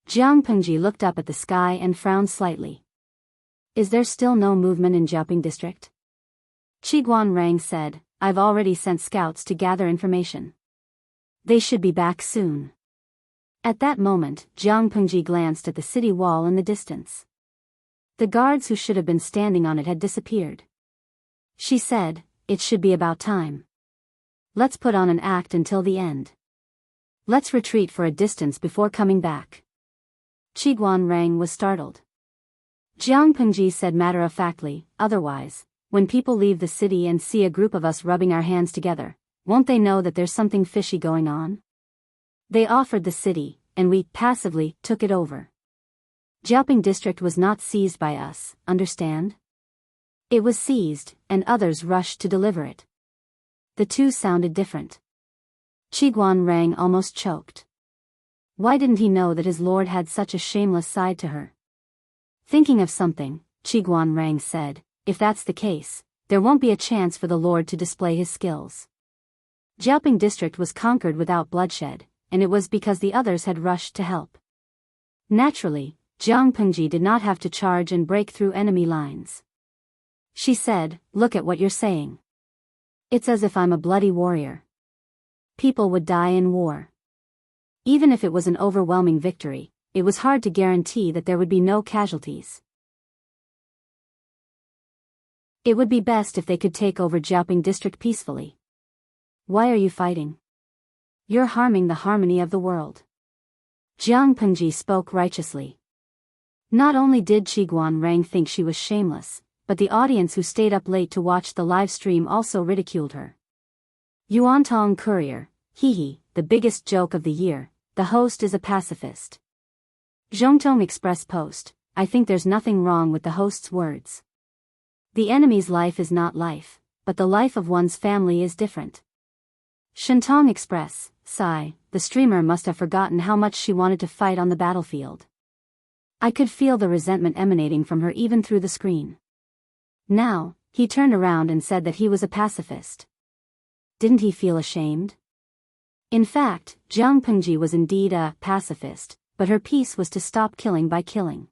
Jiang Pengji looked up at the sky and frowned slightly. Is there still no movement in Jianghu district? Qiguan Rang said, I've already sent scouts to gather information. They should be back soon. At that moment, Jiang Pengji glanced at the city wall in the distance. The guards who should have been standing on it had disappeared. She said, it should be about time. Let's put on an act until the end. Let's retreat for a distance before coming back. Qiguan Rang was startled. Jiang Pengji said matter-of-factly, otherwise, when people leave the city and see a group of us rubbing our hands together, won't they know that there's something fishy going on? They offered the city, and we, passively, took it over. Jianghu district was not seized by us, understand? It was seized, and others rushed to deliver it. The two sounded different. Qiguan Rang almost choked. Why didn't he know that his lord had such a shameless side to her? Thinking of something, Qiguan Rang said, if that's the case, there won't be a chance for the lord to display his skills. Jianghu district was conquered without bloodshed, and it was because the others had rushed to help. Naturally, Jiang Pengji did not have to charge and break through enemy lines. She said, look at what you're saying. It's as if I'm a bloody warrior. People would die in war. Even if it was an overwhelming victory, it was hard to guarantee that there would be no casualties. It would be best if they could take over Jiaoping district peacefully. Why are you fighting? You're harming the harmony of the world. Jiang Pengji spoke righteously. Not only did Qiguan Rang think she was shameless, but the audience who stayed up late to watch the live stream also ridiculed her. Yuantong Courier, hee, the biggest joke of the year, the host is a pacifist. Zhongtong Express Post, I think there's nothing wrong with the host's words. The enemy's life is not life, but the life of one's family is different. Shentong Express, sigh, the streamer must have forgotten how much she wanted to fight on the battlefield. I could feel the resentment emanating from her even through the screen. Now, he turned around and said that he was a pacifist. Didn't he feel ashamed? In fact, Jiang Pengji was indeed a pacifist, but her peace was to stop killing by killing.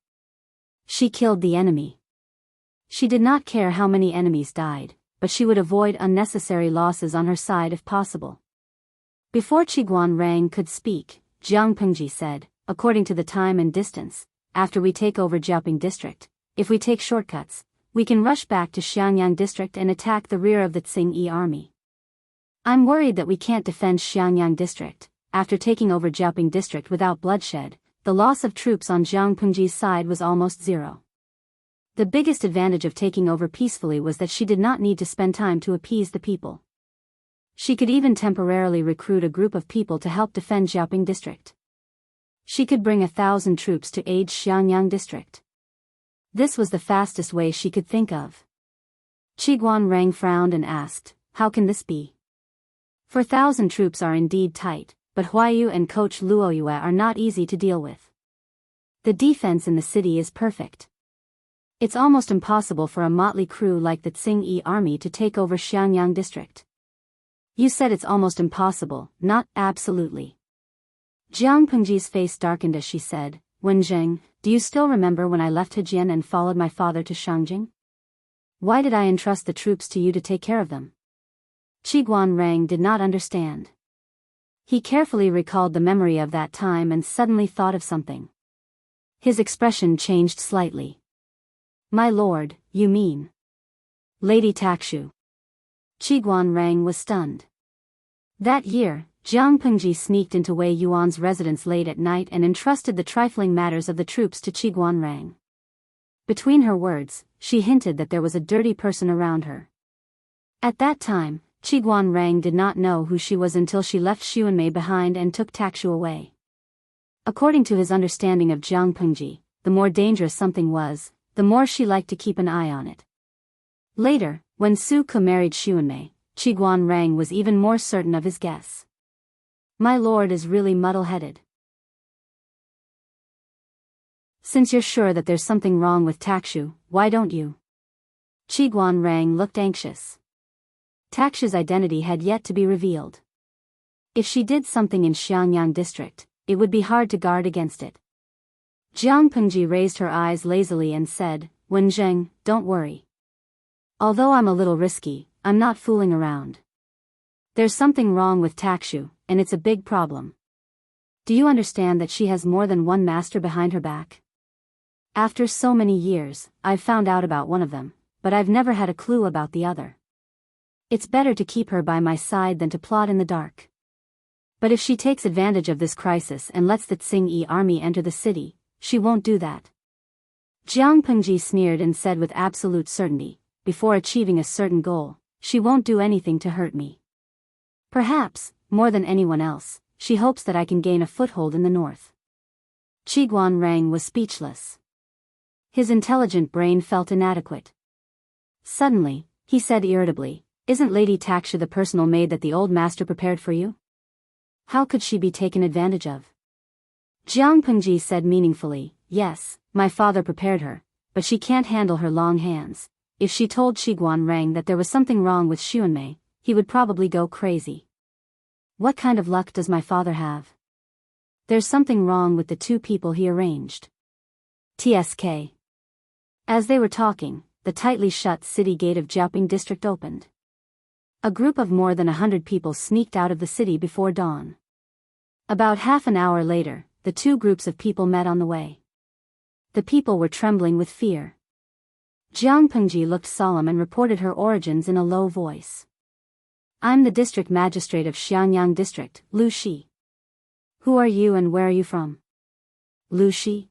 She killed the enemy. She did not care how many enemies died, but she would avoid unnecessary losses on her side if possible. Before Qiguan Rang could speak, Jiang Pengji said, according to the time and distance, after we take over Jiaoping district, if we take shortcuts, we can rush back to Xiangyang district and attack the rear of the Tsing-Yi army. I'm worried that we can't defend Xiangyang district. After taking over Jiaoping district without bloodshed, the loss of troops on Jiang Pengji's side was almost zero. The biggest advantage of taking over peacefully was that she did not need to spend time to appease the people. She could even temporarily recruit a group of people to help defend Jiaoping district. She could bring 1,000 troops to aid Xiangyang district. This was the fastest way she could think of. Qiguan Rang frowned and asked, how can this be? 4,000 troops are indeed tight, but Huayu and Coach Luoyue are not easy to deal with. The defense in the city is perfect. It's almost impossible for a motley crew like the Tsing-Yi army to take over Xiangyang district. You said it's almost impossible, not absolutely. Jiang Pengji's face darkened as she said, Wenjing, do you still remember when I left Hejian and followed my father to Shangjing? Why did I entrust the troops to you to take care of them? Qiguan Rang did not understand. He carefully recalled the memory of that time and suddenly thought of something. His expression changed slightly. My lord, you mean Lady Takshu? Qiguan Rang was stunned. That year, Jiang Pengji sneaked into Wei Yuan's residence late at night and entrusted the trifling matters of the troops to Qiguan Rang. Between her words, she hinted that there was a dirty person around her. At that time, Qiguan Rang did not know who she was until she left Xuanmei behind and took Takshu away. According to his understanding of Jiang Pengji, the more dangerous something was, the more she liked to keep an eye on it. Later, when Su Ke married Xuanmei, Qiguan Rang was even more certain of his guess. My lord is really muddle-headed. Since you're sure that there's something wrong with Takshu, why don't you? Qiguan Rang looked anxious. Takshu's identity had yet to be revealed. If she did something in Xiangyang district, it would be hard to guard against it. Jiang Pengji raised her eyes lazily and said, Wenjing, don't worry. Although I'm a little risky, I'm not fooling around. There's something wrong with Takshu, and it's a big problem. Do you understand that she has more than one master behind her back? After so many years, I've found out about one of them, but I've never had a clue about the other. It's better to keep her by my side than to plot in the dark. But if she takes advantage of this crisis and lets the Tsing-Yi army enter the city, she won't do that. Jiang Pengji sneered and said with absolute certainty, before achieving a certain goal, she won't do anything to hurt me. Perhaps, more than anyone else, she hopes that I can gain a foothold in the north. Qiguan Rang was speechless. His intelligent brain felt inadequate. Suddenly, he said irritably, Isn't Lady Takshu the personal maid that the old master prepared for you? How could she be taken advantage of? Jiang Pengji said meaningfully, Yes, my father prepared her, but she can't handle her long hands. If she told Qiguan Rang that there was something wrong with Xuanmei, he would probably go crazy. What kind of luck does my father have? There's something wrong with the two people he arranged. TSK. As they were talking, the tightly shut city gate of Jiaoping district opened. A group of more than 100 people sneaked out of the city before dawn. About half an hour later, the two groups of people met on the way. The people were trembling with fear. Jiang Pengji looked solemn and reported her origins in a low voice. I'm the district magistrate of Xiangyang district, Lu Shi. Who are you and where are you from? Lu Shi.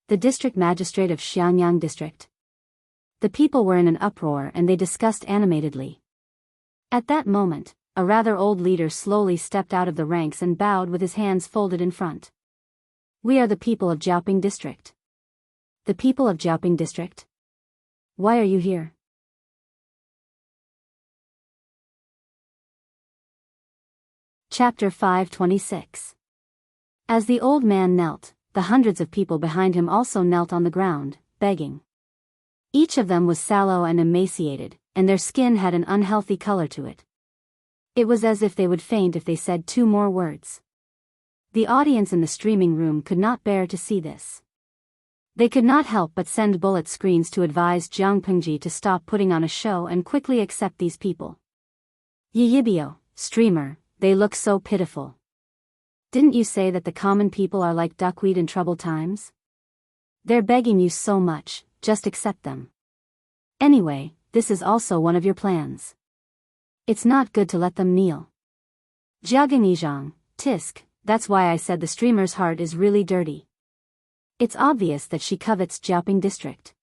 The district magistrate of Xiangyang district. The people were in an uproar and they discussed animatedly. At that moment, a rather old leader slowly stepped out of the ranks and bowed with his hands folded in front. We are the people of Jiaoping district. The people of Jiaoping district? Why are you here? Chapter 526. As the old man knelt, the hundreds of people behind him also knelt on the ground, begging. Each of them was sallow and emaciated, and their skin had an unhealthy color to it. It was as if they would faint if they said two more words. The audience in the streaming room could not bear to see this. They could not help but send bullet screens to advise Jiang Pengji to stop putting on a show and quickly accept these people. Biyao, streamer, they look so pitiful. Didn't you say that the common people are like duckweed in troubled times? They're begging you so much, just accept them. Anyway, this is also one of your plans. It's not good to let them kneel. Jianghu, tisk, that's why I said the streamer's heart is really dirty. It's obvious that she covets Jiaoping district.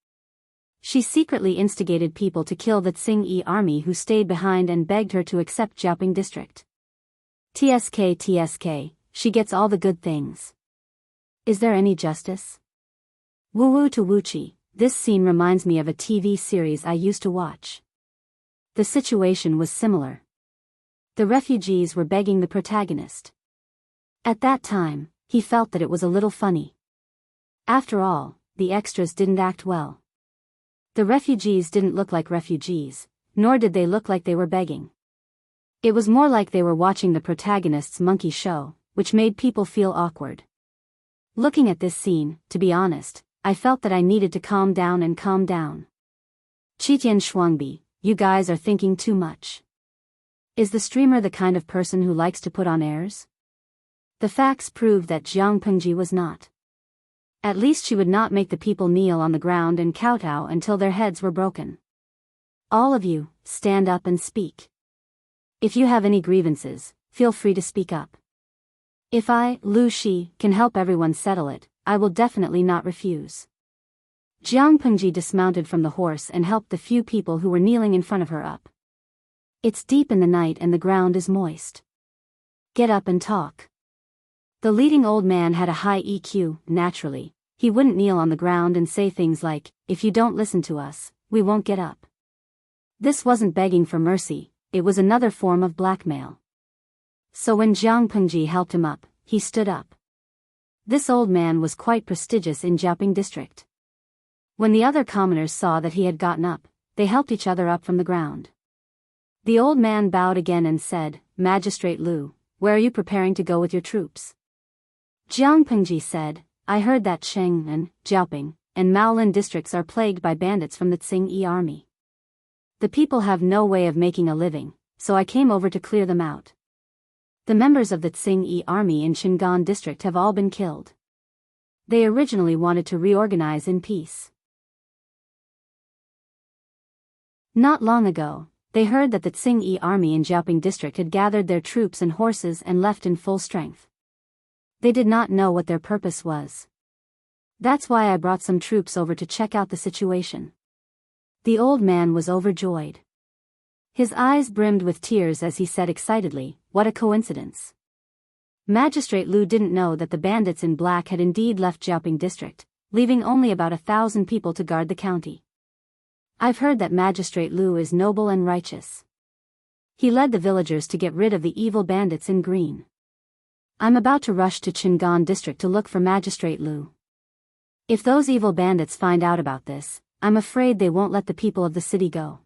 She secretly instigated people to kill the Tsing army who stayed behind and begged her to accept Jiaoping district. TSK, she gets all the good things. Is there any justice? Wu to Wuchi, this scene reminds me of a TV series I used to watch. The situation was similar. The refugees were begging the protagonist. At that time, he felt that it was a little funny. After all, the extras didn't act well. The refugees didn't look like refugees, nor did they look like they were begging. It was more like they were watching the protagonist's monkey show, which made people feel awkward. Looking at this scene, to be honest, I felt that I needed to calm down and calm down. Qitian Shuangbi, you guys are thinking too much. Is the streamer the kind of person who likes to put on airs? The facts proved that Jiang Pengji was not. At least she would not make the people kneel on the ground and kowtow until their heads were broken. All of you, stand up and speak. If you have any grievances, feel free to speak up. If I, Lu Shi, can help everyone settle it, I will definitely not refuse. Jiang Pengji dismounted from the horse and helped the few people who were kneeling in front of her up. It's deep in the night and the ground is moist. Get up and talk. The leading old man had a high EQ, naturally. He wouldn't kneel on the ground and say things like, if you don't listen to us, we won't get up. This wasn't begging for mercy, it was another form of blackmail. So when Jiang Pengji helped him up, he stood up. This old man was quite prestigious in Jiaoping district. When the other commoners saw that he had gotten up, they helped each other up from the ground. The old man bowed again and said, Magistrate Lu, where are you preparing to go with your troops? Jiang Pengji said, I heard that Cheng'an, Jiaoping, and Maolin districts are plagued by bandits from the Tsing army. The people have no way of making a living, so I came over to clear them out. The members of the Tsing army in Shingan district have all been killed. They originally wanted to reorganize in peace. Not long ago, they heard that the Tsing army in Jiaoping district had gathered their troops and horses and left in full strength. They did not know what their purpose was. That's why I brought some troops over to check out the situation. The old man was overjoyed. His eyes brimmed with tears as he said excitedly, what a coincidence. Magistrate Lu didn't know that the bandits in black had indeed left Jiaoping district, leaving only about 1,000 people to guard the county. I've heard that Magistrate Lu is noble and righteous. He led the villagers to get rid of the evil bandits in green. I'm about to rush to Shingan district to look for Magistrate Lu. If those evil bandits find out about this, I'm afraid they won't let the people of the city go.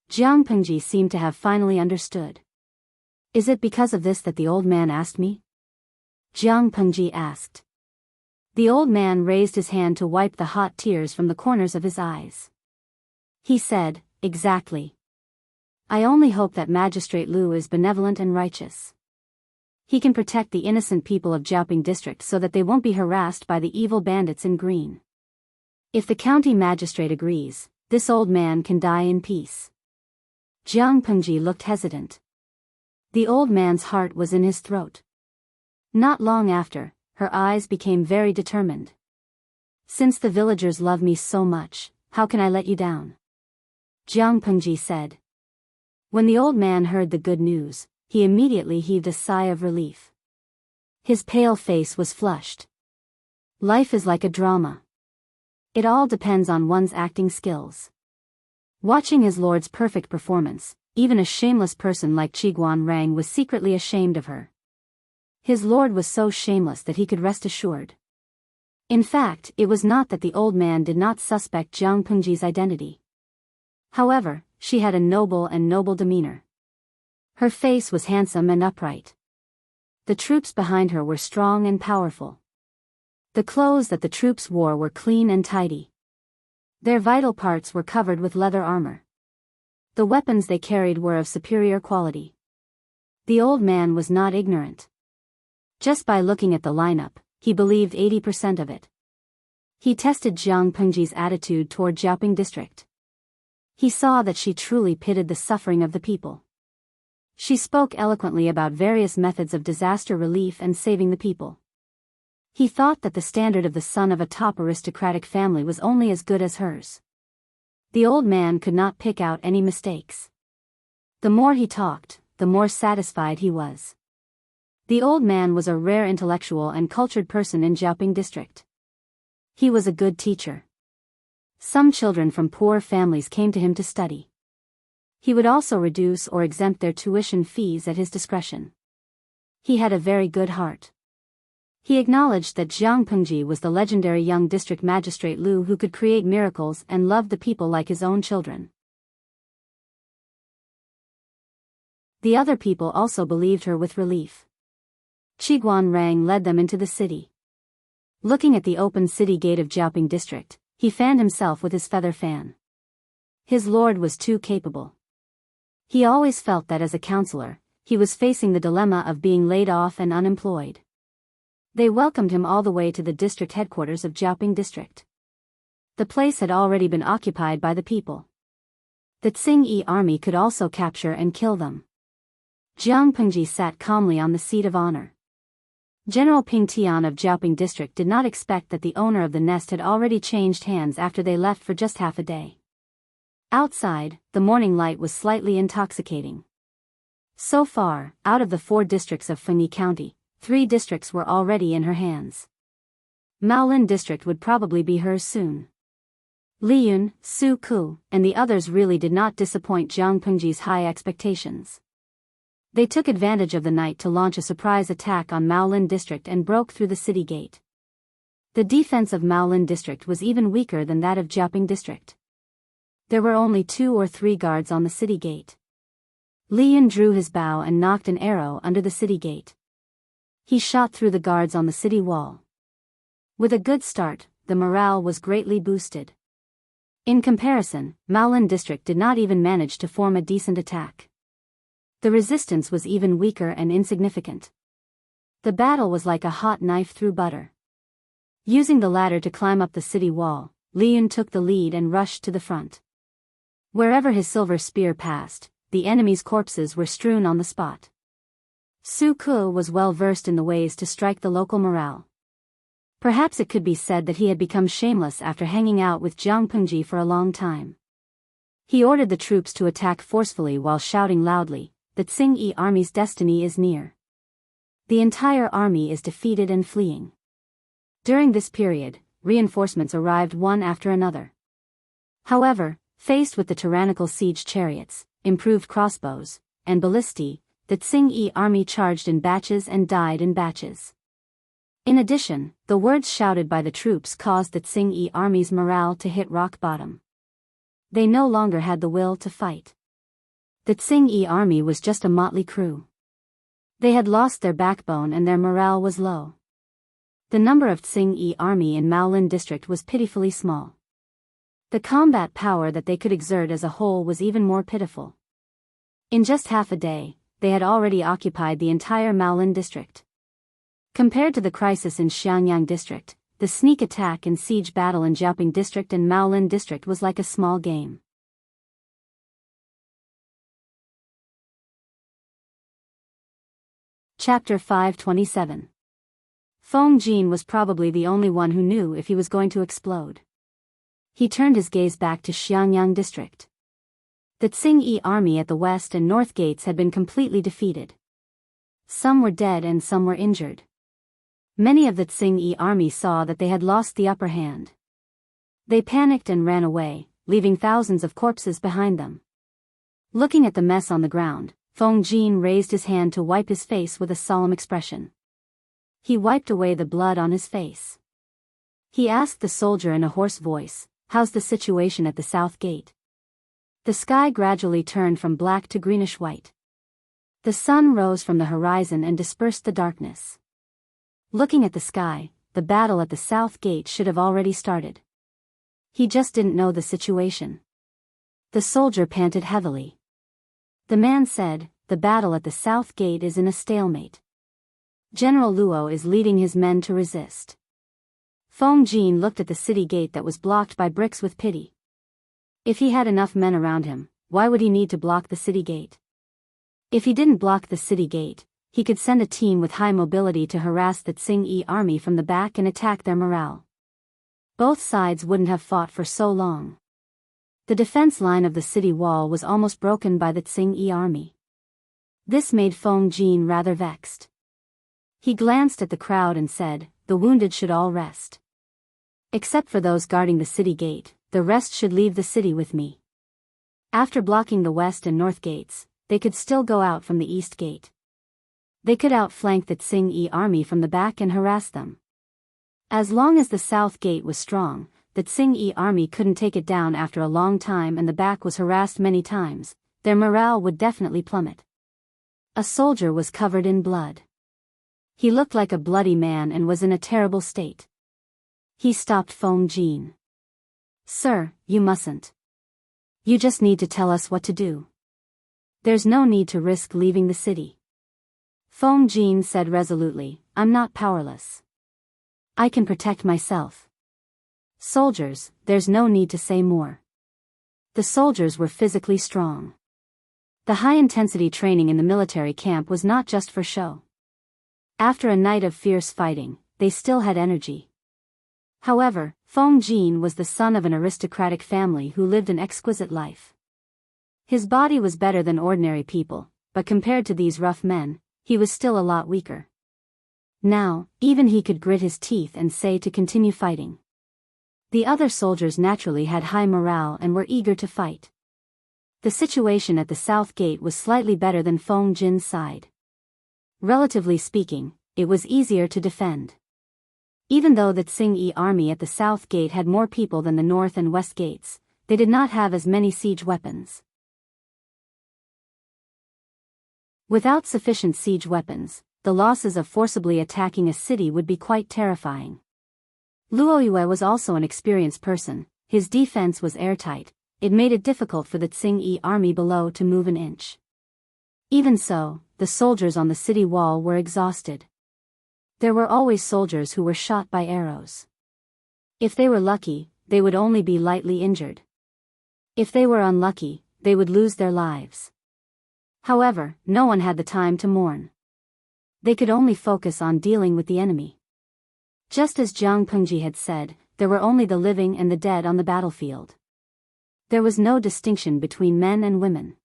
Jiang Pengji seemed to have finally understood. Is it because of this that the old man asked me? Jiang Pengji asked. The old man raised his hand to wipe the hot tears from the corners of his eyes. He said, exactly. I only hope that Magistrate Lu is benevolent and righteous. He can protect the innocent people of Jiaoping district so that they won't be harassed by the evil bandits in green. If the county magistrate agrees, this old man can die in peace. Jiang Pengji looked hesitant. The old man's heart was in his throat. Not long after, her eyes became very determined. Since the villagers love me so much, how can I let you down? Jiang Pengji said. When the old man heard the good news, he immediately heaved a sigh of relief. His pale face was flushed. Life is like a drama. It all depends on one's acting skills. Watching his lord's perfect performance, even a shameless person like Qiguan Rang was secretly ashamed of her. His lord was so shameless that he could rest assured. In fact, it was not that the old man did not suspect Jiang Pengji's identity. However, she had a noble demeanor. Her face was handsome and upright. The troops behind her were strong and powerful. The clothes that the troops wore were clean and tidy. Their vital parts were covered with leather armor. The weapons they carried were of superior quality. The old man was not ignorant. Just by looking at the lineup, he believed 80% of it. He tested Jiang Pengji's attitude toward Jiaoping district. He saw that she truly pitied the suffering of the people. She spoke eloquently about various methods of disaster relief and saving the people. He thought that the standard of the son of a top aristocratic family was only as good as hers. The old man could not pick out any mistakes. The more he talked, the more satisfied he was. The old man was a rare intellectual and cultured person in Jiaoping district. He was a good teacher. Some children from poor families came to him to study. He would also reduce or exempt their tuition fees at his discretion. He had a very good heart. He acknowledged that Jiang Pengji was the legendary young district magistrate Lu who could create miracles and loved the people like his own children. The other people also believed her with relief. Qiguan Rang led them into the city. Looking at the open city gate of Jiaoping district, he fanned himself with his feather fan. His lord was too capable. He always felt that as a counselor, he was facing the dilemma of being laid off and unemployed. They welcomed him all the way to the district headquarters of Jiaoping district. The place had already been occupied by the people. The Tsing-Yi army could also capture and kill them. Jiang Pengji sat calmly on the seat of honor. General Ping Tian of Jiaoping district did not expect that the owner of the nest had already changed hands after they left for just half a day. Outside, the morning light was slightly intoxicating. So far, out of the 4 districts of Fengyi County, 3 districts were already in her hands. Maolin district would probably be hers soon. Liyun, Su Ku, and the others really did not disappoint Jiang Pengji's high expectations. They took advantage of the night to launch a surprise attack on Maolin district and broke through the city gate. The defense of Maolin district was even weaker than that of Jiaoping district. There were only 2 or 3 guards on the city gate. Liyun drew his bow and knocked an arrow under the city gate. He shot through the guards on the city wall. With a good start, the morale was greatly boosted. In comparison, Maolin district did not even manage to form a decent attack. The resistance was even weaker and insignificant. The battle was like a hot knife through butter. Using the ladder to climb up the city wall, Liyun took the lead and rushed to the front. Wherever his silver spear passed, the enemy's corpses were strewn on the spot. Su Ku was well versed in the ways to strike the local morale. Perhaps it could be said that he had become shameless after hanging out with Jiang Pengji for a long time. He ordered the troops to attack forcefully while shouting loudly, "The Tsing-Yi army's destiny is near. The entire army is defeated and fleeing." During this period, reinforcements arrived one after another. However, faced with the tyrannical siege chariots, improved crossbows, and ballistae, the Tsing-Yi army charged in batches and died in batches. In addition, the words shouted by the troops caused the Tsing-Yi army's morale to hit rock bottom. They no longer had the will to fight. The Tsing-Yi army was just a motley crew. They had lost their backbone and their morale was low. The number of Tsing-Yi army in Maolin district was pitifully small. The combat power that they could exert as a whole was even more pitiful. In just half a day, they had already occupied the entire Maolin district. Compared to the crisis in Xiangyang district, the sneak attack and siege battle in Jiaoping district and Maolin district was like a small game. Chapter 527. Feng Jin was probably the only one who knew if he was going to explode. He turned his gaze back to Xiangyang district. The Tsing-Yi army at the west and north gates had been completely defeated. Some were dead and some were injured. Many of the Tsing-Yi army saw that they had lost the upper hand. They panicked and ran away, leaving thousands of corpses behind them. Looking at the mess on the ground, Feng Jin raised his hand to wipe his face with a solemn expression. He wiped away the blood on his face. He asked the soldier in a hoarse voice, "How's the situation at the south gate?" The sky gradually turned from black to greenish-white. The sun rose from the horizon and dispersed the darkness. Looking at the sky, the battle at the south gate should have already started. He just didn't know the situation. The soldier panted heavily. The man said, "The battle at the south gate is in a stalemate. General Luo is leading his men to resist." Feng Jin looked at the city gate that was blocked by bricks with pity. If he had enough men around him, why would he need to block the city gate? If he didn't block the city gate, he could send a team with high mobility to harass the Tsing-Yi army from the back and attack their morale. Both sides wouldn't have fought for so long. The defense line of the city wall was almost broken by the Tsing-Yi army. This made Feng Jin rather vexed. He glanced at the crowd and said, "The wounded should all rest. Except for those guarding the city gate, the rest should leave the city with me." After blocking the west and north gates, they could still go out from the east gate. They could outflank the Tsing-Yi army from the back and harass them. As long as the south gate was strong, the Tsing-Yi army couldn't take it down after a long time and the back was harassed many times, their morale would definitely plummet. A soldier was covered in blood. He looked like a bloody man and was in a terrible state. He stopped Feng Jin. "Sir, you mustn't. You just need to tell us what to do. There's no need to risk leaving the city." Feng Jin said resolutely, "I'm not powerless. I can protect myself. Soldiers, there's no need to say more." The soldiers were physically strong. The high-intensity training in the military camp was not just for show. After a night of fierce fighting, they still had energy. However, Feng Jin was the son of an aristocratic family who lived an exquisite life. His body was better than ordinary people, but compared to these rough men, he was still a lot weaker. Now, even he could grit his teeth and say to continue fighting. The other soldiers naturally had high morale and were eager to fight. The situation at the south gate was slightly better than Feng Jin's side. Relatively speaking, it was easier to defend. Even though the Tsing-Yi army at the south gate had more people than the north and west gates, they did not have as many siege weapons. Without sufficient siege weapons, the losses of forcibly attacking a city would be quite terrifying. Luo Yue was also an experienced person, his defense was airtight, it made it difficult for the Tsing-Yi army below to move an inch. Even so, the soldiers on the city wall were exhausted. There were always soldiers who were shot by arrows. If they were lucky, they would only be lightly injured. If they were unlucky, they would lose their lives. However, no one had the time to mourn. They could only focus on dealing with the enemy. Just as Jiang Pengji had said, there were only the living and the dead on the battlefield. There was no distinction between men and women.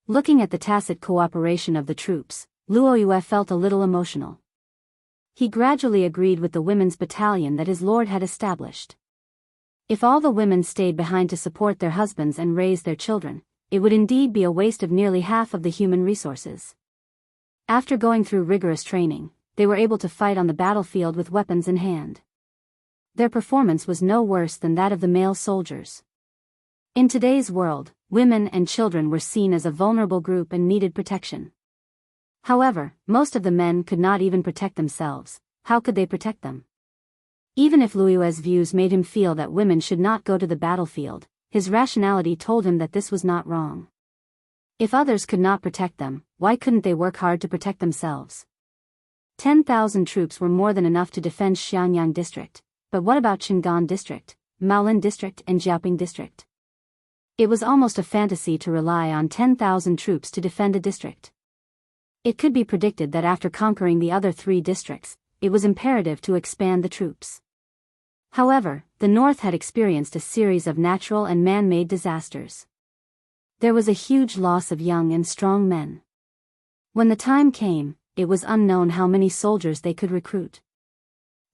Looking at the tacit cooperation of the troops, Luo Yue felt a little emotional. He gradually agreed with the women's battalion that his lord had established. If all the women stayed behind to support their husbands and raise their children, it would indeed be a waste of nearly half of the human resources. After going through rigorous training, they were able to fight on the battlefield with weapons in hand. Their performance was no worse than that of the male soldiers. In today's world, women and children were seen as a vulnerable group and needed protection. However, most of the men could not even protect themselves. How could they protect them? Even if Luoyue's views made him feel that women should not go to the battlefield, his rationality told him that this was not wrong. If others could not protect them, why couldn't they work hard to protect themselves? 10,000 troops were more than enough to defend Xiangyang District, but what about Qingan District, Maolin District and Jiaoping District? It was almost a fantasy to rely on 10,000 troops to defend a district. It could be predicted that after conquering the other 3 districts, it was imperative to expand the troops. However, the north had experienced a series of natural and man-made disasters. There was a huge loss of young and strong men. When the time came, it was unknown how many soldiers they could recruit.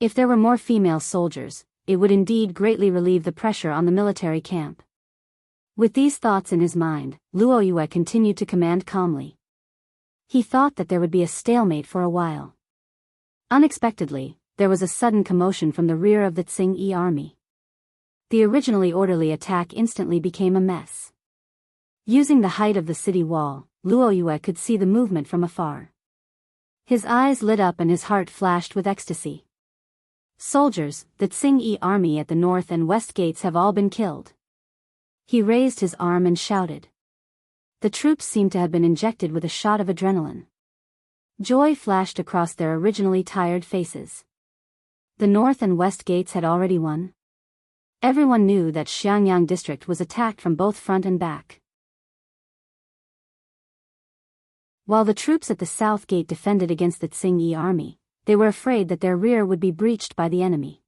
If there were more female soldiers, it would indeed greatly relieve the pressure on the military camp. With these thoughts in his mind, Luo Yue continued to command calmly. He thought that there would be a stalemate for a while. Unexpectedly, there was a sudden commotion from the rear of the Tsing army. The originally orderly attack instantly became a mess. Using the height of the city wall, Luo Yue could see the movement from afar. His eyes lit up and his heart flashed with ecstasy. Soldiers, the Tsing army at the north and west gates have all been killed. He raised his arm and shouted. The troops seemed to have been injected with a shot of adrenaline. Joy flashed across their originally tired faces. The north and west gates had already won. Everyone knew that Xiangyang district was attacked from both front and back. While the troops at the south gate defended against the Tsing army, they were afraid that their rear would be breached by the enemy.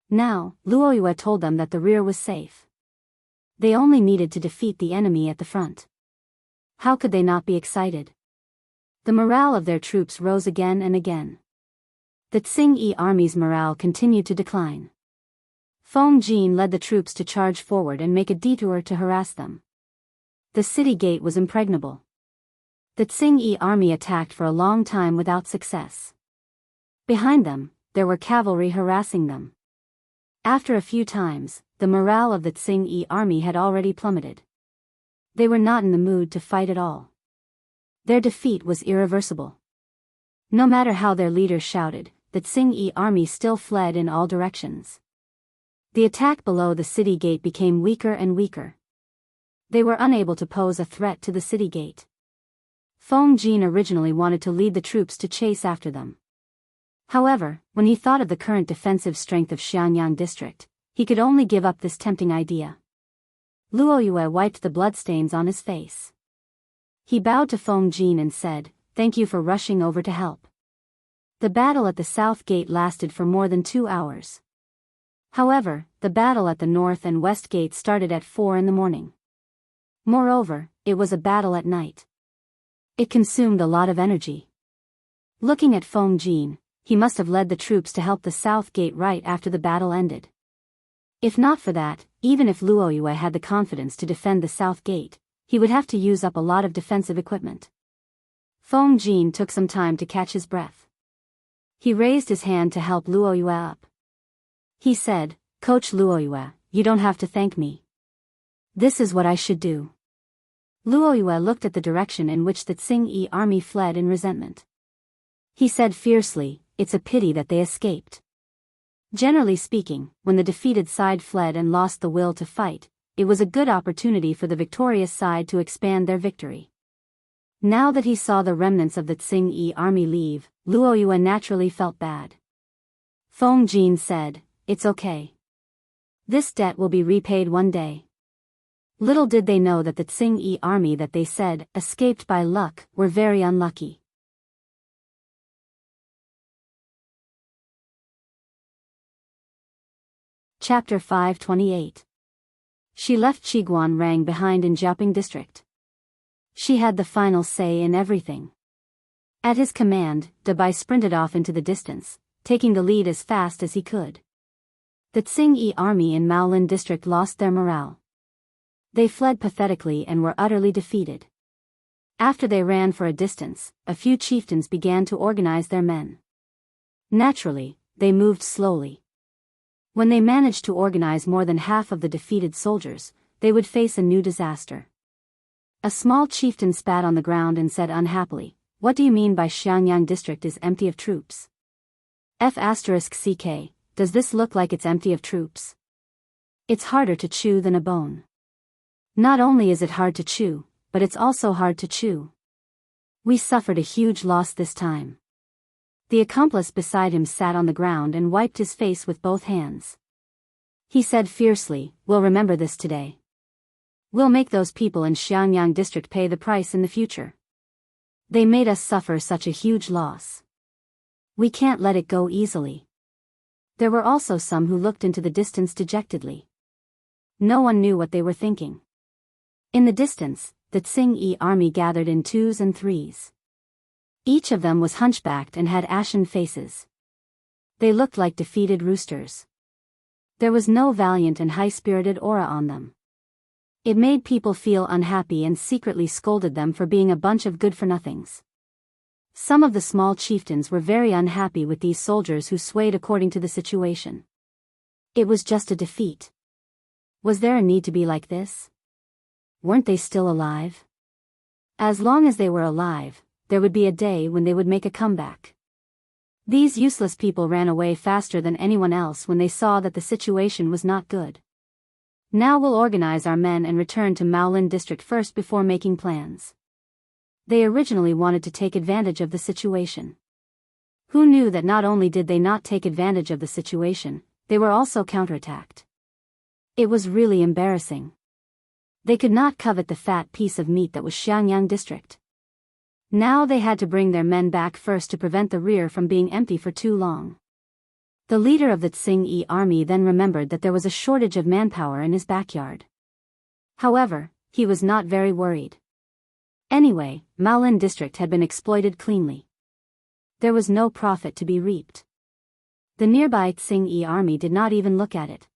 Now, Luo Yue told them that the rear was safe. They only needed to defeat the enemy at the front. How could they not be excited? The morale of their troops rose again and again. The Tsing army's morale continued to decline. Feng Jin led the troops to charge forward and make a detour to harass them. The city gate was impregnable. The Tsing army attacked for a long time without success. Behind them, there were cavalry harassing them. After a few times, the morale of the Tsing army had already plummeted. They were not in the mood to fight at all. Their defeat was irreversible. No matter how their leader shouted, the Tsing army still fled in all directions. The attack below the city gate became weaker and weaker. They were unable to pose a threat to the city gate. Feng Jin originally wanted to lead the troops to chase after them. However, when he thought of the current defensive strength of Xiangyang district, he could only give up this tempting idea. Luo Yue wiped the bloodstains on his face. He bowed to Feng Jin and said, "Thank you for rushing over to help." The battle at the south gate lasted for more than 2 hours. However, the battle at the north and west gate started at 4 in the morning. Moreover, it was a battle at night. It consumed a lot of energy. Looking at Feng Jin, he must have led the troops to help the south gate right after the battle ended. If not for that, even if Luo Yue had the confidence to defend the south gate, he would have to use up a lot of defensive equipment. Feng Jin took some time to catch his breath. He raised his hand to help Luo Yue up. He said, "Coach Luo Yue, you don't have to thank me. This is what I should do." Luo Yue looked at the direction in which the Tsing army fled in resentment. He said fiercely, "It's a pity that they escaped." Generally speaking, when the defeated side fled and lost the will to fight, it was a good opportunity for the victorious side to expand their victory. Now that he saw the remnants of the Tsing army leave, Luo Yue naturally felt bad. Feng Jin said, "It's okay. This debt will be repaid one day." Little did they know that the Tsing army that they said escaped by luck were very unlucky. Chapter 528. She left Qiguan rang behind in Jiaoping district. She had the final say in everything. At his command, Bai sprinted off into the distance, taking the lead as fast as he could. The Tsing army in Maolin district lost their morale. They fled pathetically and were utterly defeated. After they ran for a distance, a few chieftains began to organize their men. Naturally, they moved slowly. When they managed to organize more than half of the defeated soldiers, they would face a new disaster. A small chieftain spat on the ground and said unhappily, "What do you mean by Xiangyang district is empty of troops? F***ck, does this look like it's empty of troops? It's harder to chew than a bone." Not only is it hard to chew, but it's also hard to chew. We suffered a huge loss this time. The accomplice beside him sat on the ground and wiped his face with both hands. He said fiercely, "We'll remember this today. We'll make those people in Xiangyang district pay the price in the future. They made us suffer such a huge loss. We can't let it go easily." There were also some who looked into the distance dejectedly. No one knew what they were thinking. In the distance, the Tsing-Yi army gathered in twos and threes. Each of them was hunchbacked and had ashen faces. They looked like defeated roosters. There was no valiant and high-spirited aura on them. It made people feel unhappy and secretly scolded them for being a bunch of good-for-nothings. Some of the small chieftains were very unhappy with these soldiers who swayed according to the situation. It was just a defeat. Was there a need to be like this? Weren't they still alive? As long as they were alive, there would be a day when they would make a comeback. These useless people ran away faster than anyone else when they saw that the situation was not good. Now we'll organize our men and return to Maolin district first before making plans. They originally wanted to take advantage of the situation. Who knew that not only did they not take advantage of the situation, they were also counterattacked. It was really embarrassing. They could not covet the fat piece of meat that was Xiangyang district. Now they had to bring their men back first to prevent the rear from being empty for too long. The leader of the Tsing-Yi army then remembered that there was a shortage of manpower in his backyard. However, he was not very worried. Anyway, Maolin district had been exploited cleanly. There was no profit to be reaped. The nearby Tsing-Yi army did not even look at it.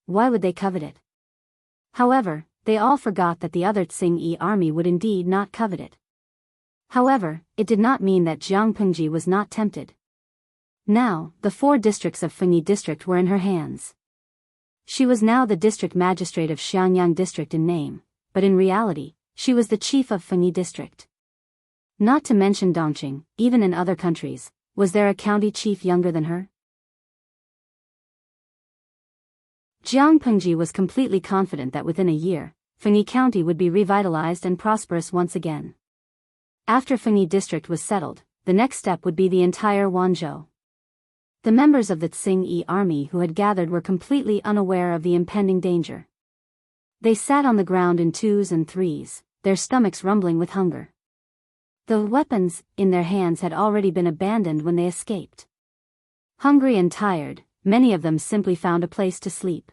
Why would they covet it? However, they all forgot that the other Tsing-Yi army would indeed not covet it. However, it did not mean that Jiang Pengji was not tempted. Now, the 4 districts of Fengyi district were in her hands. She was now the district magistrate of Xiangyang district in name, but in reality, she was the chief of Fengyi district. Not to mention Dongqing, even in other countries, was there a county chief younger than her? Jiang Pengji was completely confident that within a year, Fengyi County would be revitalized and prosperous once again. After Fengyi district was settled, the next step would be the entire Wanzhou. The members of the Tsing-Yi army who had gathered were completely unaware of the impending danger. They sat on the ground in twos and threes, their stomachs rumbling with hunger. The weapons in their hands had already been abandoned when they escaped. Hungry and tired, many of them simply found a place to sleep.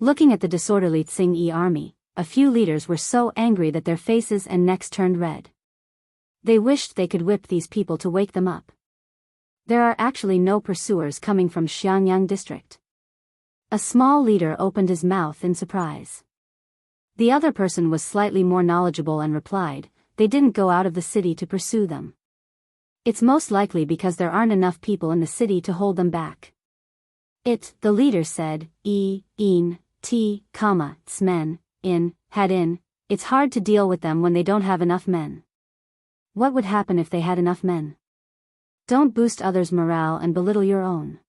Looking at the disorderly Tsing-Yi army, a few leaders were so angry that their faces and necks turned red. They wished they could whip these people to wake them up. There are actually no pursuers coming from Xiangyang district. A small leader opened his mouth in surprise. The other person was slightly more knowledgeable and replied, "They didn't go out of the city to pursue them. It's most likely because there aren't enough people in the city to hold them back." The leader said, it's hard to deal with them when they don't have enough men. What would happen if they had enough men? Don't boost others' morale and belittle your own.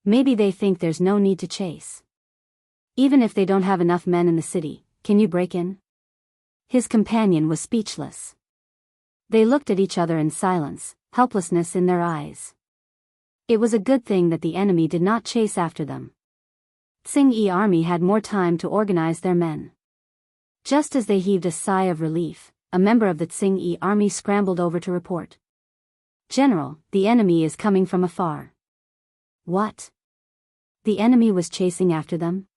Maybe they think there's no need to chase. Even if they don't have enough men in the city, can you break in? His companion was speechless. They looked at each other in silence, helplessness in their eyes. It was a good thing that the enemy did not chase after them. Tsing-Yi army had more time to organize their men. Just as they heaved a sigh of relief, a member of the Tsing-Yi army scrambled over to report. "General, the enemy is coming from afar." What? The enemy was chasing after them?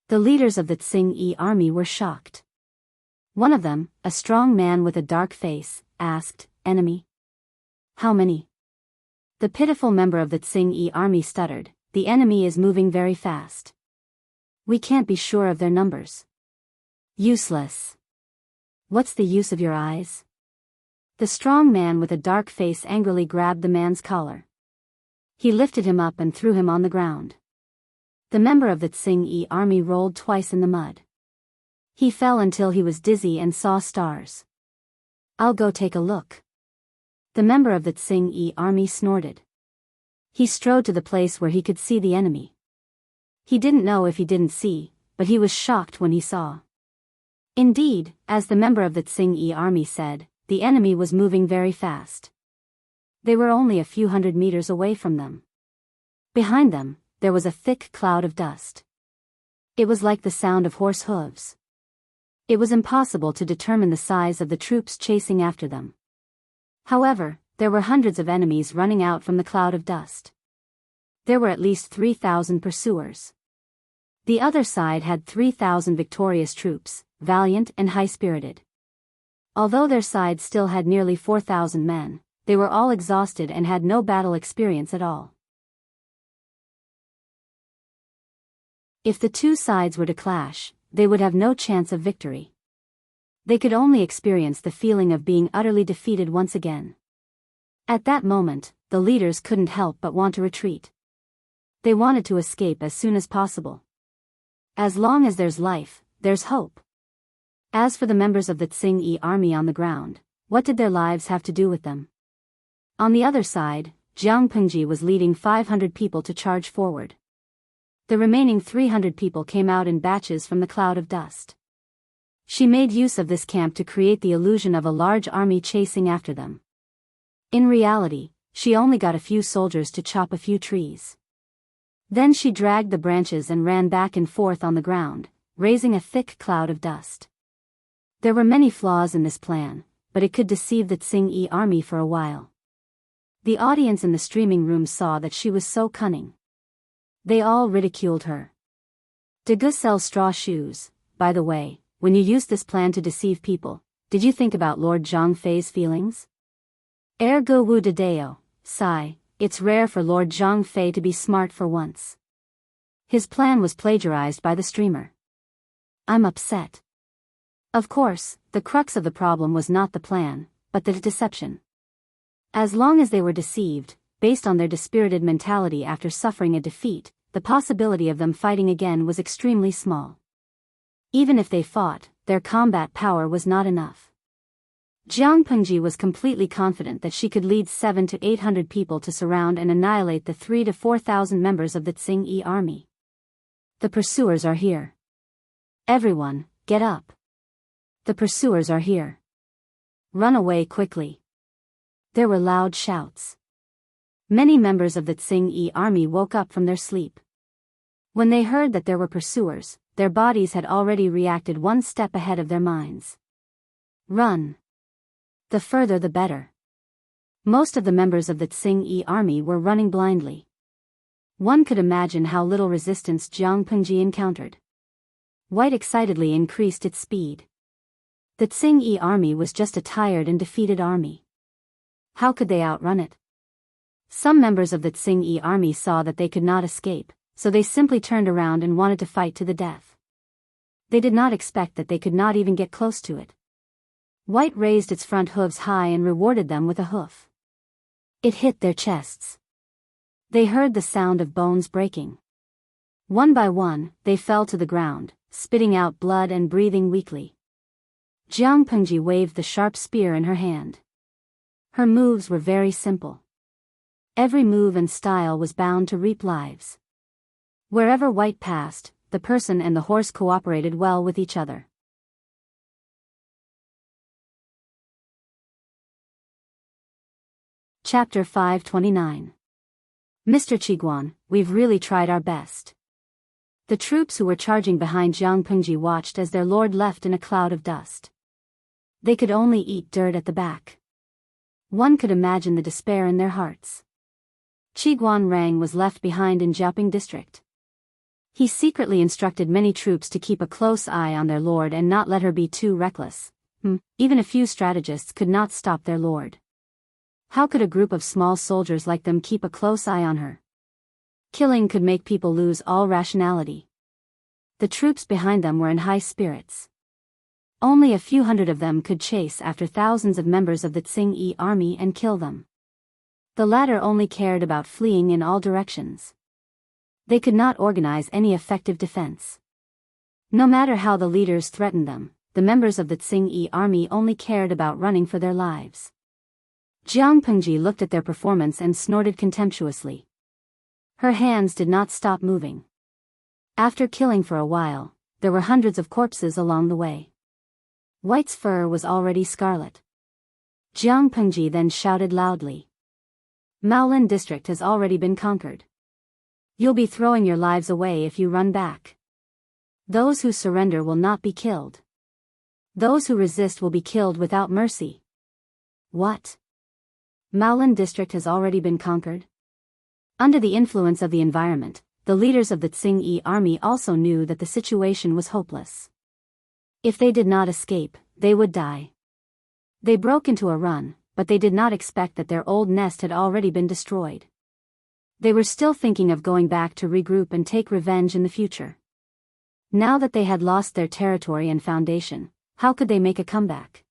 The leaders of the Tsing-Yi army were shocked. One of them, a strong man with a dark face, asked, "Enemy? How many?" The pitiful member of the Tsing-Yi army stuttered, "The enemy is moving very fast. We can't be sure of their numbers." Useless. What's the use of your eyes? The strong man with a dark face angrily grabbed the man's collar. He lifted him up and threw him on the ground. The member of the Tsing-Yi army rolled twice in the mud. He fell until he was dizzy and saw stars. "I'll go take a look." The member of the Tsing-Yi army snorted. He strode to the place where he could see the enemy. He didn't know if he didn't see, but he was shocked when he saw. Indeed, as the member of the Tsing army said, the enemy was moving very fast. They were only a few hundred meters away from them. Behind them, there was a thick cloud of dust. It was like the sound of horse hooves. It was impossible to determine the size of the troops chasing after them. However, there were hundreds of enemies running out from the cloud of dust. There were at least 3,000 pursuers. The other side had 3,000 victorious troops, valiant and high-spirited. Although their side still had nearly 4,000 men, they were all exhausted and had no battle experience at all. If the two sides were to clash, they would have no chance of victory. They could only experience the feeling of being utterly defeated once again. At that moment, the leaders couldn't help but want to retreat. They wanted to escape as soon as possible. As long as there's life, there's hope. As for the members of the Tsing army on the ground, what did their lives have to do with them? On the other side, Jiang Pengji was leading 500 people to charge forward. The remaining 300 people came out in batches from the cloud of dust. She made use of this camp to create the illusion of a large army chasing after them. In reality, she only got a few soldiers to chop a few trees. Then she dragged the branches and ran back and forth on the ground, raising a thick cloud of dust. There were many flaws in this plan, but it could deceive the Tsing army for a while. The audience in the streaming room saw that she was so cunning. They all ridiculed her. Dagu sells straw shoes. By the way, when you used this plan to deceive people, did you think about Lord Zhang Fei's feelings? Ergo wu de deo, sigh, it's rare for Lord Zhang Fei to be smart for once. His plan was plagiarized by the streamer. I'm upset. Of course, the crux of the problem was not the plan, but the deception. As long as they were deceived, based on their dispirited mentality after suffering a defeat, the possibility of them fighting again was extremely small. Even if they fought, their combat power was not enough. Jiang Pengji was completely confident that she could lead 700 to 800 people to surround and annihilate the 3,000 to 4,000 members of the Tsing army. The pursuers are here. Everyone, get up. The pursuers are here. Run away quickly. There were loud shouts. Many members of the Tsing army woke up from their sleep. When they heard that there were pursuers, their bodies had already reacted one step ahead of their minds. Run. The further the better. Most of the members of the Tsing army were running blindly. One could imagine how little resistance Jiang Pengji encountered. White excitedly increased its speed. The Tsing army was just a tired and defeated army. How could they outrun it? Some members of the Tsing army saw that they could not escape, so they simply turned around and wanted to fight to the death. They did not expect that they could not even get close to it. White raised its front hooves high and rewarded them with a hoof. It hit their chests. They heard the sound of bones breaking. One by one, they fell to the ground, spitting out blood and breathing weakly. Jiang Pengji waved the sharp spear in her hand. Her moves were very simple. Every move and style was bound to reap lives. Wherever White passed, the person and the horse cooperated well with each other. Chapter 529. Mr. Qiguan, we've really tried our best. The troops who were charging behind Jiang Pengji watched as their lord left in a cloud of dust. They could only eat dirt at the back. One could imagine the despair in their hearts. Qiguan Rang was left behind in Jiaoping district. He secretly instructed many troops to keep a close eye on their lord and not let her be too reckless. Even a few strategists could not stop their lord. How could a group of small soldiers like them keep a close eye on her? Killing could make people lose all rationality. The troops behind them were in high spirits. Only a few hundred of them could chase after thousands of members of the Tsing army and kill them. The latter only cared about fleeing in all directions. They could not organize any effective defense. No matter how the leaders threatened them, the members of the Tsing army only cared about running for their lives. Jiang Pengji looked at their performance and snorted contemptuously. Her hands did not stop moving. After killing for a while, there were hundreds of corpses along the way. White's fur was already scarlet. Jiang Pengji then shouted loudly. Maolin district has already been conquered. You'll be throwing your lives away if you run back. Those who surrender will not be killed. Those who resist will be killed without mercy. What? Maolin district has already been conquered? Under the influence of the environment, the leaders of the Tsing army also knew that the situation was hopeless. If they did not escape, they would die. They broke into a run, but they did not expect that their old nest had already been destroyed. They were still thinking of going back to regroup and take revenge in the future. Now that they had lost their territory and foundation, how could they make a comeback?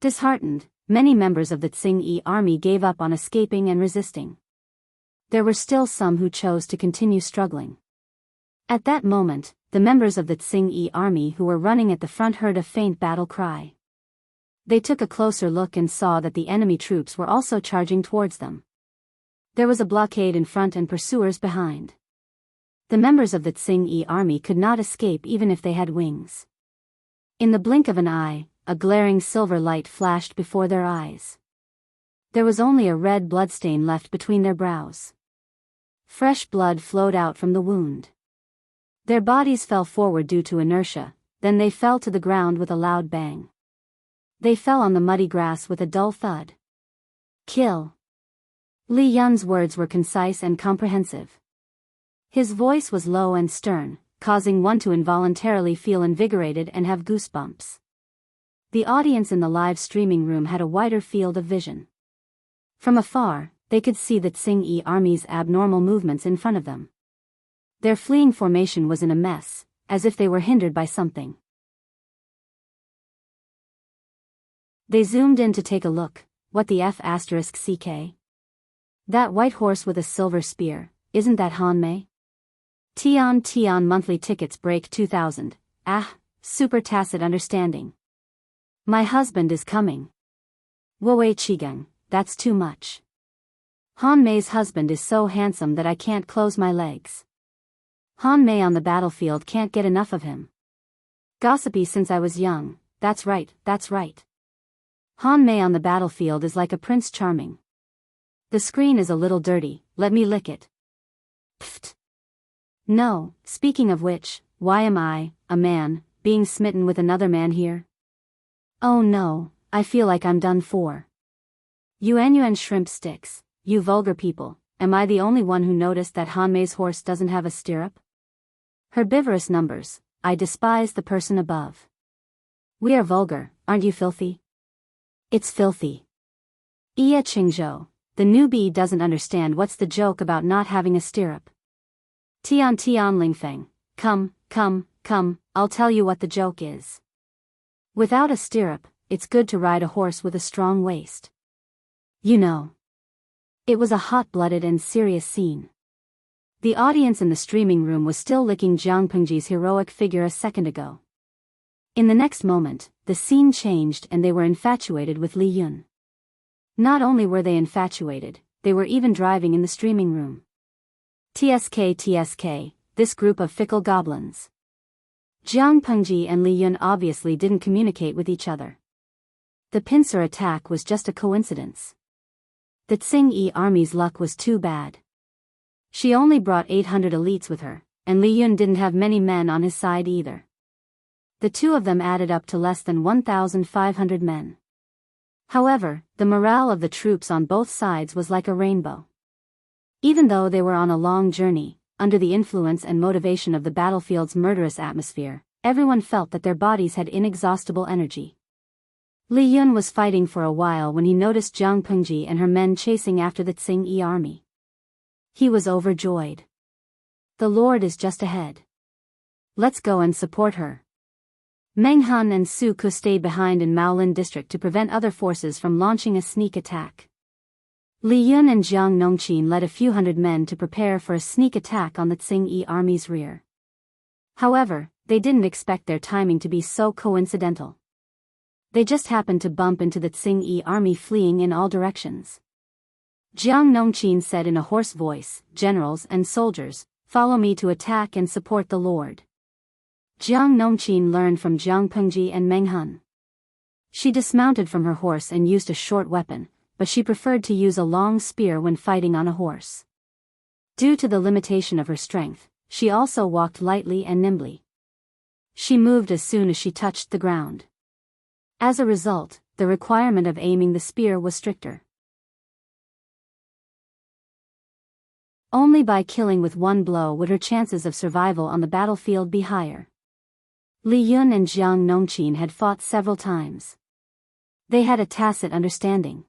Disheartened, many members of the Tsing army gave up on escaping and resisting. There were still some who chose to continue struggling. At that moment, the members of the Tsing army who were running at the front heard a faint battle cry. They took a closer look and saw that the enemy troops were also charging towards them. There was a blockade in front and pursuers behind. The members of the Tsing army could not escape even if they had wings. In the blink of an eye, a glaring silver light flashed before their eyes. There was only a red bloodstain left between their brows. Fresh blood flowed out from the wound. Their bodies fell forward due to inertia, then they fell to the ground with a loud bang. They fell on the muddy grass with a dull thud. Kill. Li Yun's words were concise and comprehensive. His voice was low and stern, causing one to involuntarily feel invigorated and have goosebumps. The audience in the live streaming room had a wider field of vision. From afar, they could see the Tsing army's abnormal movements in front of them. Their fleeing formation was in a mess, as if they were hindered by something. They zoomed in to take a look. What the F***CK? That white horse with a silver spear, isn't that Han Mei? Tian monthly tickets break 2,000. Super tacit understanding. My husband is coming. Wei Qigeng, that's too much. Han Mei's husband is so handsome that I can't close my legs. Han Mei on the battlefield can't get enough of him. Gossipy since I was young, that's right. Han Mei on the battlefield is like a Prince Charming. The screen is a little dirty, let me lick it. Pfft. No, speaking of which, why am I, a man, being smitten with another man here? Oh no, I feel like I'm done for. Yuan shrimp sticks, you vulgar people, am I the only one who noticed that Han Mei's horse doesn't have a stirrup? Herbivorous numbers, I despise the person above. We are vulgar, aren't you filthy? It's filthy. Iya Qingzhou, the newbie doesn't understand what's the joke about not having a stirrup. Tian Lingfeng, come, I'll tell you what the joke is. Without a stirrup, it's good to ride a horse with a strong waist. You know. It was a hot-blooded and serious scene. The audience in the streaming room was still licking Jiang Pengji's heroic figure a second ago. In the next moment, the scene changed and they were infatuated with Li Yun. Not only were they infatuated, they were even driving in the streaming room. TSK, this group of fickle goblins. Jiang Pengji and Li Yun obviously didn't communicate with each other. The pincer attack was just a coincidence. The Tsing army's luck was too bad. She only brought 800 elites with her, and Li Yun didn't have many men on his side either. The two of them added up to less than 1,500 men. However, the morale of the troops on both sides was like a rainbow. Even though they were on a long journey, under the influence and motivation of the battlefield's murderous atmosphere, everyone felt that their bodies had inexhaustible energy. Li Yun was fighting for a while when he noticed Jiang Pengji and her men chasing after the Tsing army. He was overjoyed. The Lord is just ahead. Let's go and support her. Meng Han and Su Ku stayed behind in Maolin district to prevent other forces from launching a sneak attack. Li Yun and Jiang Nongqin led a few hundred men to prepare for a sneak attack on the Tsing army's rear. However, they didn't expect their timing to be so coincidental. They just happened to bump into the Tsing army fleeing in all directions. Jiang Nongqin said in a hoarse voice, "Generals and soldiers, follow me to attack and support the Lord." Jiang Nongqin learned from Jiang Pengji and Meng Han. She dismounted from her horse and used a short weapon, but she preferred to use a long spear when fighting on a horse. Due to the limitation of her strength, she also walked lightly and nimbly. She moved as soon as she touched the ground. As a result, the requirement of aiming the spear was stricter. Only by killing with one blow would her chances of survival on the battlefield be higher. Li Yun and Jiang Nongqin had fought several times. They had a tacit understanding.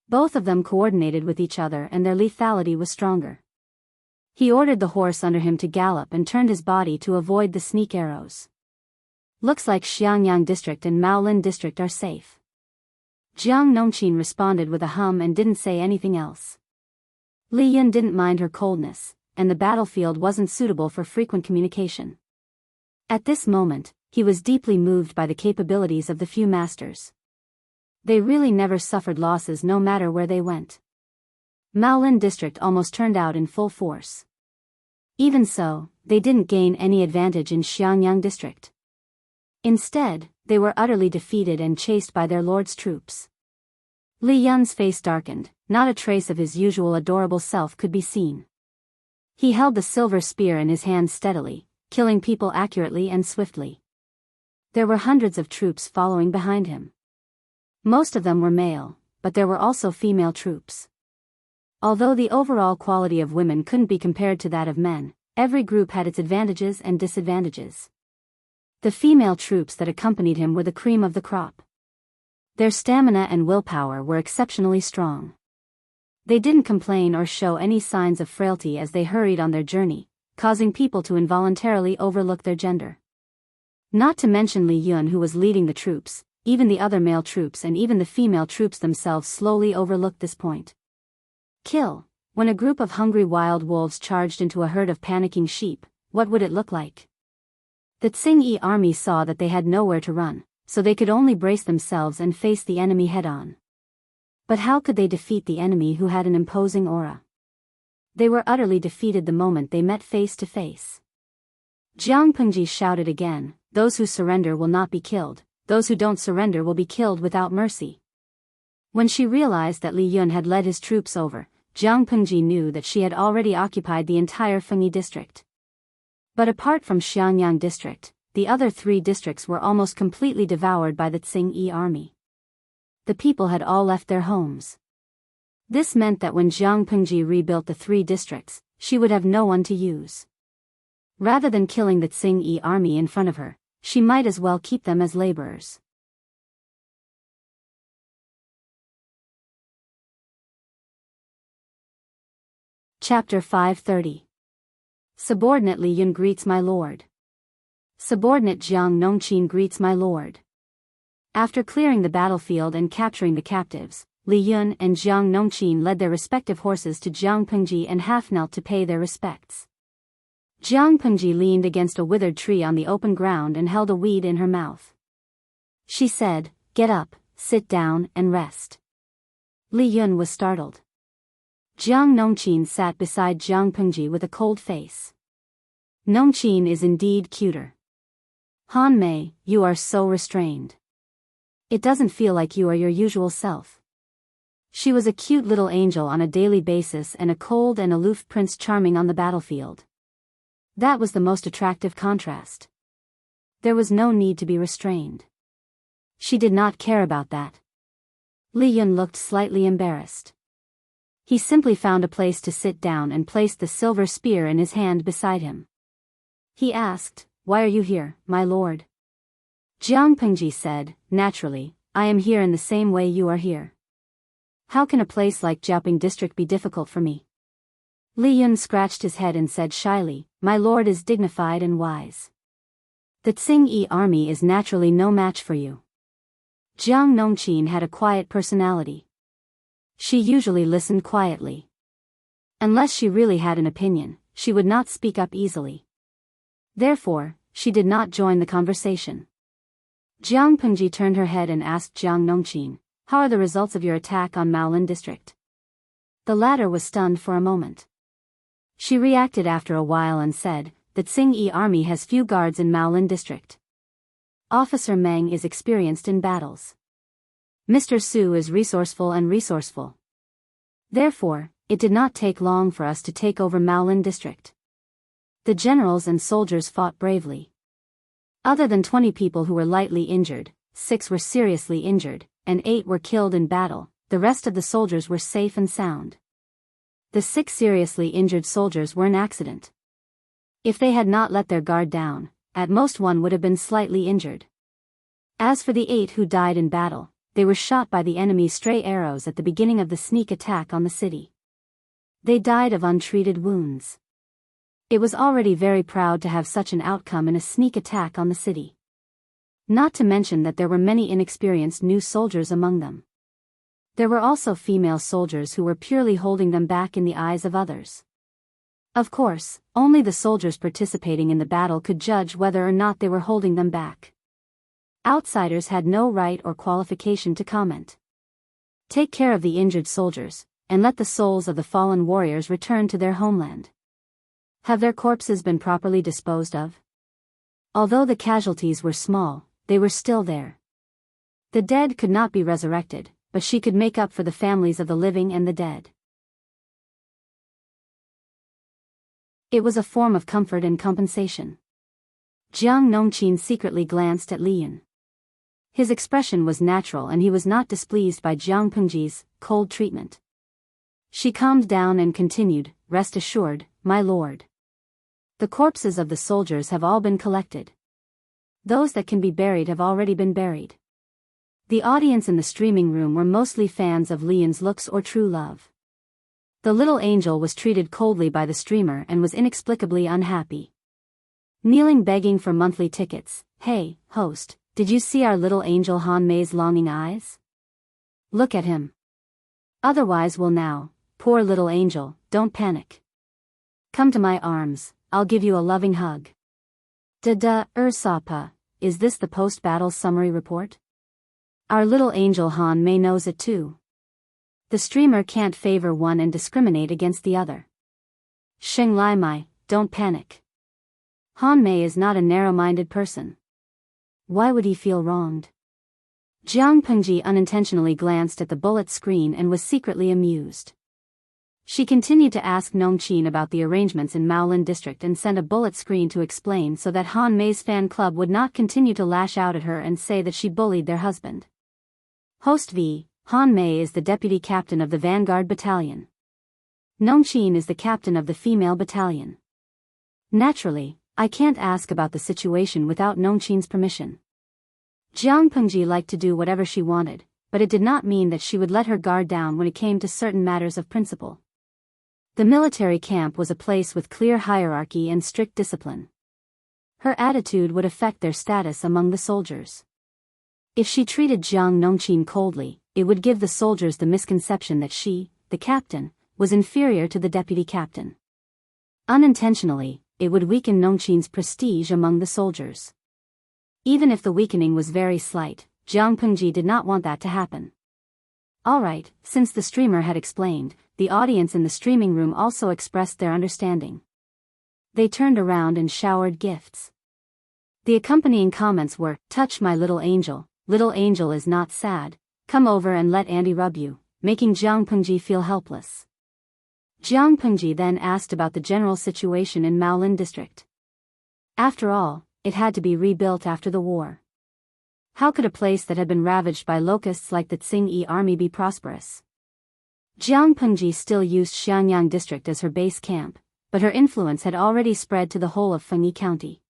Both of them coordinated with each other and their lethality was stronger. He ordered the horse under him to gallop and turned his body to avoid the sneak arrows. Looks like Xiangyang district and Maolin district are safe. Jiang Nongqin responded with a hum and didn't say anything else. Li Yun didn't mind her coldness, and the battlefield wasn't suitable for frequent communication. At this moment, he was deeply moved by the capabilities of the few masters. They really never suffered losses no matter where they went. Maolin district almost turned out in full force. Even so, they didn't gain any advantage in Xiangyang district. Instead, they were utterly defeated and chased by their lord's troops. Li Yun's face darkened, not a trace of his usual adorable self could be seen. He held the silver spear in his hand steadily, killing people accurately and swiftly. There were hundreds of troops following behind him. Most of them were male, but there were also female troops. Although the overall quality of women couldn't be compared to that of men, every group had its advantages and disadvantages. The female troops that accompanied him were the cream of the crop. Their stamina and willpower were exceptionally strong. They didn't complain or show any signs of frailty as they hurried on their journey, causing people to involuntarily overlook their gender. Not to mention Li Yun, who was leading the troops, even the other male troops and even the female troops themselves slowly overlooked this point. Kill. When a group of hungry wild wolves charged into a herd of panicking sheep, what would it look like? The Tsing-Yi army saw that they had nowhere to run, so they could only brace themselves and face the enemy head-on. But how could they defeat the enemy who had an imposing aura? They were utterly defeated the moment they met face to face. Jiang Pengji shouted again, "Those who surrender will not be killed, those who don't surrender will be killed without mercy." When she realized that Li Yun had led his troops over, Jiang Pengji knew that she had already occupied the entire Fengyi district. But apart from Xiangyang district, the other three districts were almost completely devoured by the Tsing-Yi army. The people had all left their homes. This meant that when Jiang Pengji rebuilt the three districts, she would have no one to use. Rather than killing the Tsing-Yi army in front of her, she might as well keep them as laborers. Chapter 530. Subordinate Li Yun greets my lord. Subordinate Jiang Nongqin greets my lord. After clearing the battlefield and capturing the captives, Li Yun and Jiang Nongqin led their respective horses to Jiang Pengji and half-knelt to pay their respects. Jiang Pengji leaned against a withered tree on the open ground and held a weed in her mouth. She said, "Get up, sit down, and rest." Li Yun was startled. Jiang Nongqin sat beside Jiang Pengji with a cold face. Nongqin is indeed cuter. Han Mei, you are so restrained. It doesn't feel like you are your usual self. She was a cute little angel on a daily basis and a cold and aloof Prince Charming on the battlefield. That was the most attractive contrast. There was no need to be restrained. She did not care about that. Li Yun looked slightly embarrassed. He simply found a place to sit down and placed the silver spear in his hand beside him. He asked, "Why are you here, my lord?" Jiang Pengji said, "Naturally, I am here in the same way you are here. How can a place like Jiaoping district be difficult for me?" Li Yun scratched his head and said shyly, "My lord is dignified and wise. The Tsing-Yi army is naturally no match for you." Jiang Nongqin had a quiet personality. She usually listened quietly. Unless she really had an opinion, she would not speak up easily. Therefore, she did not join the conversation. Jiang Pengji turned her head and asked Jiang Nongqin, "How are the results of your attack on Maolin district?" The latter was stunned for a moment. She reacted after a while and said, "The Tsing-Yi army has few guards in Maolin district. Officer Meng is experienced in battles. Mr. Su is resourceful and resourceful. Therefore, it did not take long for us to take over Maolin district. The generals and soldiers fought bravely. Other than 20 people who were lightly injured, 6 were seriously injured, and 8 were killed in battle. The rest of the soldiers were safe and sound. The 6 seriously injured soldiers were an accident. If they had not let their guard down, at most one would have been slightly injured. As for the 8 who died in battle, they were shot by the enemy's stray arrows at the beginning of the sneak attack on the city. They died of untreated wounds. It was already very proud to have such an outcome in a sneak attack on the city. Not to mention that there were many inexperienced new soldiers among them. There were also female soldiers who were purely holding them back in the eyes of others. Of course, only the soldiers participating in the battle could judge whether or not they were holding them back. Outsiders had no right or qualification to comment. Take care of the injured soldiers, and let the souls of the fallen warriors return to their homeland. Have their corpses been properly disposed of? Although the casualties were small, they were still there. The dead could not be resurrected, but she could make up for the families of the living and the dead. It was a form of comfort and compensation. Jiang Nongqin secretly glanced at Lian. His expression was natural and he was not displeased by Jiang Pengji's cold treatment. She calmed down and continued, "Rest assured, my lord. The corpses of the soldiers have all been collected. Those that can be buried have already been buried." The audience in the streaming room were mostly fans of Lian's looks or true love. The little angel was treated coldly by the streamer and was inexplicably unhappy. Kneeling begging for monthly tickets. "Hey, host, did you see our little angel Han Mei's longing eyes? Look at him. Otherwise we'll now, poor little angel, don't panic. Come to my arms, I'll give you a loving hug." Ursapa, is this the post-battle summary report? Our little angel Han Mei knows it too. The streamer can't favor one and discriminate against the other. Sheng Lai Mai, don't panic. Han Mei is not a narrow-minded person. Why would he feel wronged? Jiang Pengji unintentionally glanced at the bullet screen and was secretly amused. She continued to ask Nongqin about the arrangements in Maolin district and sent a bullet screen to explain so that Han Mei's fan club would not continue to lash out at her and say that she bullied their husband. Host V, Han Mei is the deputy captain of the Vanguard Battalion. Nongqin is the captain of the female battalion. Naturally, I can't ask about the situation without Nongqin's permission. Jiang Pengji liked to do whatever she wanted, but it did not mean that she would let her guard down when it came to certain matters of principle. The military camp was a place with clear hierarchy and strict discipline. Her attitude would affect their status among the soldiers. If she treated Jiang Nongqin coldly, it would give the soldiers the misconception that she, the captain, was inferior to the deputy captain. Unintentionally, it would weaken Nongqin's prestige among the soldiers. Even if the weakening was very slight, Jiang Pengji did not want that to happen. Alright, since the streamer had explained, the audience in the streaming room also expressed their understanding. They turned around and showered gifts. The accompanying comments were, "Touch my little angel is not sad, come over and let Andy rub you," making Jiang Pengji feel helpless. Jiang Pengji then asked about the general situation in Maolin district. After all, it had to be rebuilt after the war. How could a place that had been ravaged by locusts like the Tsing-Yi army be prosperous? Jiang Pengji still used Xiangyang district as her base camp, but her influence had already spread to the whole of Fengyi County.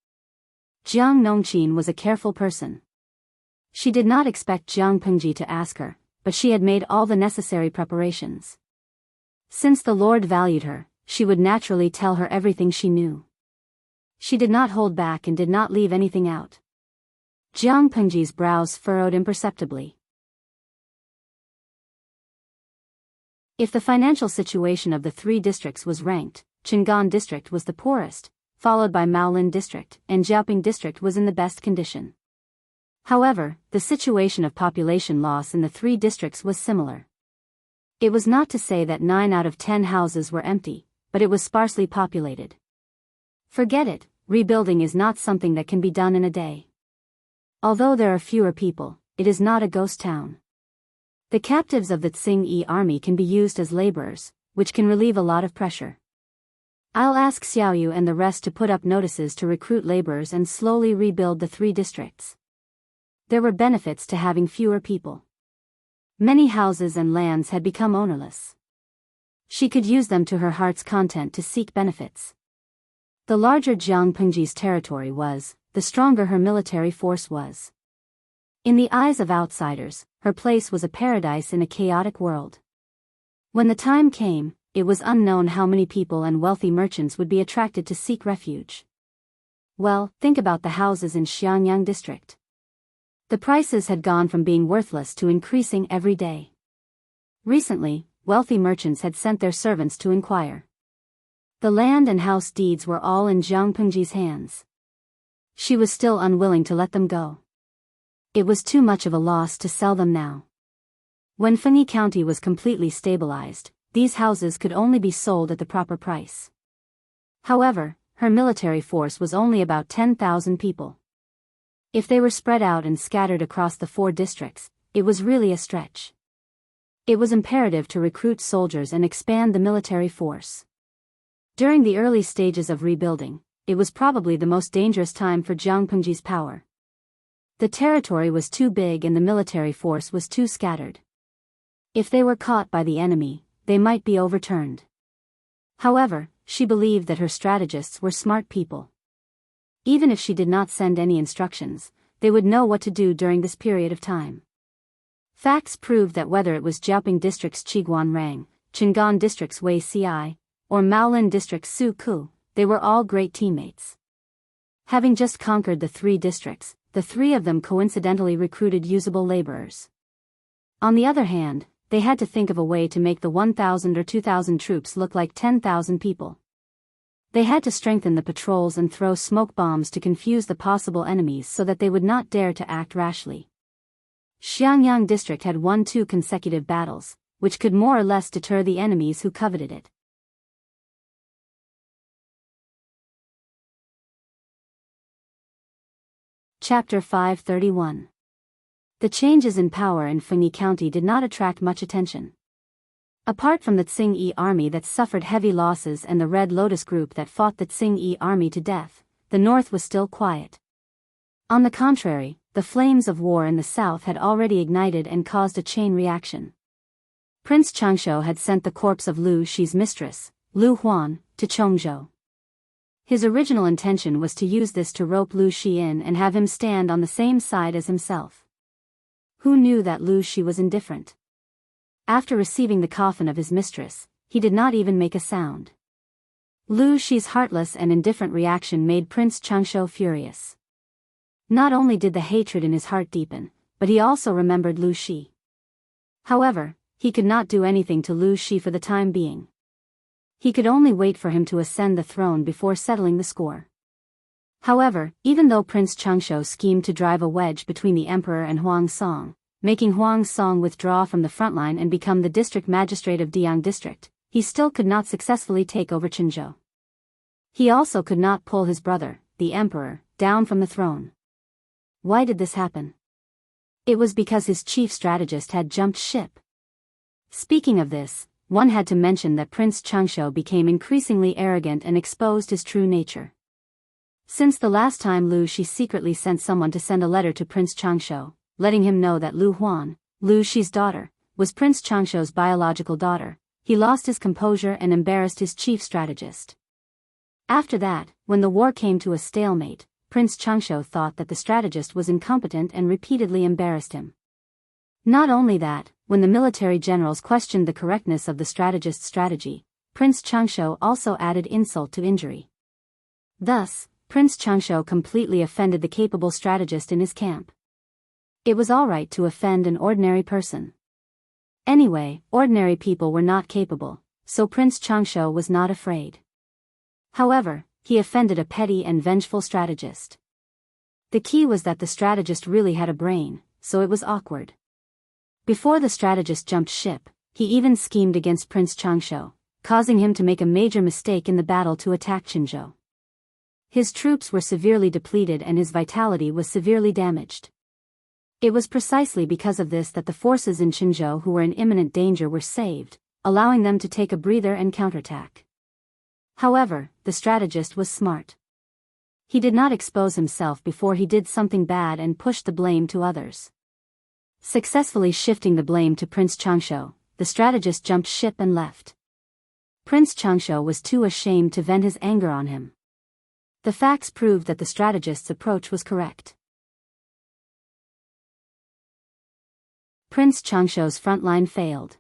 Jiang Nongqin was a careful person. She did not expect Jiang Pengji to ask her, but she had made all the necessary preparations. Since the Lord valued her, she would naturally tell her everything she knew. She did not hold back and did not leave anything out. Jiang Pengji's brows furrowed imperceptibly. If the financial situation of the 3 districts was ranked, Qingan district was the poorest, followed by Maolin district, and Jiaoping district was in the best condition. However, the situation of population loss in the 3 districts was similar. It was not to say that 9 out of 10 houses were empty, but it was sparsely populated. Forget it, rebuilding is not something that can be done in a day. Although there are fewer people, it is not a ghost town. The captives of the Tsing-Yi army can be used as laborers, which can relieve a lot of pressure. I'll ask Xiaoyu and the rest to put up notices to recruit laborers and slowly rebuild the 3 districts. There were benefits to having fewer people. Many houses and lands had become ownerless. She could use them to her heart's content to seek benefits. The larger Jiang Pengji's territory was, the stronger her military force was. In the eyes of outsiders, her place was a paradise in a chaotic world. When the time came, it was unknown how many people and wealthy merchants would be attracted to seek refuge. Well, think about the houses in Xiangyang district. The prices had gone from being worthless to increasing every day. Recently, wealthy merchants had sent their servants to inquire. The land and house deeds were all in Jiang Pengji's hands. She was still unwilling to let them go. It was too much of a loss to sell them now. When Fengyi County was completely stabilized, these houses could only be sold at the proper price. However, her military force was only about 10,000 people. If they were spread out and scattered across the 4 districts, it was really a stretch. It was imperative to recruit soldiers and expand the military force. During the early stages of rebuilding, it was probably the most dangerous time for Jiang Pengji's power. The territory was too big and the military force was too scattered. If they were caught by the enemy, they might be overturned. However, she believed that her strategists were smart people. Even if she did not send any instructions, they would know what to do during this period of time. Facts proved that whether it was Jiaoping District's Qiguan Rang, Qingan District's Wei Ci, or Maolin District's Su Ku, they were all great teammates. Having just conquered the 3 districts, the 3 of them coincidentally recruited usable laborers. On the other hand, they had to think of a way to make the 1,000 or 2,000 troops look like 10,000 people. They had to strengthen the patrols and throw smoke bombs to confuse the possible enemies so that they would not dare to act rashly. Xiangyang District had won 2 consecutive battles, which could more or less deter the enemies who coveted it. Chapter 531. The changes in power in Fengyi County did not attract much attention. Apart from the Tsing-Yi army that suffered heavy losses and the Red Lotus group that fought the Tsing-Yi army to death, the north was still quiet. On the contrary, the flames of war in the south had already ignited and caused a chain reaction. Prince Changshu had sent the corpse of Lu Shi's mistress, Lu Huan, to Chongzhou. His original intention was to use this to rope Lu Shi in and have him stand on the same side as himself. Who knew that Lu Shi was indifferent? After receiving the coffin of his mistress, he did not even make a sound. Lu Shi's heartless and indifferent reaction made Prince Changshu furious. Not only did the hatred in his heart deepen, but he also remembered Lu Shi. However, he could not do anything to Lu Shi for the time being. He could only wait for him to ascend the throne before settling the score. However, even though Prince Changshu schemed to drive a wedge between the emperor and Huang Song, making Huang Song withdraw from the front line and become the district magistrate of Diyang district, he still could not successfully take over Qinzhou. He also could not pull his brother, the emperor, down from the throne. Why did this happen? It was because his chief strategist had jumped ship. Speaking of this, one had to mention that Prince Changshu became increasingly arrogant and exposed his true nature. Since the last time Lu Shi secretly sent someone to send a letter to Prince Changshu, letting him know that Lu Huan, Lu Shi's daughter, was Prince Changshu's biological daughter, he lost his composure and embarrassed his chief strategist. After that, when the war came to a stalemate, Prince Changshu thought that the strategist was incompetent and repeatedly embarrassed him. Not only that, when the military generals questioned the correctness of the strategist's strategy, Prince Changshu also added insult to injury. Thus, Prince Changshu completely offended the capable strategist in his camp. It was alright to offend an ordinary person. Anyway, ordinary people were not capable, so Prince Changshu was not afraid. However, he offended a petty and vengeful strategist. The key was that the strategist really had a brain, so it was awkward. Before the strategist jumped ship, he even schemed against Prince Changshu, causing him to make a major mistake in the battle to attack Qinzhou. His troops were severely depleted and his vitality was severely damaged. It was precisely because of this that the forces in Qinzhou who were in imminent danger were saved, allowing them to take a breather and counterattack. However, the strategist was smart. He did not expose himself before he did something bad and pushed the blame to others. Successfully shifting the blame to Prince Changshu, the strategist jumped ship and left. Prince Changshu was too ashamed to vent his anger on him. The facts proved that the strategist's approach was correct. Prince Changshu's front line failed.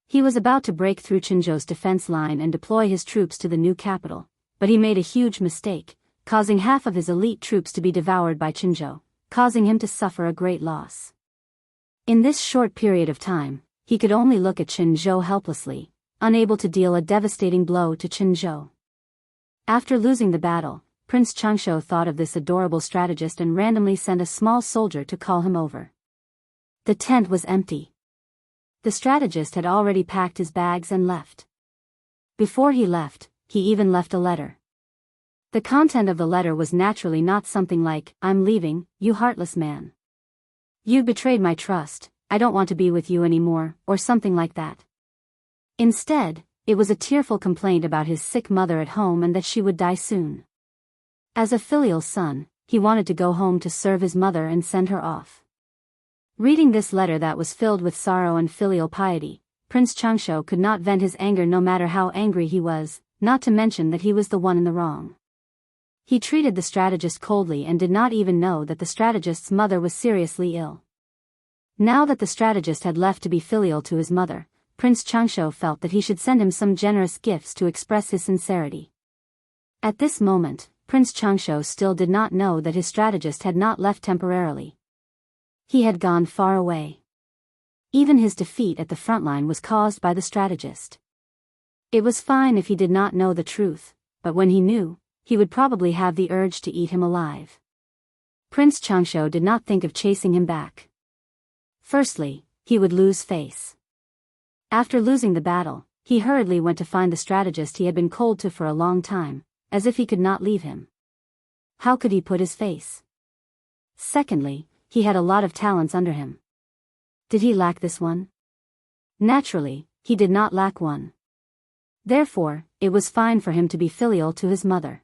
He was about to break through Qinzhou's defense line and deploy his troops to the new capital, but he made a huge mistake, causing half of his elite troops to be devoured by Qinzhou, causing him to suffer a great loss. In this short period of time, he could only look at Qinzhou helplessly, unable to deal a devastating blow to Qinzhou. After losing the battle, Prince Changshu thought of this adorable strategist and randomly sent a small soldier to call him over. The tent was empty. The strategist had already packed his bags and left. Before he left, he even left a letter. The content of the letter was naturally not something like, "I'm leaving, you heartless man. You betrayed my trust, I don't want to be with you anymore," or something like that. Instead, it was a tearful complaint about his sick mother at home and that she would die soon. As a filial son, he wanted to go home to serve his mother and send her off. Reading this letter that was filled with sorrow and filial piety, Prince Changshu could not vent his anger no matter how angry he was, not to mention that he was the one in the wrong. He treated the strategist coldly and did not even know that the strategist's mother was seriously ill. Now that the strategist had left to be filial to his mother, Prince Changshu felt that he should send him some generous gifts to express his sincerity. At this moment, Prince Changshu still did not know that his strategist had not left temporarily. He had gone far away. Even his defeat at the front line was caused by the strategist. It was fine if he did not know the truth, but when he knew, he would probably have the urge to eat him alive. Prince Changshu did not think of chasing him back. Firstly, he would lose face. After losing the battle, he hurriedly went to find the strategist he had been cold to for a long time, as if he could not leave him. How could he put his face? Secondly, he had a lot of talents under him. Did he lack this one? Naturally, he did not lack one. Therefore, it was fine for him to be filial to his mother.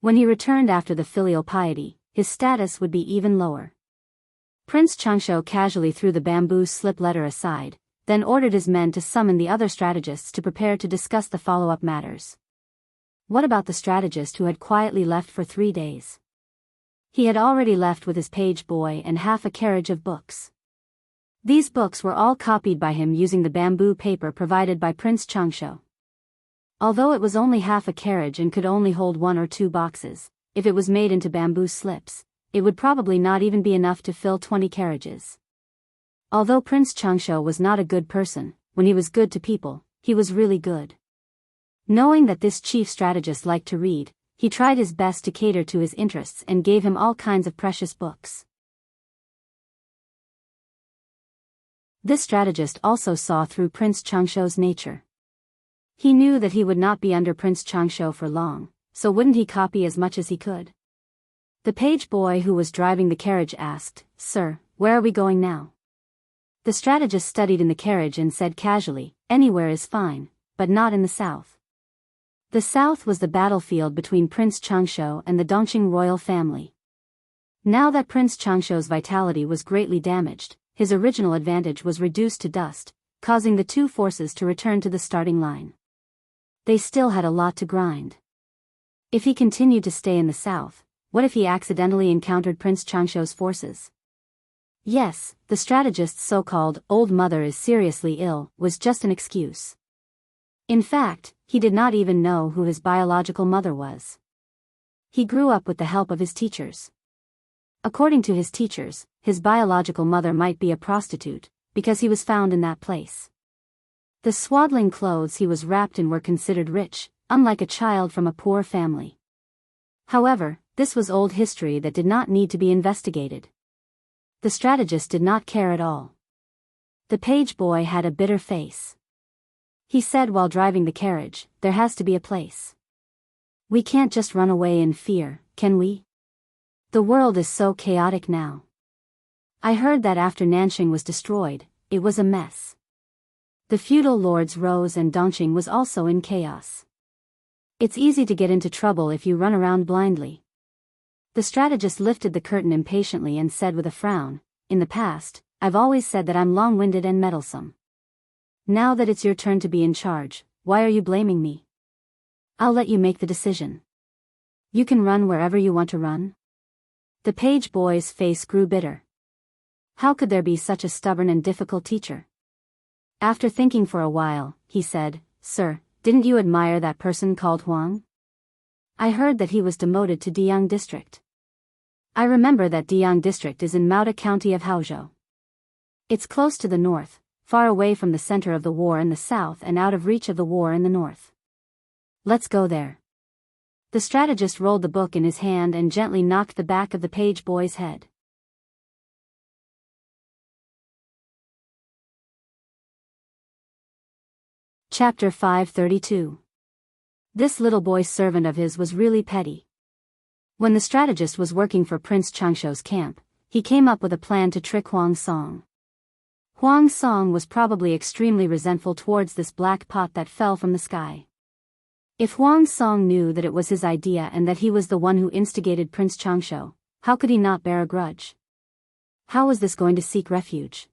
When he returned after the filial piety, his status would be even lower. Prince Changshu casually threw the bamboo slip letter aside, then ordered his men to summon the other strategists to prepare to discuss the follow-up matters. What about the strategist who had quietly left for 3 days? He had already left with his page boy and half a carriage of books. These books were all copied by him using the bamboo paper provided by Prince Changshu. Although it was only half a carriage and could only hold 1 or 2 boxes, if it was made into bamboo slips, it would probably not even be enough to fill 20 carriages. Although Prince Changshu was not a good person, when he was good to people, he was really good. Knowing that this chief strategist liked to read, he tried his best to cater to his interests and gave him all kinds of precious books. This strategist also saw through Prince Changshu's nature. He knew that he would not be under Prince Changshu for long, so wouldn't he copy as much as he could? The page boy who was driving the carriage asked, "Sir, where are we going now?" The strategist studied in the carriage and said casually, "Anywhere is fine, but not in the south." The south was the battlefield between Prince Changshu and the Dongqing royal family. Now that Prince Changshu's vitality was greatly damaged, his original advantage was reduced to dust, causing the two forces to return to the starting line. They still had a lot to grind. If he continued to stay in the south, what if he accidentally encountered Prince Changshu's forces? Yes, the strategist's so-called old mother is seriously ill was just an excuse. In fact, he did not even know who his biological mother was. He grew up with the help of his teachers. According to his teachers, his biological mother might be a prostitute, because he was found in that place. The swaddling clothes he was wrapped in were considered rich, unlike a child from a poor family. However, this was old history that did not need to be investigated. The strategist did not care at all. The page boy had a bitter face. He said while driving the carriage, "There has to be a place. We can't just run away in fear, can we? The world is so chaotic now. I heard that after Nanxing was destroyed, it was a mess. The feudal lords rose and Dongqing was also in chaos. It's easy to get into trouble if you run around blindly. The strategist lifted the curtain impatiently and said with a frown, in the past, I've always said that I'm long-winded and meddlesome. Now that it's your turn to be in charge, why are you blaming me? I'll let you make the decision. You can run wherever you want to run. The page boy's face grew bitter. How could there be such a stubborn and difficult teacher? After thinking for a while, he said, Sir, didn't you admire that person called Huang? I heard that he was demoted to Diyang district. I remember that Diyang district is in Mauda County of Haozhou. It's close to the north, far away from the center of the war in the south and out of reach of the war in the north. Let's go there. The strategist rolled the book in his hand and gently knocked the back of the page boy's head. Chapter 532. This little boy servant of his was really petty. When the strategist was working for Prince Changshou's camp, he came up with a plan to trick Huang Song. Huang Song was probably extremely resentful towards this black pot that fell from the sky. If Huang Song knew that it was his idea and that he was the one who instigated Prince Changshou, how could he not bear a grudge? How was this going to seek refuge?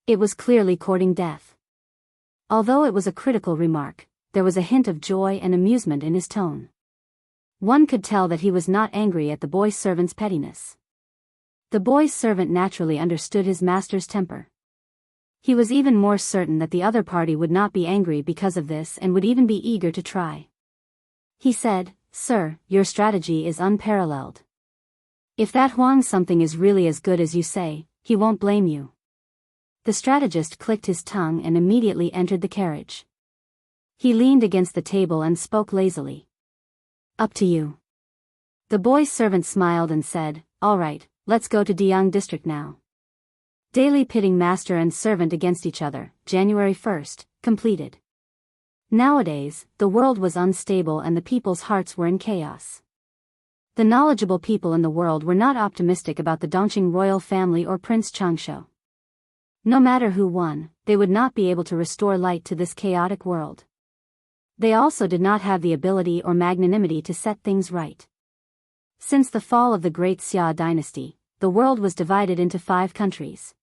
It was clearly courting death. Although it was a critical remark, there was a hint of joy and amusement in his tone. One could tell that he was not angry at the boy servant's pettiness. The boy servant naturally understood his master's temper. He was even more certain that the other party would not be angry because of this and would even be eager to try. He said, Sir, your strategy is unparalleled. If that Huang something is really as good as you say, he won't blame you. The strategist clicked his tongue and immediately entered the carriage. He leaned against the table and spoke lazily. Up to you. The boy's servant smiled and said, All right, let's go to Diyang district now. Daily pitting master and servant against each other, January 1st, completed. Nowadays, the world was unstable and the people's hearts were in chaos. The knowledgeable people in the world were not optimistic about the Dongqing royal family or Prince Changshou. No matter who won, they would not be able to restore light to this chaotic world. They also did not have the ability or magnanimity to set things right. Since the fall of the Great Xia dynasty, the world was divided into 5 countries.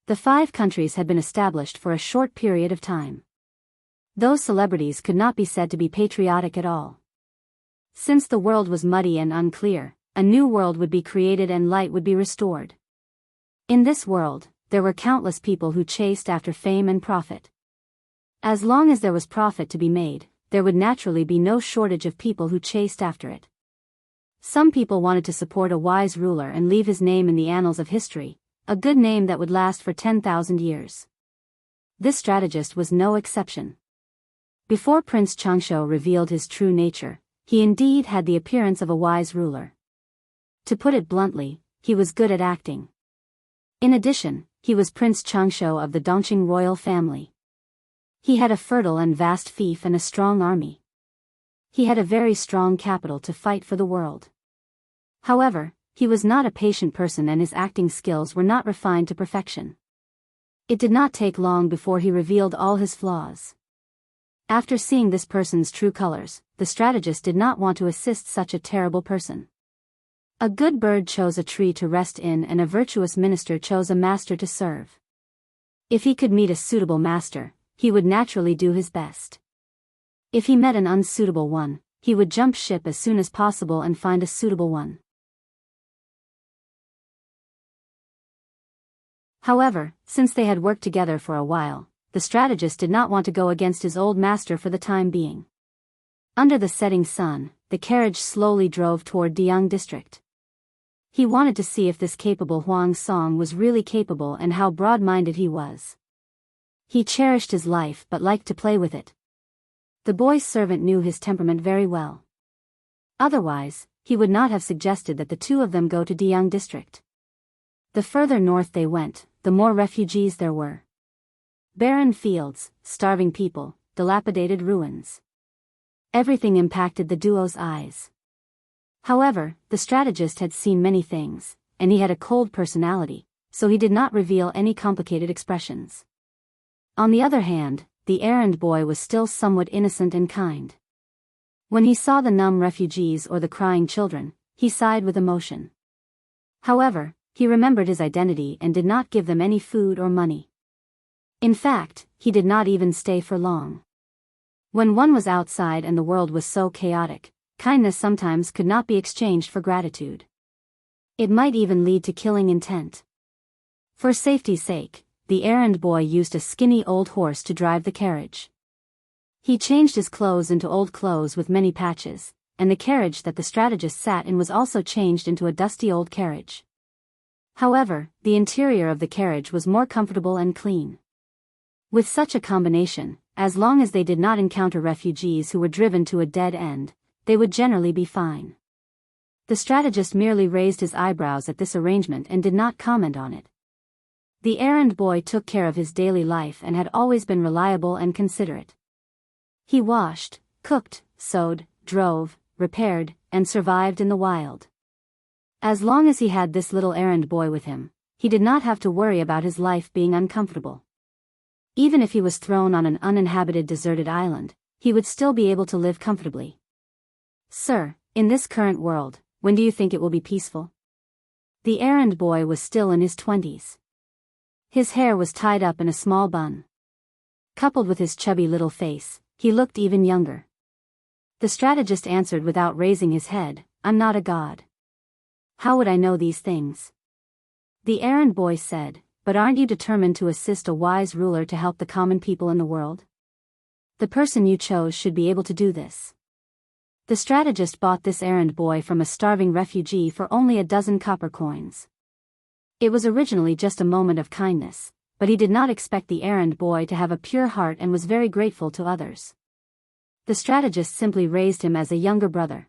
The 5 countries had been established for a short period of time. Those celebrities could not be said to be patriotic at all. Since the world was muddy and unclear, a new world would be created and light would be restored. In this world, there were countless people who chased after fame and profit. As long as there was profit to be made, there would naturally be no shortage of people who chased after it. Some people wanted to support a wise ruler and leave his name in the annals of history, a good name that would last for 10,000 years. This strategist was no exception. Before Prince Changshou revealed his true nature, he indeed had the appearance of a wise ruler. To put it bluntly, he was good at acting. In addition, he was Prince Changshou of the Dongqing royal family. He had a fertile and vast fief and a strong army. He had a very strong capital to fight for the world. However, he was not a patient person and his acting skills were not refined to perfection. It did not take long before he revealed all his flaws. After seeing this person's true colors, the strategist did not want to assist such a terrible person. A good bird chose a tree to rest in and a virtuous minister chose a master to serve. If he could meet a suitable master, he would naturally do his best. If he met an unsuitable one, he would jump ship as soon as possible and find a suitable one. However, since they had worked together for a while, the strategist did not want to go against his old master for the time being. Under the setting sun, the carriage slowly drove toward Diyang district. He wanted to see if this capable Huang Song was really capable and how broad-minded he was. He cherished his life but liked to play with it. The boy's servant knew his temperament very well. Otherwise, he would not have suggested that the two of them go to Diyang district. The further north they went, the more refugees there were. Barren fields, starving people, dilapidated ruins. Everything impacted the duo's eyes. However, the strategist had seen many things, and he had a cold personality, so he did not reveal any complicated expressions. On the other hand, the errand boy was still somewhat innocent and kind. When he saw the numb refugees or the crying children, he sighed with emotion. However, he remembered his identity and did not give them any food or money. In fact, he did not even stay for long. When one was outside and the world was so chaotic, kindness sometimes could not be exchanged for gratitude. It might even lead to killing intent. For safety's sake, the errand boy used a skinny old horse to drive the carriage. He changed his clothes into old clothes with many patches, and the carriage that the strategist sat in was also changed into a dusty old carriage. However, the interior of the carriage was more comfortable and clean. With such a combination, as long as they did not encounter refugees who were driven to a dead end, they would generally be fine. The strategist merely raised his eyebrows at this arrangement and did not comment on it. The errand boy took care of his daily life and had always been reliable and considerate. He washed, cooked, sewed, drove, repaired, and survived in the wild. As long as he had this little errand boy with him, he did not have to worry about his life being uncomfortable. Even if he was thrown on an uninhabited deserted island, he would still be able to live comfortably. "Sir, in this current world, when do you think it will be peaceful?" The errand boy was still in his 20s. His hair was tied up in a small bun. Coupled with his chubby little face, he looked even younger. The strategist answered without raising his head, "I'm not a god. How would I know these things?" The errand boy said, "But aren't you determined to assist a wise ruler to help the common people in the world? The person you chose should be able to do this." The strategist bought this errand boy from a starving refugee for only a dozen copper coins. It was originally just a moment of kindness, but he did not expect the errand boy to have a pure heart and was very grateful to others. The strategist simply raised him as a younger brother.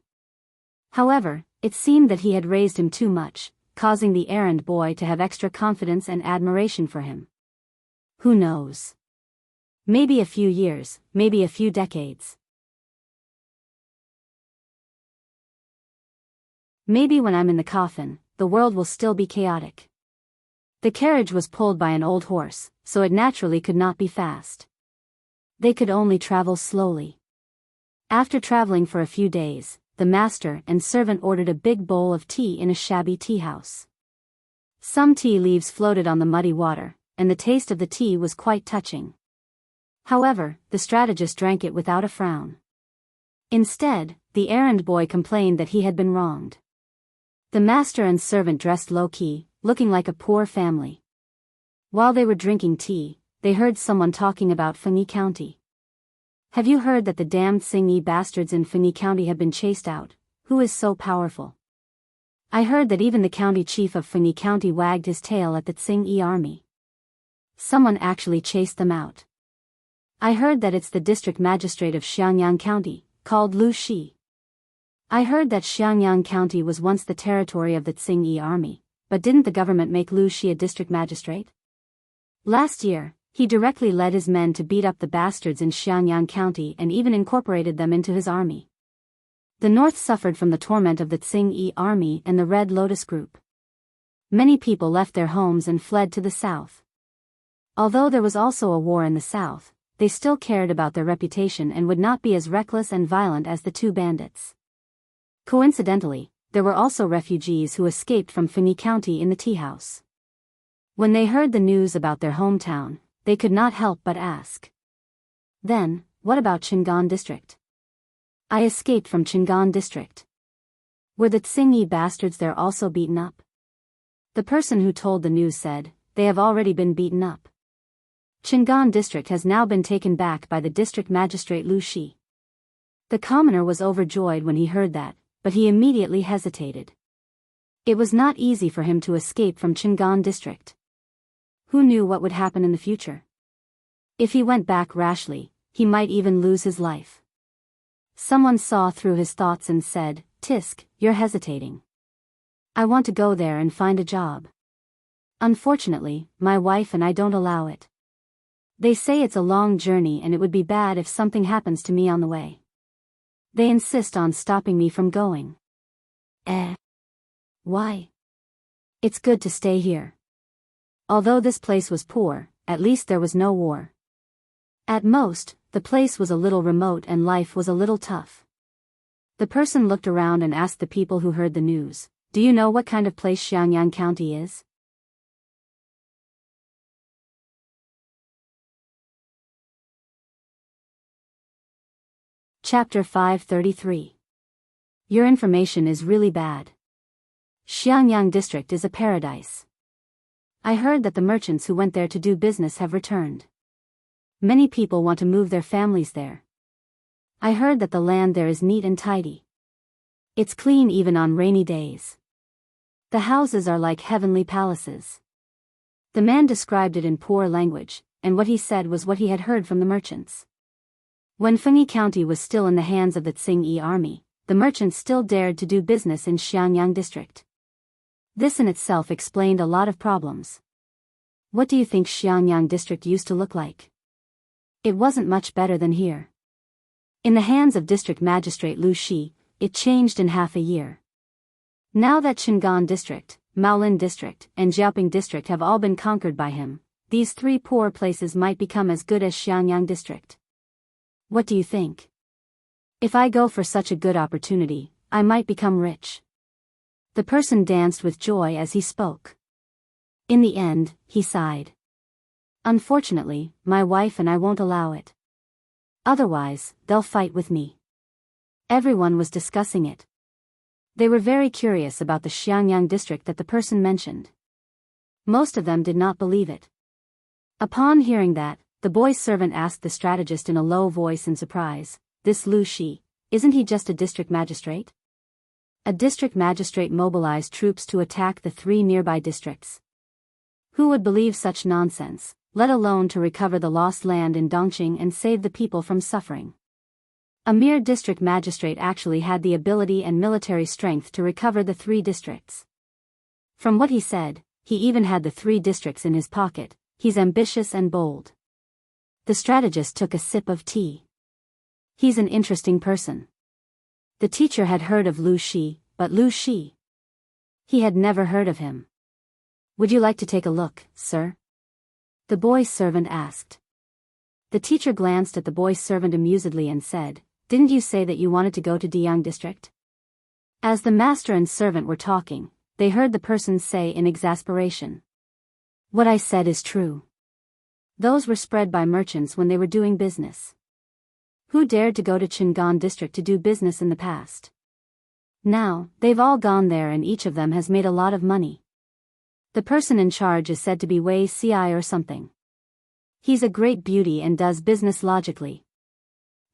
However, it seemed that he had raised him too much, causing the errand boy to have extra confidence and admiration for him. Who knows? Maybe a few years, maybe a few decades. Maybe when I'm in the coffin, the world will still be chaotic. The carriage was pulled by an old horse, so it naturally could not be fast. They could only travel slowly. After traveling for a few days, the master and servant ordered a big bowl of tea in a shabby tea house. Some tea leaves floated on the muddy water, and the taste of the tea was quite touching. However, the strategist drank it without a frown. Instead, the errand boy complained that he had been wronged. The master and servant dressed low-key, looking like a poor family. While they were drinking tea, they heard someone talking about Fengyi County. "Have you heard that the damned Xingyi bastards in Fengyi County have been chased out? Who is so powerful? I heard that even the county chief of Fengyi County wagged his tail at the Xingyi army. Someone actually chased them out. I heard that it's the district magistrate of Xiangyang County, called Lu Shi. I heard that Xiangyang County was once the territory of the Xingyi army, but didn't the government make Lu Shi a district magistrate? Last year, he directly led his men to beat up the bastards in Xiangyang County and even incorporated them into his army. The north suffered from the torment of the Xingyi army and the Red Lotus group. Many people left their homes and fled to the south. Although there was also a war in the south, they still cared about their reputation and would not be as reckless and violent as the two bandits. Coincidentally, there were also refugees who escaped from Fengyi County in the tea house. When they heard the news about their hometown, they could not help but ask. "Then, what about Qingan District?" "I escaped from Qingan District." "Were the Xingyi bastards there also beaten up?" The person who told the news said, "They have already been beaten up. Qingan District has now been taken back by the district magistrate Lu Shi." The commoner was overjoyed when he heard that, but he immediately hesitated. It was not easy for him to escape from Qingan District. Who knew what would happen in the future? If he went back rashly, he might even lose his life. Someone saw through his thoughts and said, "Tisk, you're hesitating. I want to go there and find a job. Unfortunately, my wife and I don't allow it. They say it's a long journey and it would be bad if something happens to me on the way. They insist on stopping me from going." Why? It's good to stay here. Although this place was poor, at least there was no war. At most, the place was a little remote and life was a little tough. The person looked around and asked the people who heard the news, "Do you know what kind of place Xiangyang County is?" Chapter 533. Your information is really bad. Xiangyang district is a paradise. I heard that the merchants who went there to do business have returned. Many people want to move their families there. I heard that the land there is neat and tidy. It's clean even on rainy days. The houses are like heavenly palaces. The man described it in poor language, and what he said was what he had heard from the merchants. When Fengyi County was still in the hands of the Tsingyi army, the merchants still dared to do business in Xiangyang district. This in itself explained a lot of problems. What do you think Xiangyang district used to look like? It wasn't much better than here. In the hands of district magistrate Lu Shi, it changed in half a year. Now that Qingan district, Maolin district, and Jiaoping district have all been conquered by him, these three poor places might become as good as Xiangyang district. What do you think? If I go for such a good opportunity, I might become rich. The person danced with joy as he spoke. In the end, he sighed. Unfortunately, my wife and I won't allow it. Otherwise, they'll fight with me. Everyone was discussing it. They were very curious about the Xiangyang district that the person mentioned. Most of them did not believe it. Upon hearing that, the boy's servant asked the strategist in a low voice in surprise, "This Lu Shi, isn't he just a district magistrate?" A district magistrate mobilized troops to attack the three nearby districts. Who would believe such nonsense, let alone to recover the lost land in Dongqing and save the people from suffering? A mere district magistrate actually had the ability and military strength to recover the three districts. From what he said, he even had the three districts in his pocket. He's ambitious and bold. The strategist took a sip of tea. He's an interesting person. The teacher had heard of Lu Shi, but Lu Shi? He had never heard of him. Would you like to take a look, sir? The boy's servant asked. The teacher glanced at the boy's servant amusedly and said, "Didn't you say that you wanted to go to Diyang district?" As the master and servant were talking, they heard the person say in exasperation, "What I said is true." Those were spread by merchants when they were doing business. Who dared to go to Qingan district to do business in the past? Now, they've all gone there and each of them has made a lot of money. The person in charge is said to be Wei Ci or something. He's a great beauty and does business logically.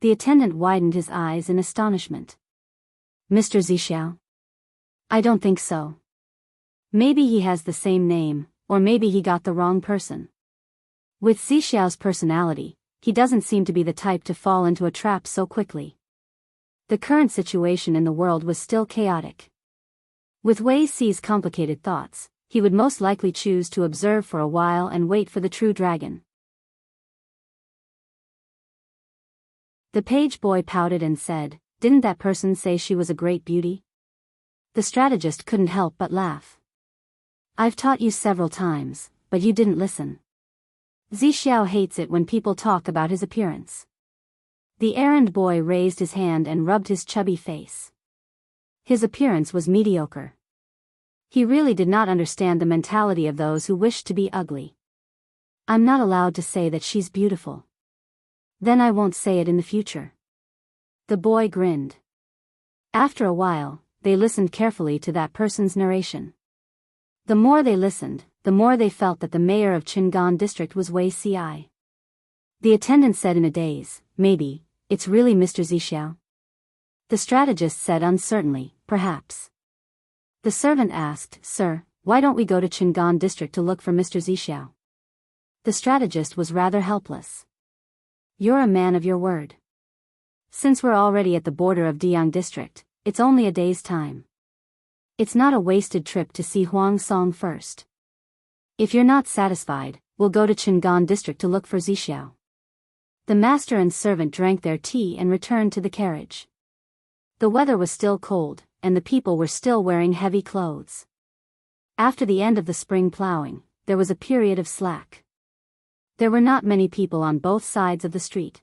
The attendant widened his eyes in astonishment. "Mr. Zixiao? I don't think so. Maybe he has the same name, or maybe he got the wrong person. With Zixiao's personality, he doesn't seem to be the type to fall into a trap so quickly." The current situation in the world was still chaotic. With Wei Ci's complicated thoughts, he would most likely choose to observe for a while and wait for the true dragon. The page boy pouted and said, "Didn't that person say she was a great beauty?" The strategist couldn't help but laugh. "I've taught you several times, but you didn't listen. Zixiao hates it when people talk about his appearance." The errand boy raised his hand and rubbed his chubby face. His appearance was mediocre. He really did not understand the mentality of those who wished to be ugly. "I'm not allowed to say that she's beautiful. Then I won't say it in the future." The boy grinned. After a while, they listened carefully to that person's narration. The more they listened, the more they felt that the mayor of Qingan district was Wei Ci. The attendant said in a daze, "Maybe, it's really Mr. Zixiao." The strategist said uncertainly, "Perhaps." The servant asked, "Sir, why don't we go to Qingan district to look for Mr. Zixiao?" The strategist was rather helpless. "You're a man of your word. Since we're already at the border of Diyang district, it's only a day's time. It's not a wasted trip to see Huang Song first. If you're not satisfied, we'll go to Qingan district to look for Zixiao." The master and servant drank their tea and returned to the carriage. The weather was still cold, and the people were still wearing heavy clothes. After the end of the spring plowing, there was a period of slack. There were not many people on both sides of the street.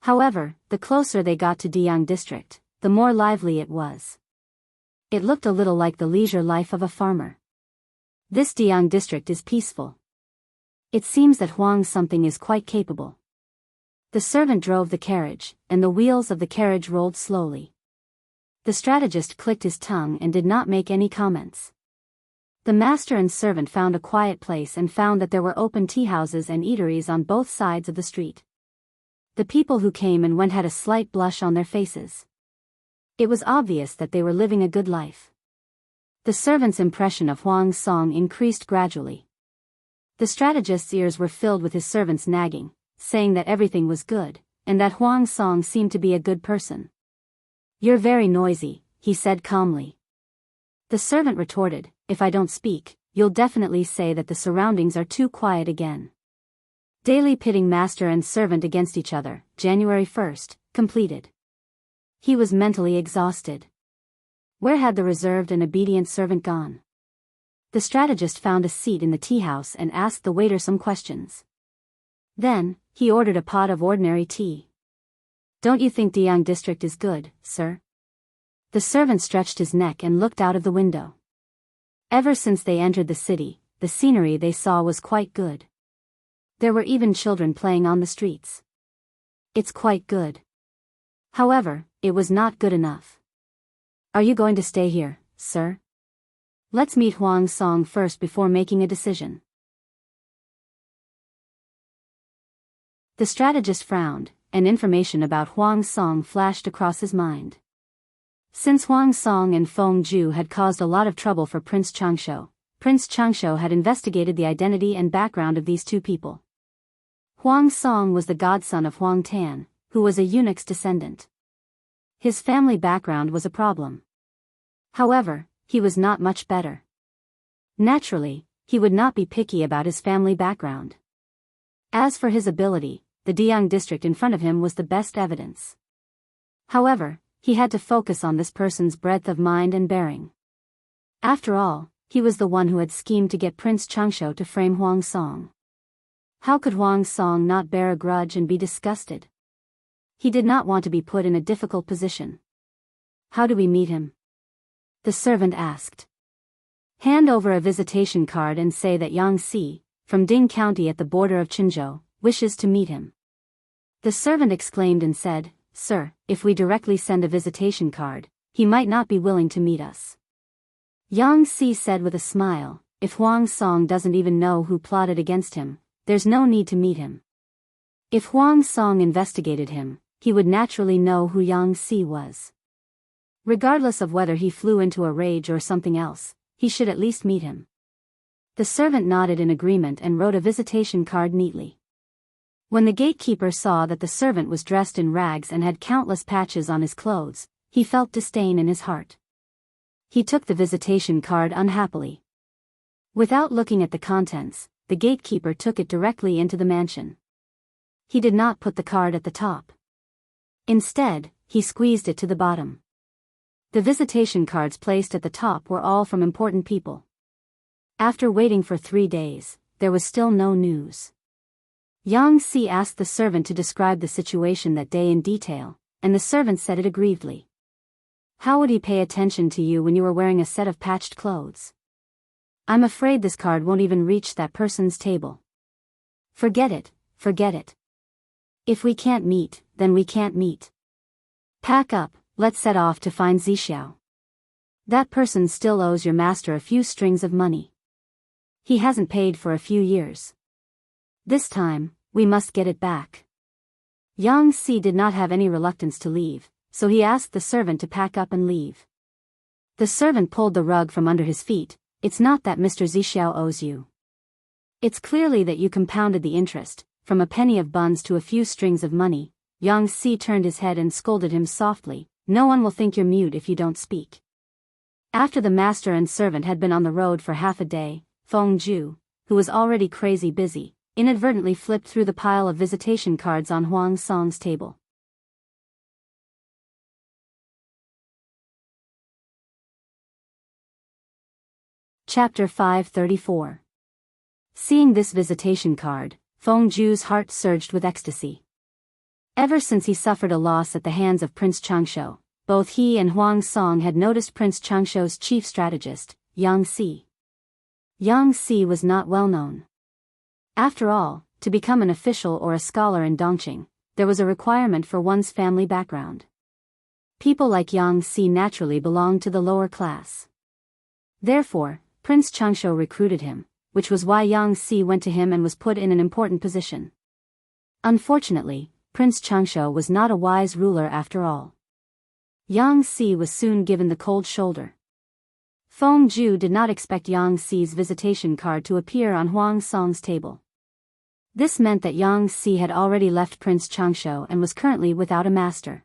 However, the closer they got to Jianghu district, the more lively it was. It looked a little like the leisure life of a farmer. This Jianghu district is peaceful. It seems that Huang something is quite capable. The servant drove the carriage, and the wheels of the carriage rolled slowly. The strategist clicked his tongue and did not make any comments. The master and servant found a quiet place and found that there were open tea houses and eateries on both sides of the street. The people who came and went had a slight blush on their faces. It was obvious that they were living a good life. The servant's impression of Huang's song increased gradually. The strategist's ears were filled with his servant's nagging, saying that everything was good, and that Huang's song seemed to be a good person. "You're very noisy," he said calmly. The servant retorted, "If I don't speak, you'll definitely say that the surroundings are too quiet again." Daily pitting master and servant against each other, January 1st, completed. He was mentally exhausted. Where had the reserved and obedient servant gone? The strategist found a seat in the tea house and asked the waiter some questions. Then, he ordered a pot of ordinary tea. "Don't you think Jianghu district is good, sir?" The servant stretched his neck and looked out of the window. Ever since they entered the city, the scenery they saw was quite good. There were even children playing on the streets. "It's quite good. However, it was not good enough." "Are you going to stay here, sir?" "Let's meet Huang Song first before making a decision." The strategist frowned, and information about Huang Song flashed across his mind. Since Huang Song and Feng Zhu had caused a lot of trouble for Prince Changsho, Prince Changsho had investigated the identity and background of these two people. Huang Song was the godson of Huang Tan, who was a eunuch's descendant. His family background was a problem. However, he was not much better. Naturally, he would not be picky about his family background. As for his ability, the Jianghu district in front of him was the best evidence. However, he had to focus on this person's breadth of mind and bearing. After all, he was the one who had schemed to get Prince Changsho to frame Huang Song. How could Huang Song not bear a grudge and be disgusted? He did not want to be put in a difficult position. "How do we meet him?" the servant asked. "Hand over a visitation card and say that Yang Si, from Ding County at the border of Qinzhou, wishes to meet him." The servant exclaimed and said, "Sir, if we directly send a visitation card, he might not be willing to meet us." Yang Si said with a smile, "If Huang Song doesn't even know who plotted against him, there's no need to meet him. If Huang Song investigated him, he would naturally know who Yang Si was. Regardless of whether he flew into a rage or something else, he should at least meet him." The servant nodded in agreement and wrote a visitation card neatly. When the gatekeeper saw that the servant was dressed in rags and had countless patches on his clothes, he felt disdain in his heart. He took the visitation card unhappily. Without looking at the contents, the gatekeeper took it directly into the mansion. He did not put the card at the top. Instead, he squeezed it to the bottom. The visitation cards placed at the top were all from important people. After waiting for 3 days, there was still no news. Yang Si asked the servant to describe the situation that day in detail, and the servant said it aggrievedly. "How would he pay attention to you when you were wearing a set of patched clothes? I'm afraid this card won't even reach that person's table. Forget it, forget it. If we can't meet, then we can't meet. Pack up, let's set off to find Zixiao. That person still owes your master a few strings of money. He hasn't paid for a few years. This time, we must get it back." Yang Si did not have any reluctance to leave, so he asked the servant to pack up and leave. The servant pulled the rug from under his feet. "It's not that Mr. Zixiao owes you. It's clearly that you compounded the interest, from a penny of buns to a few strings of money." Yang Si turned his head and scolded him softly, "No one will think you're mute if you don't speak." After the master and servant had been on the road for half a day, Feng Zhu, who was already crazy busy, inadvertently flipped through the pile of visitation cards on Huang Song's table. Chapter 534. Seeing this visitation card, Feng Zhu's heart surged with ecstasy. Ever since he suffered a loss at the hands of Prince Changsho, both he and Huang Song had noticed Prince Changsho's chief strategist, Yang Si. Yang Si was not well known. After all, to become an official or a scholar in Dongqing, there was a requirement for one's family background. People like Yang Si naturally belonged to the lower class. Therefore, Prince Changsho recruited him, which was why Yang Si went to him and was put in an important position. Unfortunately, Prince Changsho was not a wise ruler after all. Yang Si was soon given the cold shoulder. Feng Zhu did not expect Yang Si's visitation card to appear on Huang Song's table. This meant that Yang Si had already left Prince Changsho and was currently without a master.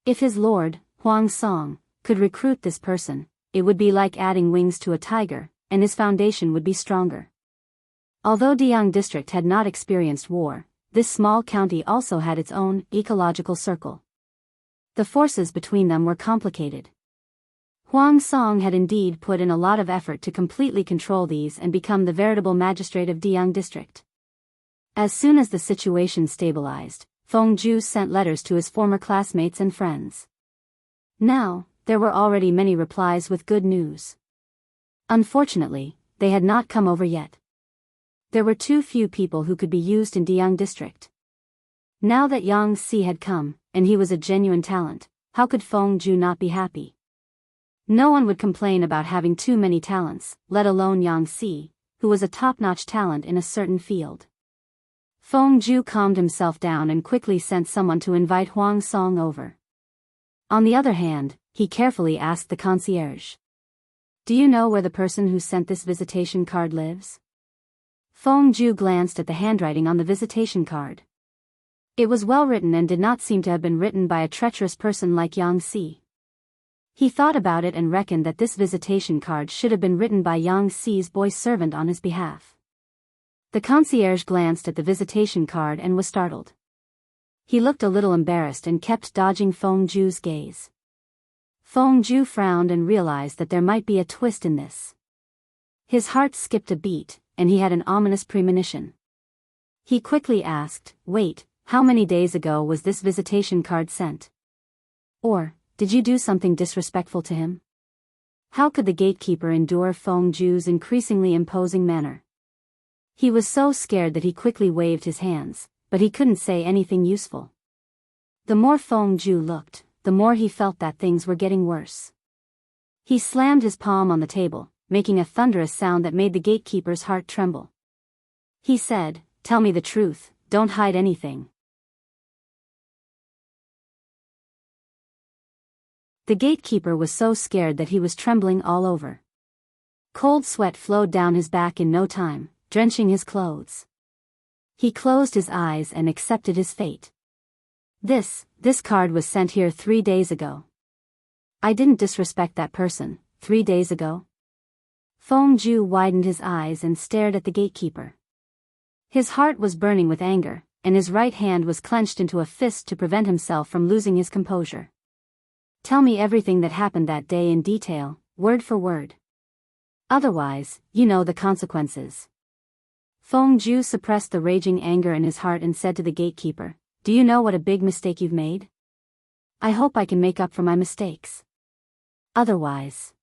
If his lord, Huang Song, could recruit this person, it would be like adding wings to a tiger, and his foundation would be stronger. Although Diyang district had not experienced war, this small county also had its own ecological circle. The forces between them were complicated. Huang Song had indeed put in a lot of effort to completely control these and become the veritable magistrate of Diyang district. As soon as the situation stabilized, Feng Zhu sent letters to his former classmates and friends. Now, there were already many replies with good news. Unfortunately, they had not come over yet. There were too few people who could be used in Diyang district. Now that Yang Si had come, and he was a genuine talent, how could Feng Zhu not be happy? No one would complain about having too many talents, let alone Yang Si, who was a top-notch talent in a certain field. Feng Zhu calmed himself down and quickly sent someone to invite Huang Song over. On the other hand, he carefully asked the concierge. "Do you know where the person who sent this visitation card lives?" Feng Zhu glanced at the handwriting on the visitation card. It was well written and did not seem to have been written by a treacherous person like Yang Si. He thought about it and reckoned that this visitation card should have been written by Yang Si's boy servant on his behalf. The concierge glanced at the visitation card and was startled. He looked a little embarrassed and kept dodging Feng Zhu's gaze. Feng Zhu frowned and realized that there might be a twist in this. His heart skipped a beat, and he had an ominous premonition. He quickly asked, "Wait, how many days ago was this visitation card sent? Or, did you do something disrespectful to him?" How could the gatekeeper endure Feng Zhu's increasingly imposing manner? He was so scared that he quickly waved his hands, but he couldn't say anything useful. The more Feng Zhu looked, the more he felt that things were getting worse. He slammed his palm on the table, making a thunderous sound that made the gatekeeper's heart tremble. He said, "Tell me the truth, don't hide anything." The gatekeeper was so scared that he was trembling all over. Cold sweat flowed down his back in no time, drenching his clothes. He closed his eyes and accepted his fate. This card was sent here 3 days ago. I didn't disrespect that person, 3 days ago. Feng Zhu widened his eyes and stared at the gatekeeper. His heart was burning with anger, and his right hand was clenched into a fist to prevent himself from losing his composure. "Tell me everything that happened that day in detail, word for word. Otherwise, you know the consequences." Feng Zhu suppressed the raging anger in his heart and said to the gatekeeper, "Do you know what a big mistake you've made? I hope I can make up for my mistakes. Otherwise..."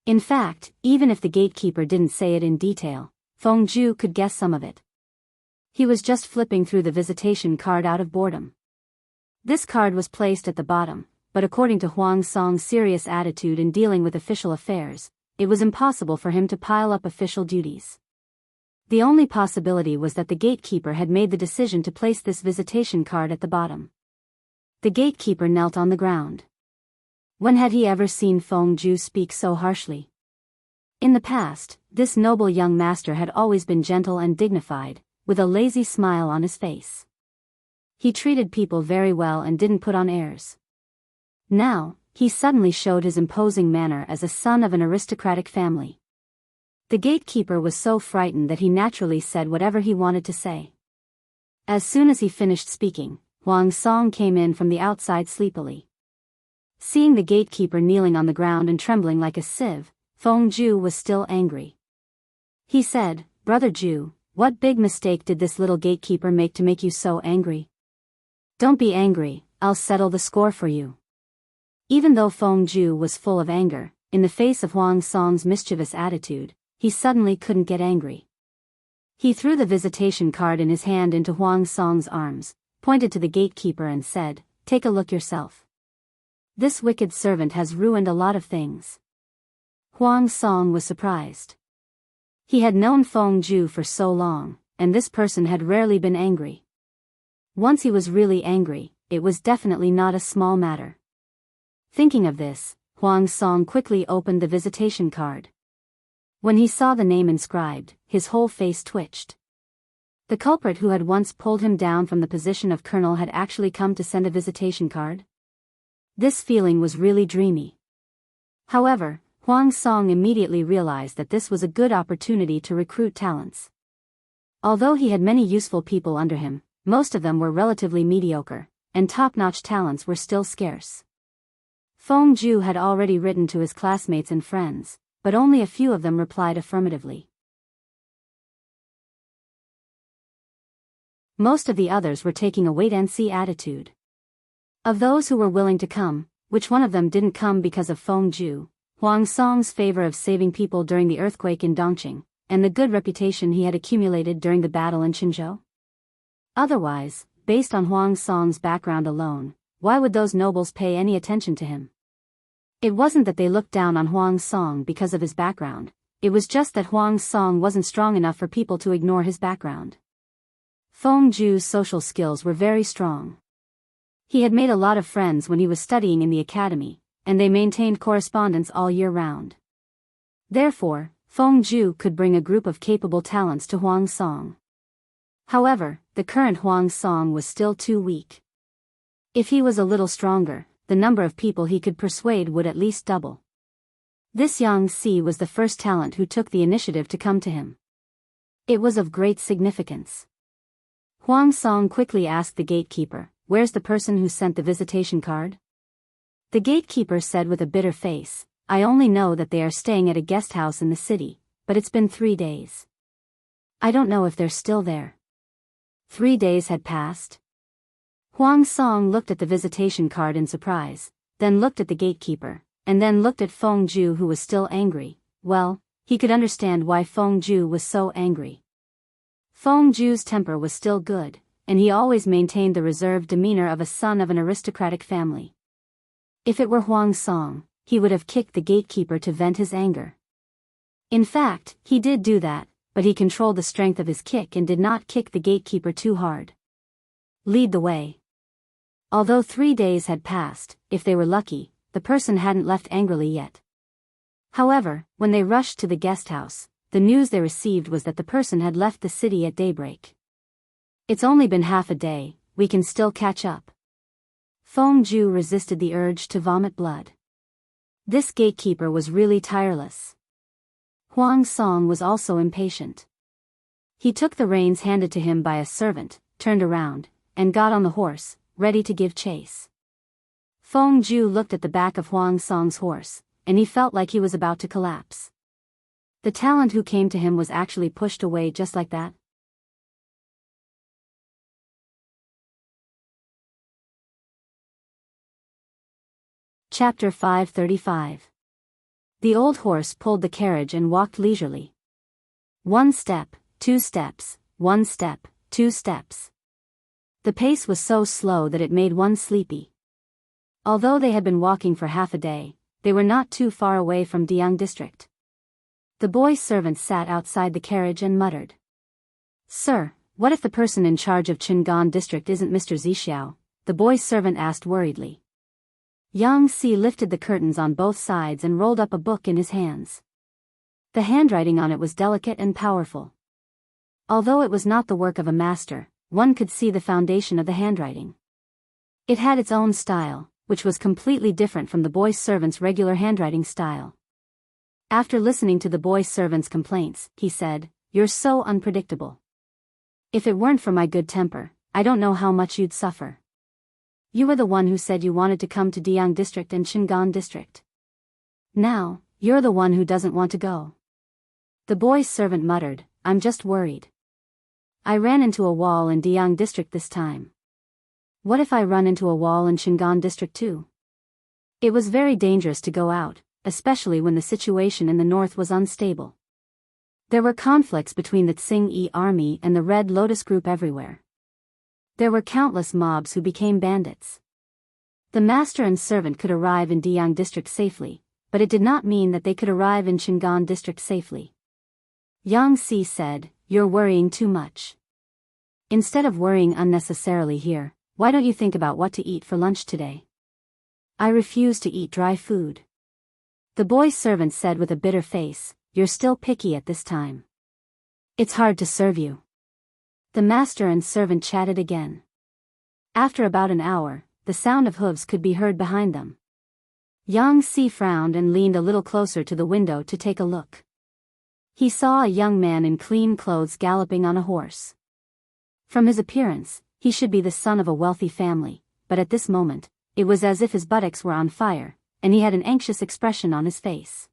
In fact, even if the gatekeeper didn't say it in detail, Feng Zhu could guess some of it. He was just flipping through the visitation card out of boredom. This card was placed at the bottom, but according to Huang Song's serious attitude in dealing with official affairs, it was impossible for him to pile up official duties. The only possibility was that the gatekeeper had made the decision to place this visitation card at the bottom. The gatekeeper knelt on the ground. When had he ever seen Feng Zhu speak so harshly? In the past, this noble young master had always been gentle and dignified, with a lazy smile on his face. He treated people very well and didn't put on airs. Now, he suddenly showed his imposing manner as a son of an aristocratic family. The gatekeeper was so frightened that he naturally said whatever he wanted to say. As soon as he finished speaking, Huang Song came in from the outside sleepily. Seeing the gatekeeper kneeling on the ground and trembling like a sieve, Feng Zhu was still angry. He said, "Brother Ju, what big mistake did this little gatekeeper make you so angry?" "Don't be angry, I'll settle the score for you." Even though Feng Ju was full of anger, in the face of Huang Song's mischievous attitude, he suddenly couldn't get angry. He threw the visitation card in his hand into Huang Song's arms, pointed to the gatekeeper and said, "Take a look yourself. This wicked servant has ruined a lot of things." Huang Song was surprised. He had known Feng Ju for so long, and this person had rarely been angry. Once he was really angry, it was definitely not a small matter. Thinking of this, Huang Song quickly opened the visitation card. When he saw the name inscribed, his whole face twitched. The culprit who had once pulled him down from the position of colonel had actually come to send a visitation card. This feeling was really dreamy. However, Huang Song immediately realized that this was a good opportunity to recruit talents. Although he had many useful people under him, most of them were relatively mediocre, and top-notch talents were still scarce. Feng Ju had already written to his classmates and friends, but only a few of them replied affirmatively. Most of the others were taking a wait-and-see attitude. Of those who were willing to come, which one of them didn't come because of Feng Ju, Huang Song's favor of saving people during the earthquake in Dongqing, and the good reputation he had accumulated during the battle in Qinzhou? Otherwise, based on Huang Song's background alone, why would those nobles pay any attention to him? It wasn't that they looked down on Huang Song because of his background, it was just that Huang Song wasn't strong enough for people to ignore his background. Feng Ju's social skills were very strong. He had made a lot of friends when he was studying in the academy, and they maintained correspondence all year round. Therefore, Feng Ju could bring a group of capable talents to Huang Song. However, the current Huang Song was still too weak. If he was a little stronger, the number of people he could persuade would at least double. This Yang Si was the first talent who took the initiative to come to him. It was of great significance. Huang Song quickly asked the gatekeeper, "Where's the person who sent the visitation card?" The gatekeeper said with a bitter face, "I only know that they are staying at a guest house in the city, but it's been 3 days. I don't know if they're still there." 3 days had passed. Huang Song looked at the visitation card in surprise, then looked at the gatekeeper, and then looked at Feng Ju who was still angry. Well, he could understand why Feng Ju was so angry. Feng Ju's temper was still good, and he always maintained the reserved demeanor of a son of an aristocratic family. If it were Huang Song, he would have kicked the gatekeeper to vent his anger. In fact, he did do that, but he controlled the strength of his kick and did not kick the gatekeeper too hard. Lead the way. Although 3 days had passed, if they were lucky, the person hadn't left angrily yet. However, when they rushed to the guest house, the news they received was that the person had left the city at daybreak. "It's only been half a day, we can still catch up." Feng Ju resisted the urge to vomit blood. This gatekeeper was really tireless. Huang Song was also impatient. He took the reins handed to him by a servant, turned around, and got on the horse, ready to give chase. Feng Ju looked at the back of Huang Song's horse, and he felt like he was about to collapse. The talent who came to him was actually pushed away just like that. Chapter 535. The old horse pulled the carriage and walked leisurely. 1 step, 2 steps, 1 step, 2 steps. The pace was so slow that it made one sleepy. Although they had been walking for half a day, they were not too far away from Jianghu district. The boy servant sat outside the carriage and muttered. "Sir, what if the person in charge of Jianghu district isn't Mr. Zixiao?" the boy servant asked worriedly. Yang Si lifted the curtains on both sides and rolled up a book in his hands. The handwriting on it was delicate and powerful. Although it was not the work of a master, one could see the foundation of the handwriting. It had its own style, which was completely different from the boy servant's regular handwriting style. After listening to the boy servant's complaints, he said, "You're so unpredictable. If it weren't for my good temper, I don't know how much you'd suffer. You were the one who said you wanted to come to Jianghu district and Qinghai district. Now, you're the one who doesn't want to go." The boy's servant muttered, I'm just worried. I ran into a wall in Diyang district this time. What if I run into a wall in Shingon district too? It was very dangerous to go out, especially when the situation in the north was unstable. There were conflicts between the Tsing-Yi army and the Red Lotus group everywhere. There were countless mobs who became bandits. The master and servant could arrive in Diyang district safely, but it did not mean that they could arrive in Shingon district safely. Yang Si said, "You're worrying too much. Instead of worrying unnecessarily here, why don't you think about what to eat for lunch today?" "I refuse to eat dry food." The boy's servant said with a bitter face, "You're still picky at this time. It's hard to serve you." The master and servant chatted again. After about an hour, the sound of hooves could be heard behind them. Yang Si frowned and leaned a little closer to the window to take a look. He saw a young man in clean clothes galloping on a horse. From his appearance, he should be the son of a wealthy family, but at this moment, it was as if his buttocks were on fire, and he had an anxious expression on his face.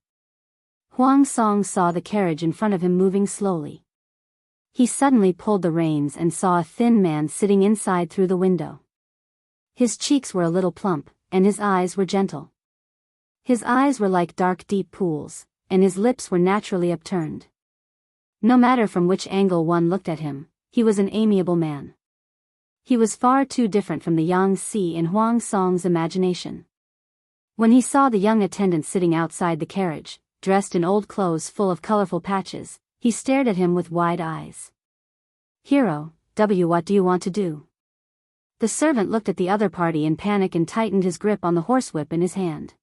Huang Song saw the carriage in front of him moving slowly. He suddenly pulled the reins and saw a thin man sitting inside through the window. His cheeks were a little plump, and his eyes were gentle. His eyes were like dark deep pools, and his lips were naturally upturned. No matter from which angle one looked at him, he was an amiable man. He was far too different from the Yang Si in Huang Song's imagination. When he saw the young attendant sitting outside the carriage, dressed in old clothes full of colorful patches, he stared at him with wide eyes. "Hero, what do you want to do?" The servant looked at the other party in panic and tightened his grip on the horsewhip in his hand.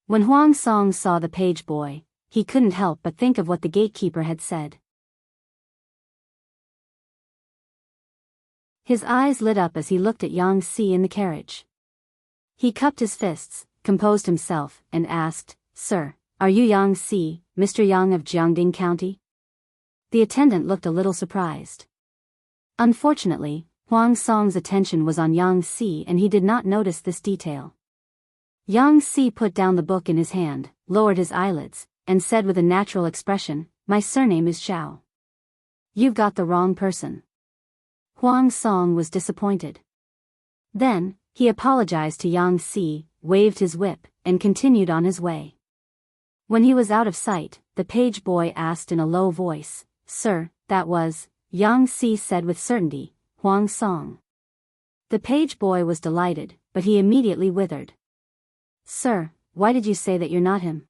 When Huang Song saw the page boy, he couldn't help but think of what the gatekeeper had said. His eyes lit up as he looked at Yang Si in the carriage. He cupped his fists, composed himself, and asked, "Sir, are you Yang Si, Mr. Yang of Jiangding County?" The attendant looked a little surprised. Unfortunately, Huang Song's attention was on Yang Si and he did not notice this detail. Yang Si put down the book in his hand, lowered his eyelids, and said with a natural expression, "My surname is Zhao." "You've got the wrong person." Huang Song was disappointed. Then, he apologized to Yang Si, waved his whip, and continued on his way. When he was out of sight, the page boy asked in a low voice, "Sir, that was," Yang Si said with certainty, "Huang Song." The page boy was delighted, but he immediately withered. "Sir, why did you say that you're not him?"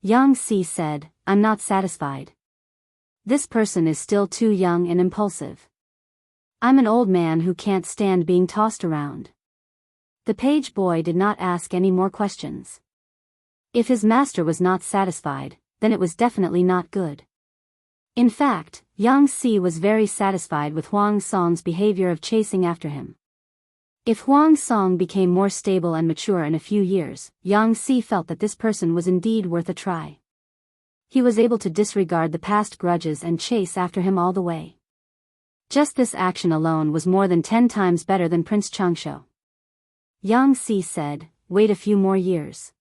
Yang Si said, "I'm not satisfied. This person is still too young and impulsive. I'm an old man who can't stand being tossed around." The page boy did not ask any more questions. If his master was not satisfied, then it was definitely not good. In fact, Yang Si was very satisfied with Huang Song's behavior of chasing after him. If Huang Song became more stable and mature in a few years, Yang Si felt that this person was indeed worth a try. He was able to disregard the past grudges and chase after him all the way. Just this action alone was more than 10 times better than Prince Changsho. Yang Si said, "Wait a few more years.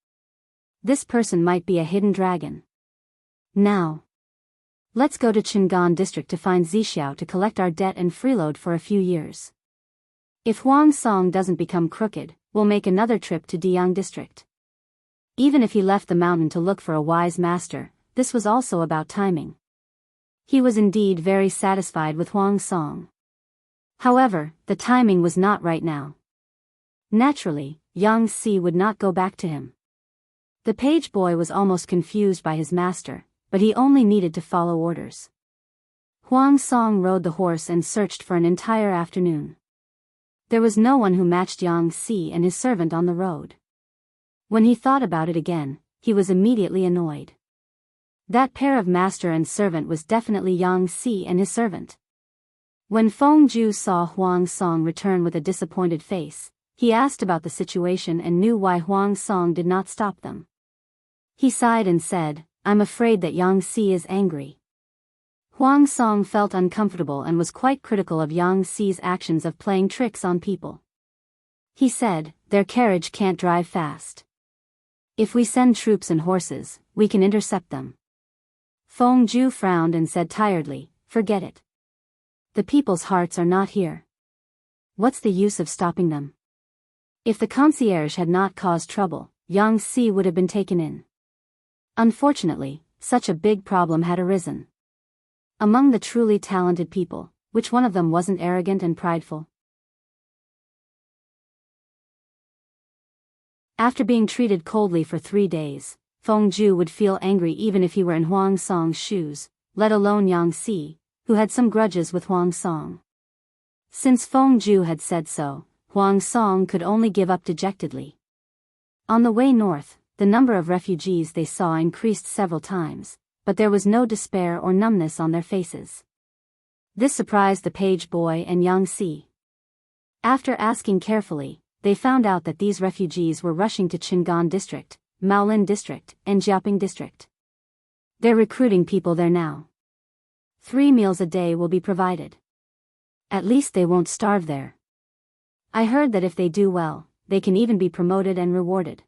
This person might be a hidden dragon. Now, let's go to Shingon district to find Zixiao to collect our debt and freeload for a few years. If Huang Song doesn't become crooked, we'll make another trip to Diyang district." Even if he left the mountain to look for a wise master, this was also about timing. He was indeed very satisfied with Huang Song. However, the timing was not right now. Naturally, Yang Si would not go back to him. The page boy was almost confused by his master, but he only needed to follow orders. Huang Song rode the horse and searched for an entire afternoon. There was no one who matched Yang Si and his servant on the road. When he thought about it again, he was immediately annoyed. That pair of master and servant was definitely Yang Si and his servant. When Feng Ju saw Huang Song return with a disappointed face, he asked about the situation and knew why Huang Song did not stop them. He sighed and said, "I'm afraid that Yang Si is angry." Huang Song felt uncomfortable and was quite critical of Yang Si's actions of playing tricks on people. He said, "Their carriage can't drive fast. If we send troops and horses, we can intercept them." Feng Zhu frowned and said tiredly, "Forget it. The people's hearts are not here. What's the use of stopping them?" If the concierge had not caused trouble, Yang Si would have been taken in. Unfortunately, such a big problem had arisen. Among the truly talented people, which one of them wasn't arrogant and prideful? After being treated coldly for 3 days, Feng Zhu would feel angry even if he were in Huang Song's shoes, let alone Yang Si, who had some grudges with Huang Song. Since Feng Zhu had said so, Huang Song could only give up dejectedly. On the way north, the number of refugees they saw increased several times, but there was no despair or numbness on their faces. This surprised the page boy and Yang Si. After asking carefully, they found out that these refugees were rushing to Qingan District, Maolin District, and Jiaping District. They're recruiting people there now. 3 meals a day will be provided. At least they won't starve there. I heard that if they do well, they can even be promoted and rewarded.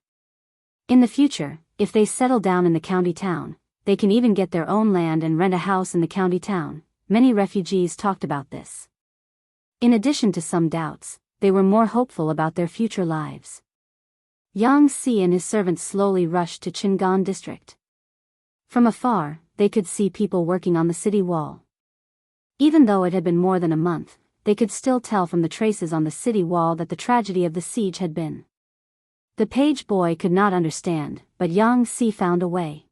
In the future, if they settle down in the county town, they can even get their own land and rent a house in the county town. Many refugees talked about this. In addition to some doubts, they were more hopeful about their future lives. Yang Si and his servants slowly rushed to Qingan District. From afar, they could see people working on the city wall. Even though it had been more than a month, they could still tell from the traces on the city wall that the tragedy of the siege had been. The page boy could not understand, but Yang Si found a way.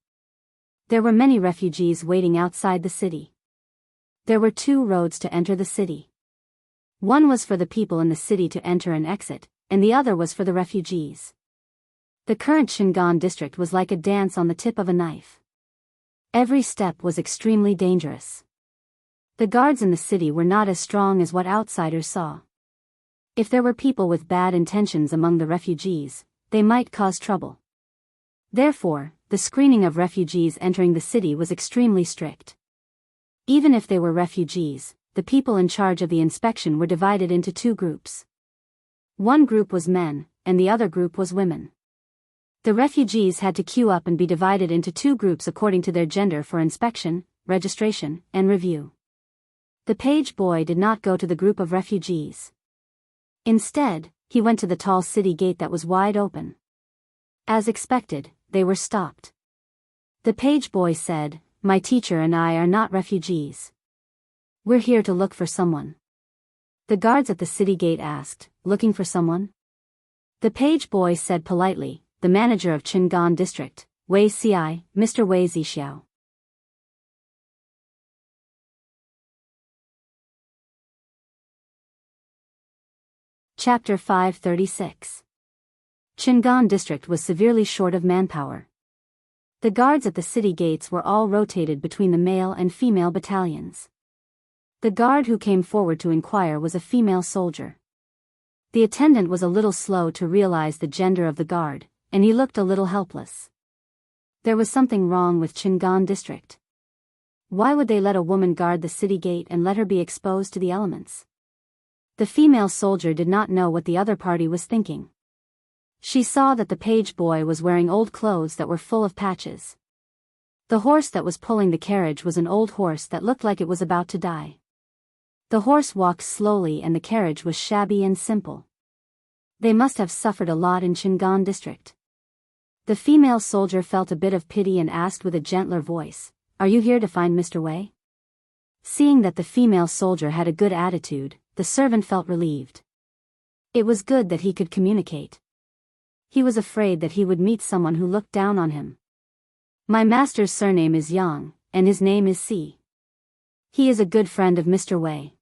There were many refugees waiting outside the city. There were 2 roads to enter the city. One was for the people in the city to enter and exit, and the other was for the refugees. The current Qingan District was like a dance on the tip of a knife. Every step was extremely dangerous. The guards in the city were not as strong as what outsiders saw. If there were people with bad intentions among the refugees, they might cause trouble. Therefore, the screening of refugees entering the city was extremely strict. Even if they were refugees, the people in charge of the inspection were divided into 2 groups. One group was men, and the other group was women. The refugees had to queue up and be divided into 2 groups according to their gender for inspection, registration, and review. The page boy did not go to the group of refugees. Instead, he went to the tall city gate that was wide open. As expected, they were stopped. The page boy said, "My teacher and I are not refugees. We're here to look for someone." The guards at the city gate asked, "Looking for someone?" The page boy said politely, "The manager of Qingan District, Wei Ci, Mr. Wei Zixiao." Chapter 536. Qingan District was severely short of manpower. The guards at the city gates were all rotated between the male and female battalions. The guard who came forward to inquire was a female soldier. The attendant was a little slow to realize the gender of the guard, and he looked a little helpless. There was something wrong with Qingan District. Why would they let a woman guard the city gate and let her be exposed to the elements? The female soldier did not know what the other party was thinking. She saw that the page boy was wearing old clothes that were full of patches. The horse that was pulling the carriage was an old horse that looked like it was about to die. The horse walked slowly and the carriage was shabby and simple. They must have suffered a lot in Qingan District. The female soldier felt a bit of pity and asked with a gentler voice, "Are you here to find Mr. Wei?" Seeing that the female soldier had a good attitude, the servant felt relieved. It was good that he could communicate. He was afraid that he would meet someone who looked down on him. "My master's surname is Yang, and his name is Si. He is a good friend of Mr. Wei.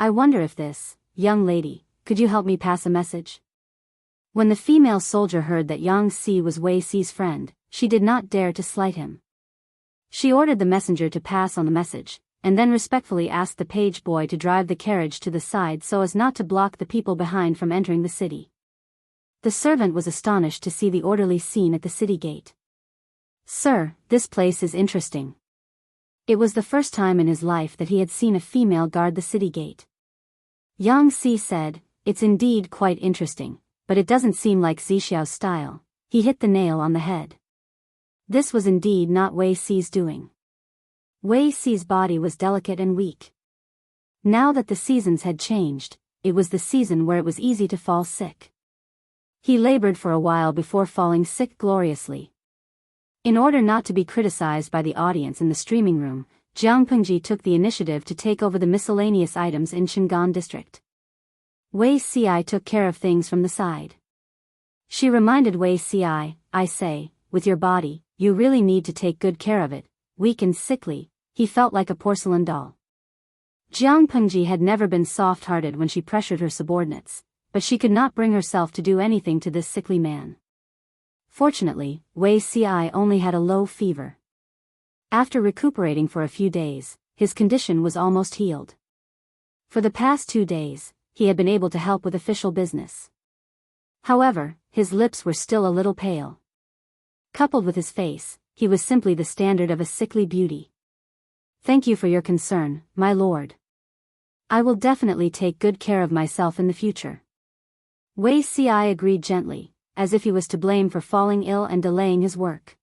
I wonder if this, young lady, could you help me pass a message?" When the female soldier heard that Yang Si was Wei Si's friend, she did not dare to slight him. She ordered the messenger to pass on the message, and then respectfully asked the page boy to drive the carriage to the side so as not to block the people behind from entering the city. The servant was astonished to see the orderly scene at the city gate. "Sir, this place is interesting." It was the first time in his life that he had seen a female guard the city gate. Yang Si said, "It's indeed quite interesting, but it doesn't seem like Zixiao's style." He hit the nail on the head. This was indeed not Wei Si's doing. Wei Si's body was delicate and weak. Now that the seasons had changed, it was the season where it was easy to fall sick. He labored for a while before falling sick gloriously. In order not to be criticized by the audience in the streaming room, Jiang Pengji took the initiative to take over the miscellaneous items in Shingan district. Wei Si took care of things from the side. She reminded Wei Si, I say, with your body, you really need to take good care of it. Weak and sickly, he felt like a porcelain doll. Jiang Pengji had never been soft-hearted when she pressured her subordinates, but she could not bring herself to do anything to this sickly man. Fortunately, Wei Si only had a low fever. After recuperating for a few days, his condition was almost healed. For the past 2 days, he had been able to help with official business. However, his lips were still a little pale. Coupled with his face, he was simply the standard of a sickly beauty. Thank you for your concern, my lord. I will definitely take good care of myself in the future. Wei Si agreed gently, as if he was to blame for falling ill and delaying his work.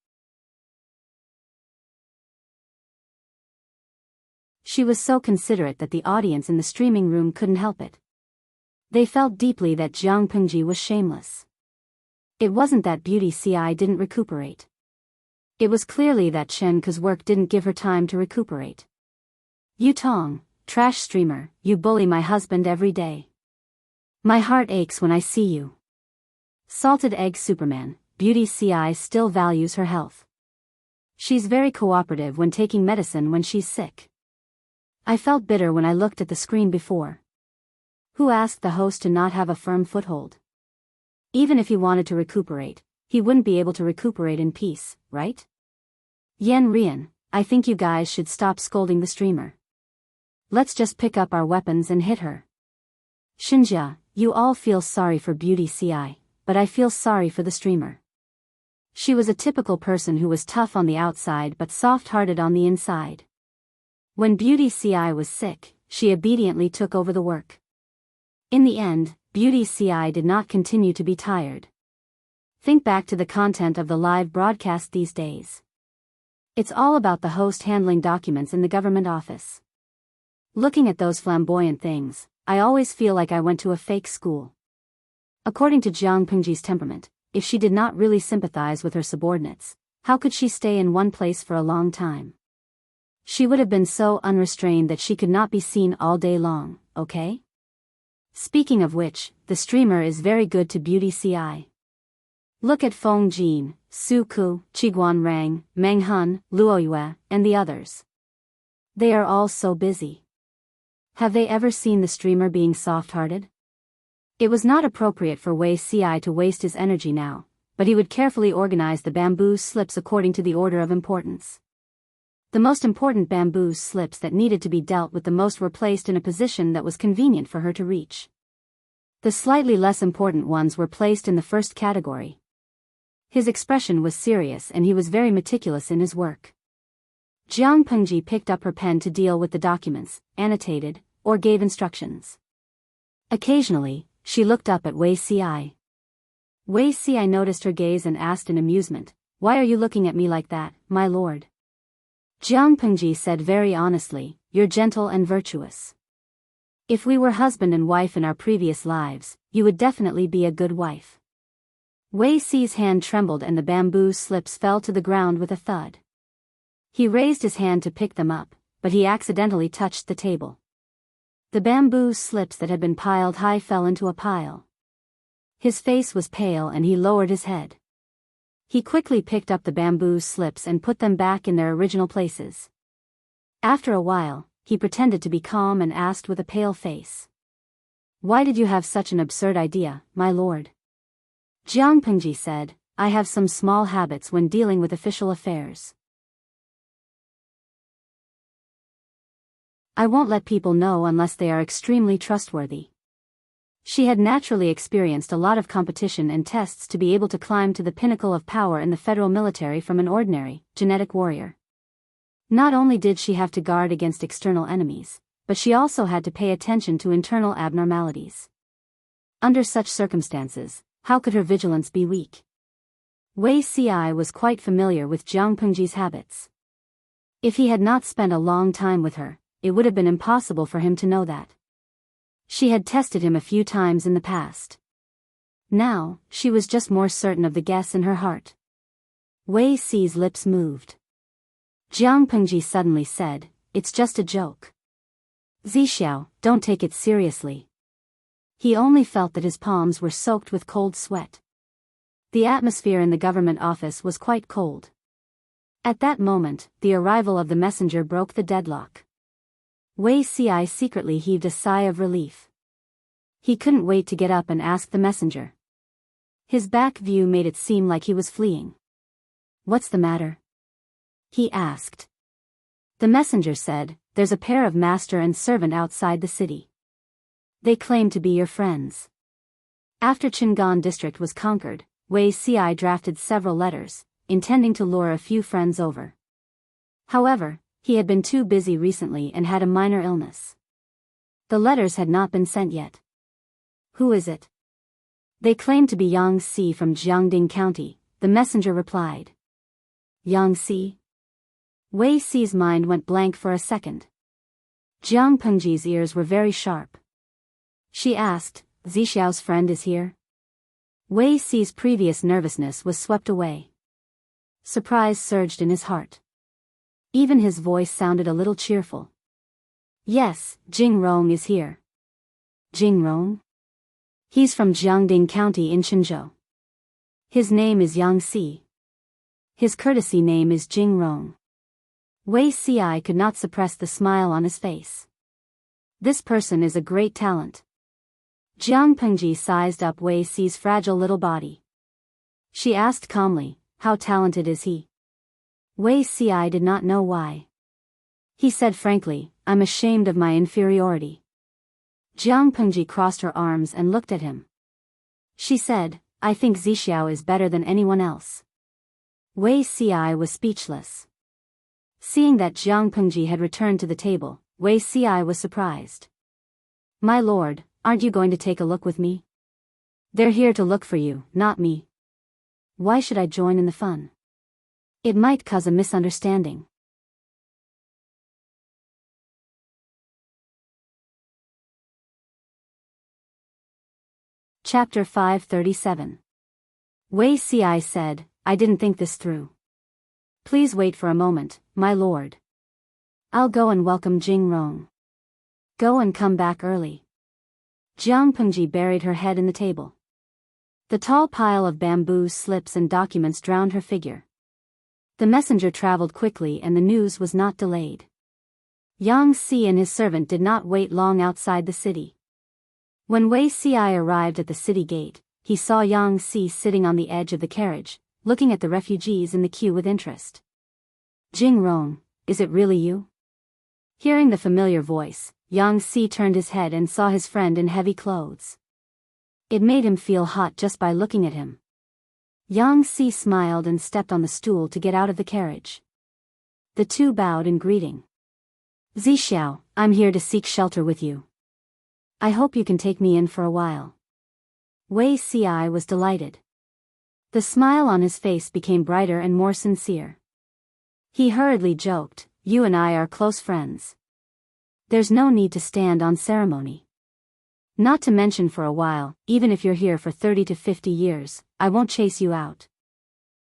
She was so considerate that the audience in the streaming room couldn't help it. They felt deeply that Jiang Pengji was shameless. It wasn't that Beauty Ci didn't recuperate. It was clearly that Chen Ke's work didn't give her time to recuperate. You Tong, trash streamer, you bully my husband every day. My heart aches when I see you. Salted Egg Superman, Beauty Ci still values her health. She's very cooperative when taking medicine when she's sick. I felt bitter when I looked at the screen before. Who asked the host to not have a firm foothold? Even if he wanted to recuperate, he wouldn't be able to recuperate in peace, right? Yan Rian, I think you guys should stop scolding the streamer. Let's just pick up our weapons and hit her. Xinjia, you all feel sorry for Beauty Ci, but I feel sorry for the streamer. She was a typical person who was tough on the outside but soft-hearted on the inside. When Beauty Ci was sick, she obediently took over the work. In the end, Beauty Ci did not continue to be tired. Think back to the content of the live broadcast these days. It's all about the host handling documents in the government office. Looking at those flamboyant things, I always feel like I went to a fake school. According to Jiang Pengji's temperament, if she did not really sympathize with her subordinates, how could she stay in one place for a long time? She would have been so unrestrained that she could not be seen all day long, okay? Speaking of which, the streamer is very good to Beauty Ci. Look at Feng Jin, Su Ku, Qiguan Rang, Meng Hun, Luo Yue, and the others. They are all so busy. Have they ever seen the streamer being soft-hearted? It was not appropriate for Wei Si to waste his energy now, but he would carefully organize the bamboo slips according to the order of importance. The most important bamboo slips that needed to be dealt with the most were placed in a position that was convenient for her to reach. The slightly less important ones were placed in the first category. His expression was serious and he was very meticulous in his work. Jiang Pengji picked up her pen to deal with the documents, annotated, or gave instructions. Occasionally, she looked up at Wei Si. Wei Si noticed her gaze and asked in amusement, "Why are you looking at me like that, my lord?" Jiang Pengji said very honestly, "You're gentle and virtuous. If we were husband and wife in our previous lives, you would definitely be a good wife." Wei Si's hand trembled and the bamboo slips fell to the ground with a thud. He raised his hand to pick them up, but he accidentally touched the table. The bamboo slips that had been piled high fell into a pile. His face was pale and he lowered his head. He quickly picked up the bamboo slips and put them back in their original places. After a while, he pretended to be calm and asked with a pale face, "Why did you have such an absurd idea, my lord?" Jiang Pengji said, "I have some small habits when dealing with official affairs. I won't let people know unless they are extremely trustworthy." She had naturally experienced a lot of competition and tests to be able to climb to the pinnacle of power in the federal military from an ordinary, genetic warrior. Not only did she have to guard against external enemies, but she also had to pay attention to internal abnormalities. Under such circumstances, how could her vigilance be weak? Wei Si was quite familiar with Jiang Pengji's habits. If he had not spent a long time with her, it would have been impossible for him to know that. She had tested him a few times in the past. Now, she was just more certain of the guess in her heart. Wei Si's lips moved. Jiang Pengji suddenly said, "It's just a joke." Zixiao, don't take it seriously. He only felt that his palms were soaked with cold sweat. The atmosphere in the government office was quite cold. At that moment, the arrival of the messenger broke the deadlock. Wei Si secretly heaved a sigh of relief. He couldn't wait to get up and ask the messenger. His back view made it seem like he was fleeing. "What's the matter?" he asked. The messenger said, "There's a pair of master and servant outside the city. They claim to be your friends." After Qingan district was conquered, Wei Si drafted several letters, intending to lure a few friends over. However, he had been too busy recently and had a minor illness. The letters had not been sent yet. "Who is it?" "They claim to be Yang Si from Jiangding County," the messenger replied. Yang Si? Wei Si's mind went blank for a second. Jiang Pengji's ears were very sharp. She asked, "Zixiao's friend is here?" Wei Si's previous nervousness was swept away. Surprise surged in his heart. Even his voice sounded a little cheerful. "Yes, Jing Rong is here." "Jing Rong?" "He's from Jiangding County in Shenzhou. His name is Yang Si. His courtesy name is Jing Rong." Wei Si could not suppress the smile on his face. This person is a great talent. Jiang Pengji sized up Wei Si's fragile little body. She asked calmly, "How talented is he?" Wei Si did not know why. He said frankly, "I'm ashamed of my inferiority." Jiang Pengji crossed her arms and looked at him. She said, "I think Zixiao is better than anyone else." Wei Si was speechless. Seeing that Jiang Pengji had returned to the table, Wei Si was surprised. "My lord, aren't you going to take a look with me? They're here to look for you, not me. Why should I join in the fun? It might cause a misunderstanding." Chapter 537. Wei Si said, "I didn't think this through. Please wait for a moment, my lord. I'll go and welcome Jing Rong. Go and come back early." Jiang Pengji buried her head in the table. The tall pile of bamboo slips and documents drowned her figure. The messenger traveled quickly and the news was not delayed. Yang Si and his servant did not wait long outside the city. When Wei Si arrived at the city gate, he saw Yang Si sitting on the edge of the carriage, looking at the refugees in the queue with interest. "Jing Rong, is it really you?" Hearing the familiar voice, Yang Si turned his head and saw his friend in heavy clothes. It made him feel hot just by looking at him. Yang Si smiled and stepped on the stool to get out of the carriage. The two bowed in greeting. "Zixiao, I'm here to seek shelter with you. I hope you can take me in for a while." Wei Si was delighted. The smile on his face became brighter and more sincere. He hurriedly joked, "You and I are close friends. There's no need to stand on ceremony. Not to mention for a while, even if you're here for 30 to 50 years, I won't chase you out."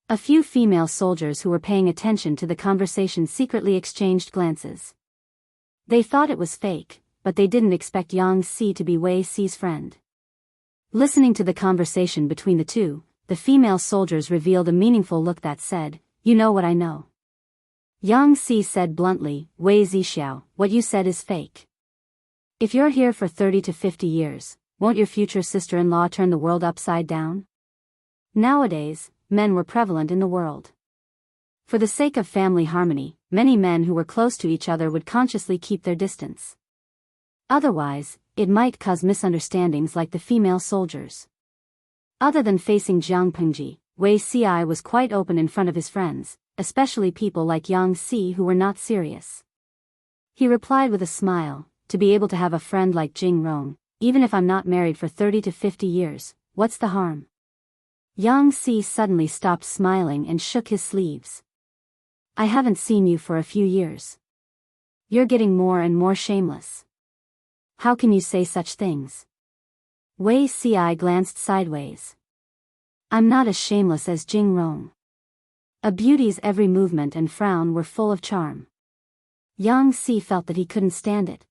A few female soldiers who were paying attention to the conversation secretly exchanged glances. They thought it was fake, but they didn't expect Yang Si to be Wei Si's friend. Listening to the conversation between the two, the female soldiers revealed a meaningful look that said, "You know what I know." Yang Si said bluntly, "Wei Zixiao, what you said is fake. If you're here for 30 to 50 years, won't your future sister-in-law turn the world upside down?" Nowadays, men were prevalent in the world. For the sake of family harmony, many men who were close to each other would consciously keep their distance. Otherwise, it might cause misunderstandings like the female soldiers. Other than facing Jiang Pengji, Wei Si was quite open in front of his friends, especially people like Yang Si who were not serious. He replied with a smile, "To be able to have a friend like Jing Rong, even if I'm not married for 30 to 50 years, what's the harm?" Yang Si suddenly stopped smiling and shook his sleeves. I haven't seen you for a few years. You're getting more and more shameless. How can you say such things? Wei Ci glanced sideways. I'm not as shameless as Jing Rong. A beauty's every movement and frown were full of charm. Yang Si felt that he couldn't stand it.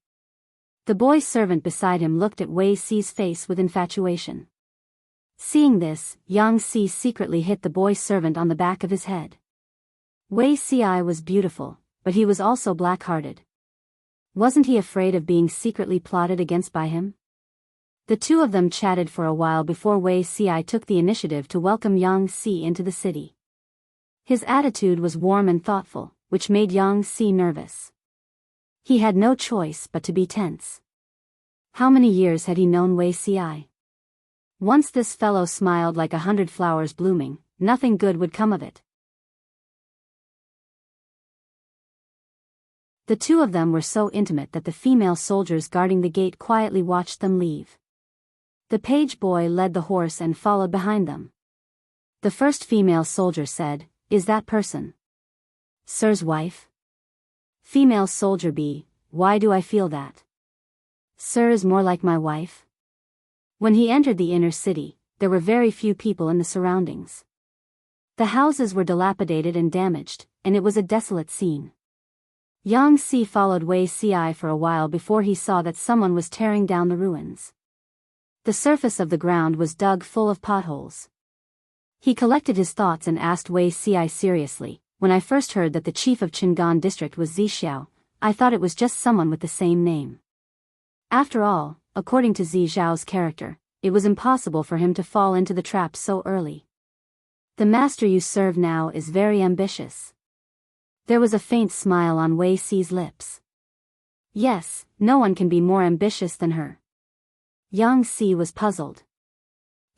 The boy servant beside him looked at Wei Ci's face with infatuation. Seeing this, Yang Si secretly hit the boy servant on the back of his head. Wei Ci was beautiful, but he was also black-hearted. Wasn't he afraid of being secretly plotted against by him? The two of them chatted for a while before Wei Ci took the initiative to welcome Yang Si into the city. His attitude was warm and thoughtful, which made Yang Si nervous. He had no choice but to be tense. How many years had he known Wei Ci? Once this fellow smiled like 100 flowers blooming, nothing good would come of it. The two of them were so intimate that the female soldiers guarding the gate quietly watched them leave. The page boy led the horse and followed behind them. The first female soldier said, "Is that person Sir's wife?" Female soldier B, "Why do I feel that? Sir is more like my wife." When he entered the inner city, there were very few people in the surroundings. The houses were dilapidated and damaged, and it was a desolate scene. Yang Si followed Wei Ci for a while before he saw that someone was tearing down the ruins. The surface of the ground was dug full of potholes. He collected his thoughts and asked Wei Ci seriously, "When I first heard that the chief of Qingan district was Zixiao, I thought it was just someone with the same name. After all, according to Zixiao's character, it was impossible for him to fall into the trap so early. The master you serve now is very ambitious." There was a faint smile on Wei Ci's lips. Yes, no one can be more ambitious than her. Yang Si was puzzled.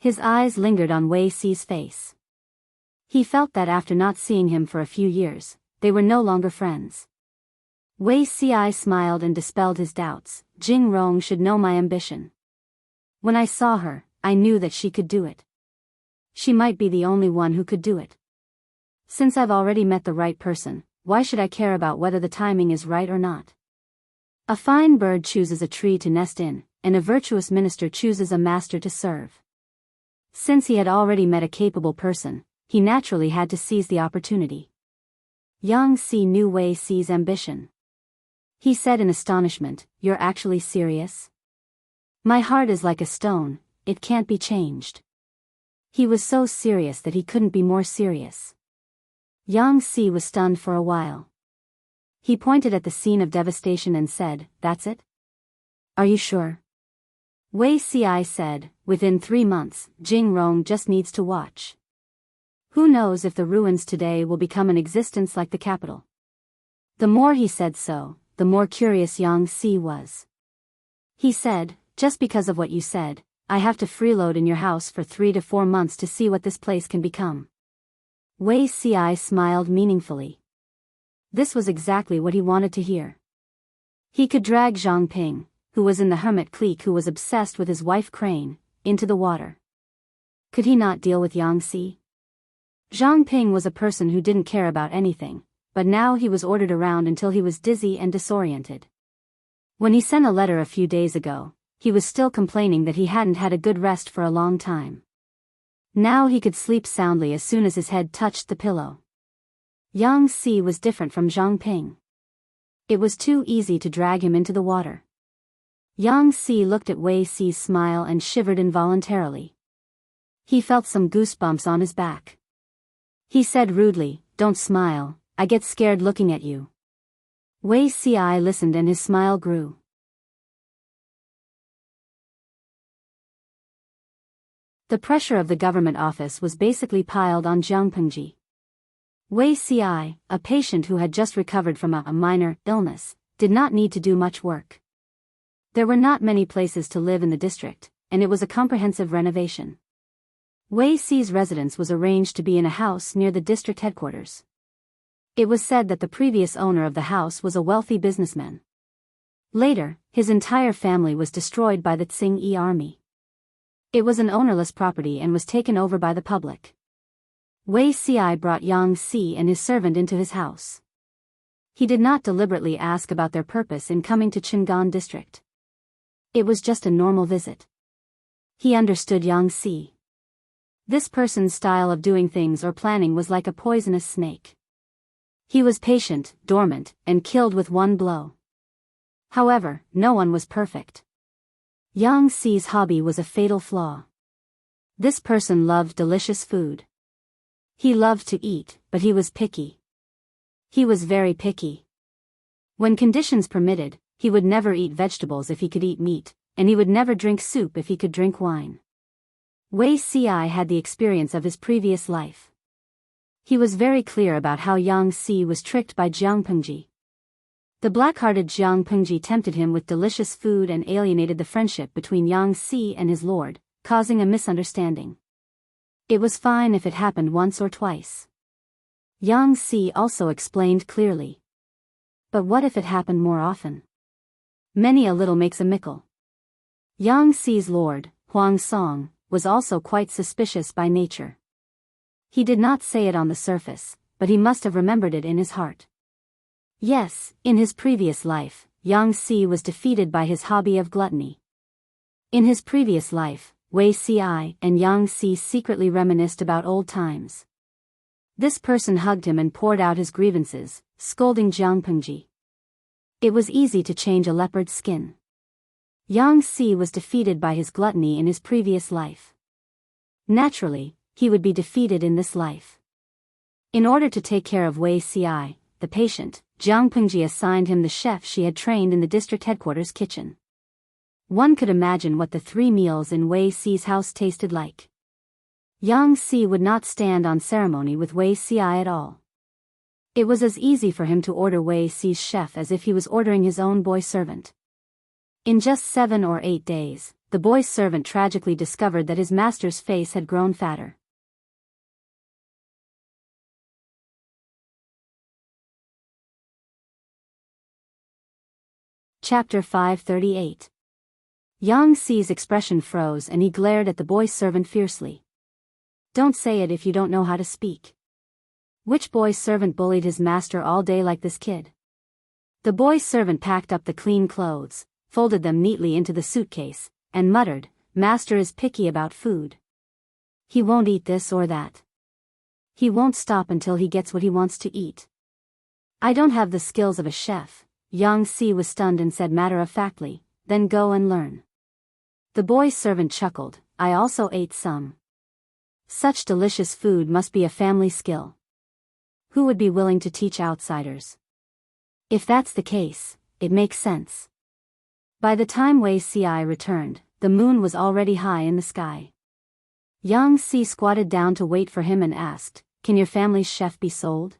His eyes lingered on Wei Ci's face. He felt that after not seeing him for a few years, they were no longer friends. Wei Ci smiled and dispelled his doubts. "Jing Rong should know my ambition. When I saw her, I knew that she could do it. She might be the only one who could do it. Since I've already met the right person, why should I care about whether the timing is right or not? A fine bird chooses a tree to nest in, and a virtuous minister chooses a master to serve." Since he had already met a capable person, he naturally had to seize the opportunity. Yang Si knew Wei Ci's ambition. He said in astonishment, "You're actually serious? My heart is like a stone, it can't be changed." He was so serious that he couldn't be more serious. Yang Si was stunned for a while. He pointed at the scene of devastation and said, "That's it? Are you sure?" Wei Ci said, "Within 3 months, Jing Rong just needs to watch. Who knows if the ruins today will become an existence like the capital." The more he said so, the more curious Yang Si was. He said, "Just because of what you said, I have to freeload in your house for 3 to 4 months to see what this place can become." Wei Ci smiled meaningfully. This was exactly what he wanted to hear. He could drag Zhang Ping, who was in the hermit clique who was obsessed with his wife Crane, into the water. Could he not deal with Yang Si? Zhang Ping was a person who didn't care about anything, but now he was ordered around until he was dizzy and disoriented. When he sent a letter a few days ago, he was still complaining that he hadn't had a good rest for a long time. Now he could sleep soundly as soon as his head touched the pillow. Yang Si was different from Zhang Ping. It was too easy to drag him into the water. Yang Si looked at Wei Ci's smile and shivered involuntarily. He felt some goosebumps on his back. He said rudely, "Don't smile, I get scared looking at you." Wei Ci listened and his smile grew. The pressure of the government office was basically piled on Jiang Pengji. Wei Ci, a patient who had just recovered from a minor illness, did not need to do much work. There were not many places to live in the district, and it was a comprehensive renovation. Wei Ci's residence was arranged to be in a house near the district headquarters. It was said that the previous owner of the house was a wealthy businessman. Later, his entire family was destroyed by the Tsing-Yi army. It was an ownerless property and was taken over by the public. Wei Xi brought Yang Si and his servant into his house. He did not deliberately ask about their purpose in coming to Qingan district. It was just a normal visit. He understood Yang Si. This person's style of doing things or planning was like a poisonous snake. He was patient, dormant, and killed with one blow. However, no one was perfect. Yang Si's hobby was a fatal flaw. This person loved delicious food. He loved to eat, but he was picky. He was very picky. When conditions permitted, he would never eat vegetables if he could eat meat, and he would never drink soup if he could drink wine. Wei Xi had the experience of his previous life. He was very clear about how Yang Si was tricked by Jiang Pengji. The black-hearted Jiang Pengji tempted him with delicious food and alienated the friendship between Yang Si and his lord, causing a misunderstanding. It was fine if it happened once or twice. Yang Si also explained clearly. But what if it happened more often? Many a little makes a mickle. Yang Si's lord, Huang Song, was also quite suspicious by nature. He did not say it on the surface, but he must have remembered it in his heart. Yes, in his previous life, Yang Si was defeated by his hobby of gluttony. In his previous life, Wei Xi and Yang Si secretly reminisced about old times. This person hugged him and poured out his grievances, scolding Jiang Pengji. It was easy to change a leopard's skin. Yang Si was defeated by his gluttony in his previous life. Naturally, he would be defeated in this life. In order to take care of Wei Xi, the patient, Jiang Pengji assigned him the chef she had trained in the district headquarters kitchen. One could imagine what the 3 meals in Wei Xi's house tasted like. Yang Si would not stand on ceremony with Wei Xi at all. It was as easy for him to order Wei Xi's chef as if he was ordering his own boy servant. In just 7 or 8 days, the boy servant tragically discovered that his master's face had grown fatter. Chapter 538. Yang Si's expression froze and he glared at the boy servant fiercely. Don't say it if you don't know how to speak. Which boy servant bullied his master all day like this kid? The boy servant packed up the clean clothes, folded them neatly into the suitcase, and muttered, "Master is picky about food. He won't eat this or that. He won't stop until he gets what he wants to eat. I don't have the skills of a chef." Yang Si was stunned and said matter-of-factly, "Then go and learn." The boy servant chuckled, "I also ate some. Such delicious food must be a family skill. Who would be willing to teach outsiders? If that's the case, it makes sense." By the time Wei Xi returned, the moon was already high in the sky. Yang Si squatted down to wait for him and asked, "Can your family's chef be sold?"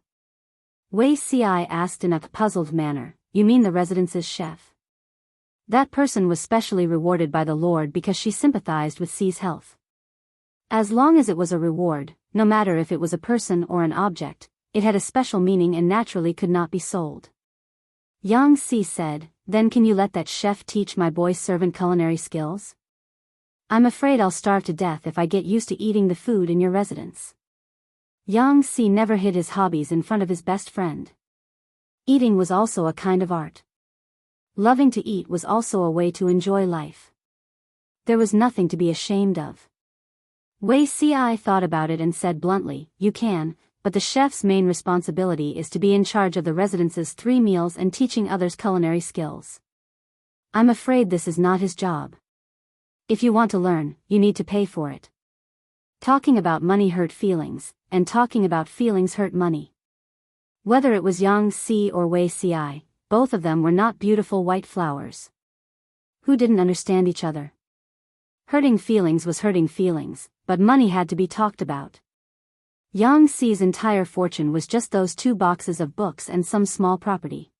Wei Xi asked in a puzzled manner, "You mean the residence's chef?" That person was specially rewarded by the Lord because she sympathized with Xi's health. As long as it was a reward, no matter if it was a person or an object, it had a special meaning and naturally could not be sold. Yang Si said, "Then can you let that chef teach my boy servant culinary skills? I'm afraid I'll starve to death if I get used to eating the food in your residence." Yang Si never hid his hobbies in front of his best friend. Eating was also a kind of art. Loving to eat was also a way to enjoy life. There was nothing to be ashamed of. Wei Xi thought about it and said bluntly, "You can, but the chef's main responsibility is to be in charge of the residence's 3 meals and teaching others culinary skills. I'm afraid this is not his job. If you want to learn, you need to pay for it." Talking about money hurt feelings, and talking about feelings hurt money. Whether it was Yang Si or Wei Xi, both of them were not beautiful white flowers. Who didn't understand each other? Hurting feelings was hurting feelings, but money had to be talked about. Yang Si's entire fortune was just those 2 boxes of books and some small property.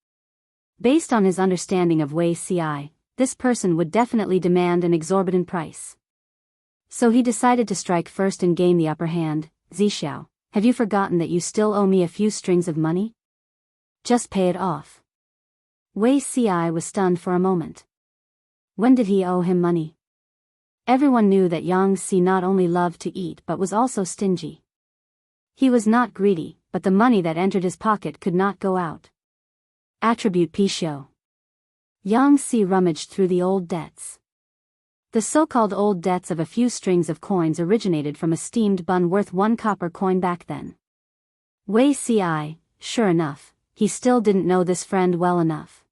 Based on his understanding of Wei Xi, this person would definitely demand an exorbitant price. So he decided to strike first and gain the upper hand. "Zixiao, have you forgotten that you still owe me a few strings of money? Just pay it off." Wei Xi was stunned for a moment. When did he owe him money? Everyone knew that Yang Si not only loved to eat but was also stingy. He was not greedy, but the money that entered his pocket could not go out. Attribute Pishio. Yang Si rummaged through the old debts. The so-called old debts of a few strings of coins originated from a steamed bun worth 1 copper coin back then. Wei Ci, sure enough, he still didn't know this friend well enough.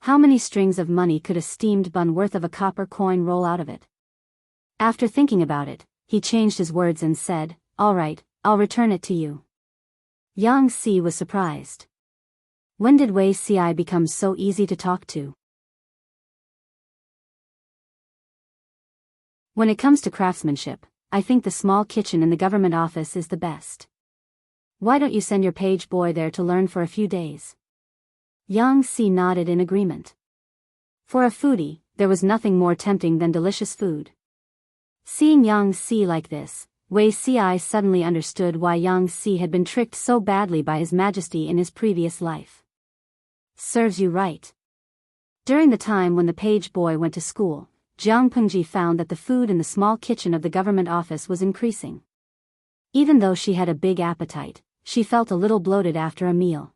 How many strings of money could a steamed bun worth of a copper coin roll out of it? After thinking about it, he changed his words and said, "All right, I'll return it to you." Yang Si was surprised. When did Wei Ci become so easy to talk to? When it comes to craftsmanship, I think the small kitchen in the government office is the best. Why don't you send your page boy there to learn for a few days? Yang Si nodded in agreement. For a foodie, there was nothing more tempting than delicious food. Seeing Yang Si like this, Wei Ci suddenly understood why Yang Si had been tricked so badly by His Majesty in his previous life. Serves you right. During the time when the page boy went to school, Jiang Pengji found that the food in the small kitchen of the government office was increasing. Even though she had a big appetite, she felt a little bloated after a meal.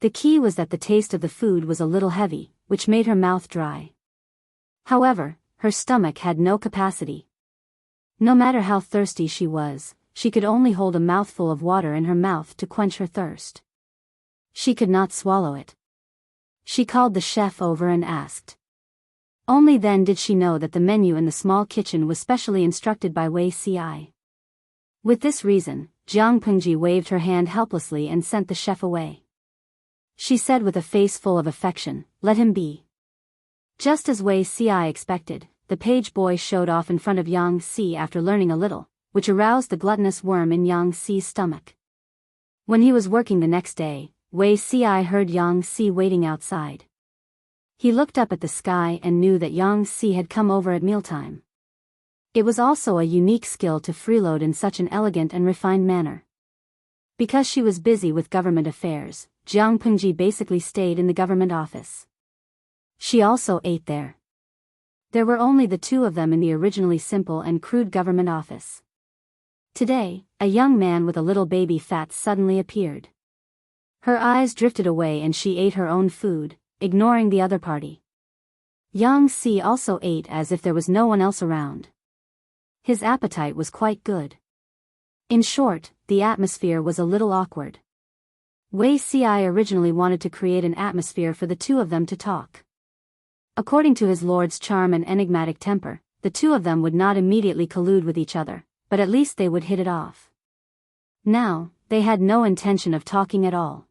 The key was that the taste of the food was a little heavy, which made her mouth dry. However, her stomach had no capacity. No matter how thirsty she was, she could only hold a mouthful of water in her mouth to quench her thirst. She could not swallow it. She called the chef over and asked. Only then did she know that the menu in the small kitchen was specially instructed by Wei Ci. With this reason, Jiang Pengji waved her hand helplessly and sent the chef away. She said with a face full of affection, "Let him be." Just as Wei Ci expected, the page boy showed off in front of Yang Si after learning a little, which aroused the gluttonous worm in Yang Si's stomach. When he was working the next day, Wei Ci heard Yang Si waiting outside. He looked up at the sky and knew that Yang Si had come over at mealtime. It was also a unique skill to freeload in such an elegant and refined manner. Because she was busy with government affairs, Jiang Pengji basically stayed in the government office. She also ate there. There were only the two of them in the originally simple and crude government office. Today, a young man with a little baby fat suddenly appeared. Her eyes drifted away and she ate her own food, ignoring the other party. Yang Si also ate as if there was no one else around. His appetite was quite good. In short, the atmosphere was a little awkward. Wei Ci originally wanted to create an atmosphere for the two of them to talk. According to his lord's charm and enigmatic temper, the two of them would not immediately collude with each other, but at least they would hit it off. Now, they had no intention of talking at all.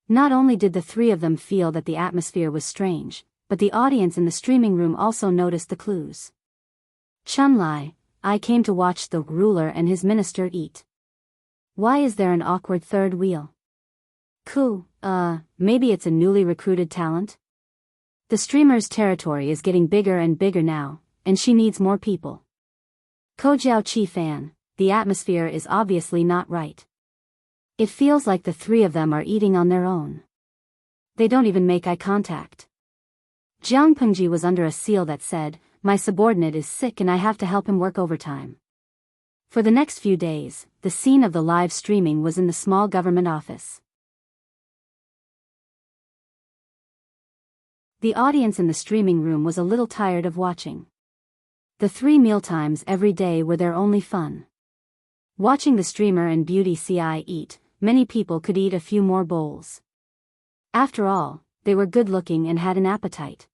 Not only did the three of them feel that the atmosphere was strange, but the audience in the streaming room also noticed the clues. Chunlai, I came to watch the ruler and his minister eat. Why is there an awkward third wheel? Maybe it's a newly recruited talent? The streamer's territory is getting bigger and bigger now, and she needs more people. Kojiao Chi fan, the atmosphere is obviously not right. It feels like the three of them are eating on their own. They don't even make eye contact. Jiang Pengji was under a seal that said, "My subordinate is sick and I have to help him work overtime." For the next few days, the scene of the live streaming was in the small government office. The audience in the streaming room was a little tired of watching. The 3 mealtimes every day were their only fun. Watching the streamer and Beauty Ci eat, many people could eat a few more bowls. After all, they were good-looking and had an appetite.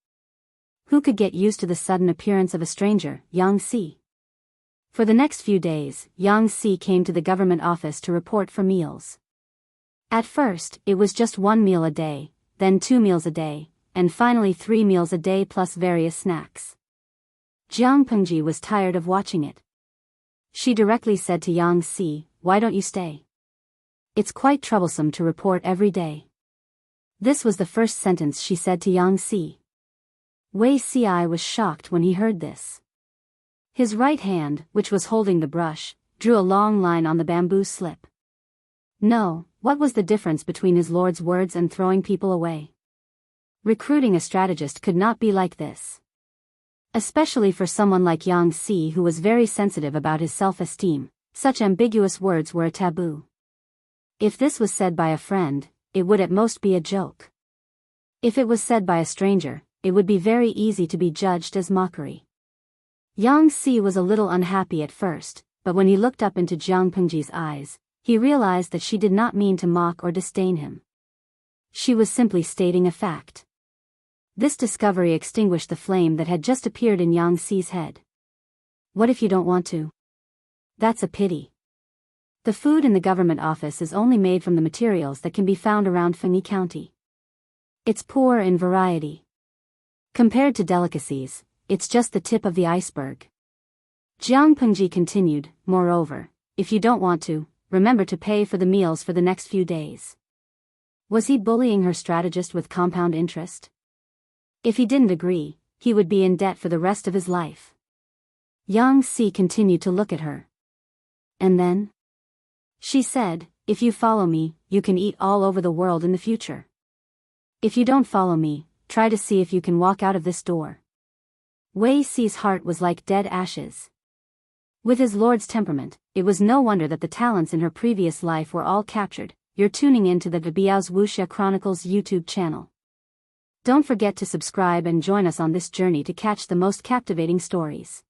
Who could get used to the sudden appearance of a stranger, Yang Si? For the next few days, Yang Si came to the government office to report for meals. At first, it was just 1 meal a day, then 2 meals a day, and finally 3 meals a day plus various snacks. Jiang Pengji was tired of watching it. She directly said to Yang Si, "Why don't you stay? It's quite troublesome to report every day." This was the first sentence she said to Yang Si. Wei Ci was shocked when he heard this. His right hand, which was holding the brush, drew a long line on the bamboo slip. No, what was the difference between his lord's words and throwing people away? Recruiting a strategist could not be like this. Especially for someone like Yang Si who was very sensitive about his self-esteem, Such ambiguous words were a taboo. If this was said by a friend, it would at most be a joke. If it was said by a stranger, it would be very easy to be judged as mockery. Yang Si was a little unhappy at first, but when he looked up into Jiang Pengji's eyes, he realized that she did not mean to mock or disdain him. She was simply stating a fact. This discovery extinguished the flame that had just appeared in Yang Si's head. What if you don't want to? That's a pity. The food in the government office is only made from the materials that can be found around Fengyi County. It's poor in variety. Compared to delicacies, it's just the tip of the iceberg. Jiang Pengji continued, moreover, if you don't want to, remember to pay for the meals for the next few days. Was he bullying her strategist with compound interest? If he didn't agree, he would be in debt for the rest of his life. Yang Si continued to look at her. And then? She said, if you follow me, you can eat all over the world in the future. If you don't follow me, try to see if you can walk out of this door. Wei Si's heart was like dead ashes. With his lord's temperament, it was no wonder that the talents in her previous life were all captured. You're tuning in to the Biyao's Wuxia Chronicles YouTube channel. Don't forget to subscribe and join us on this journey to catch the most captivating stories.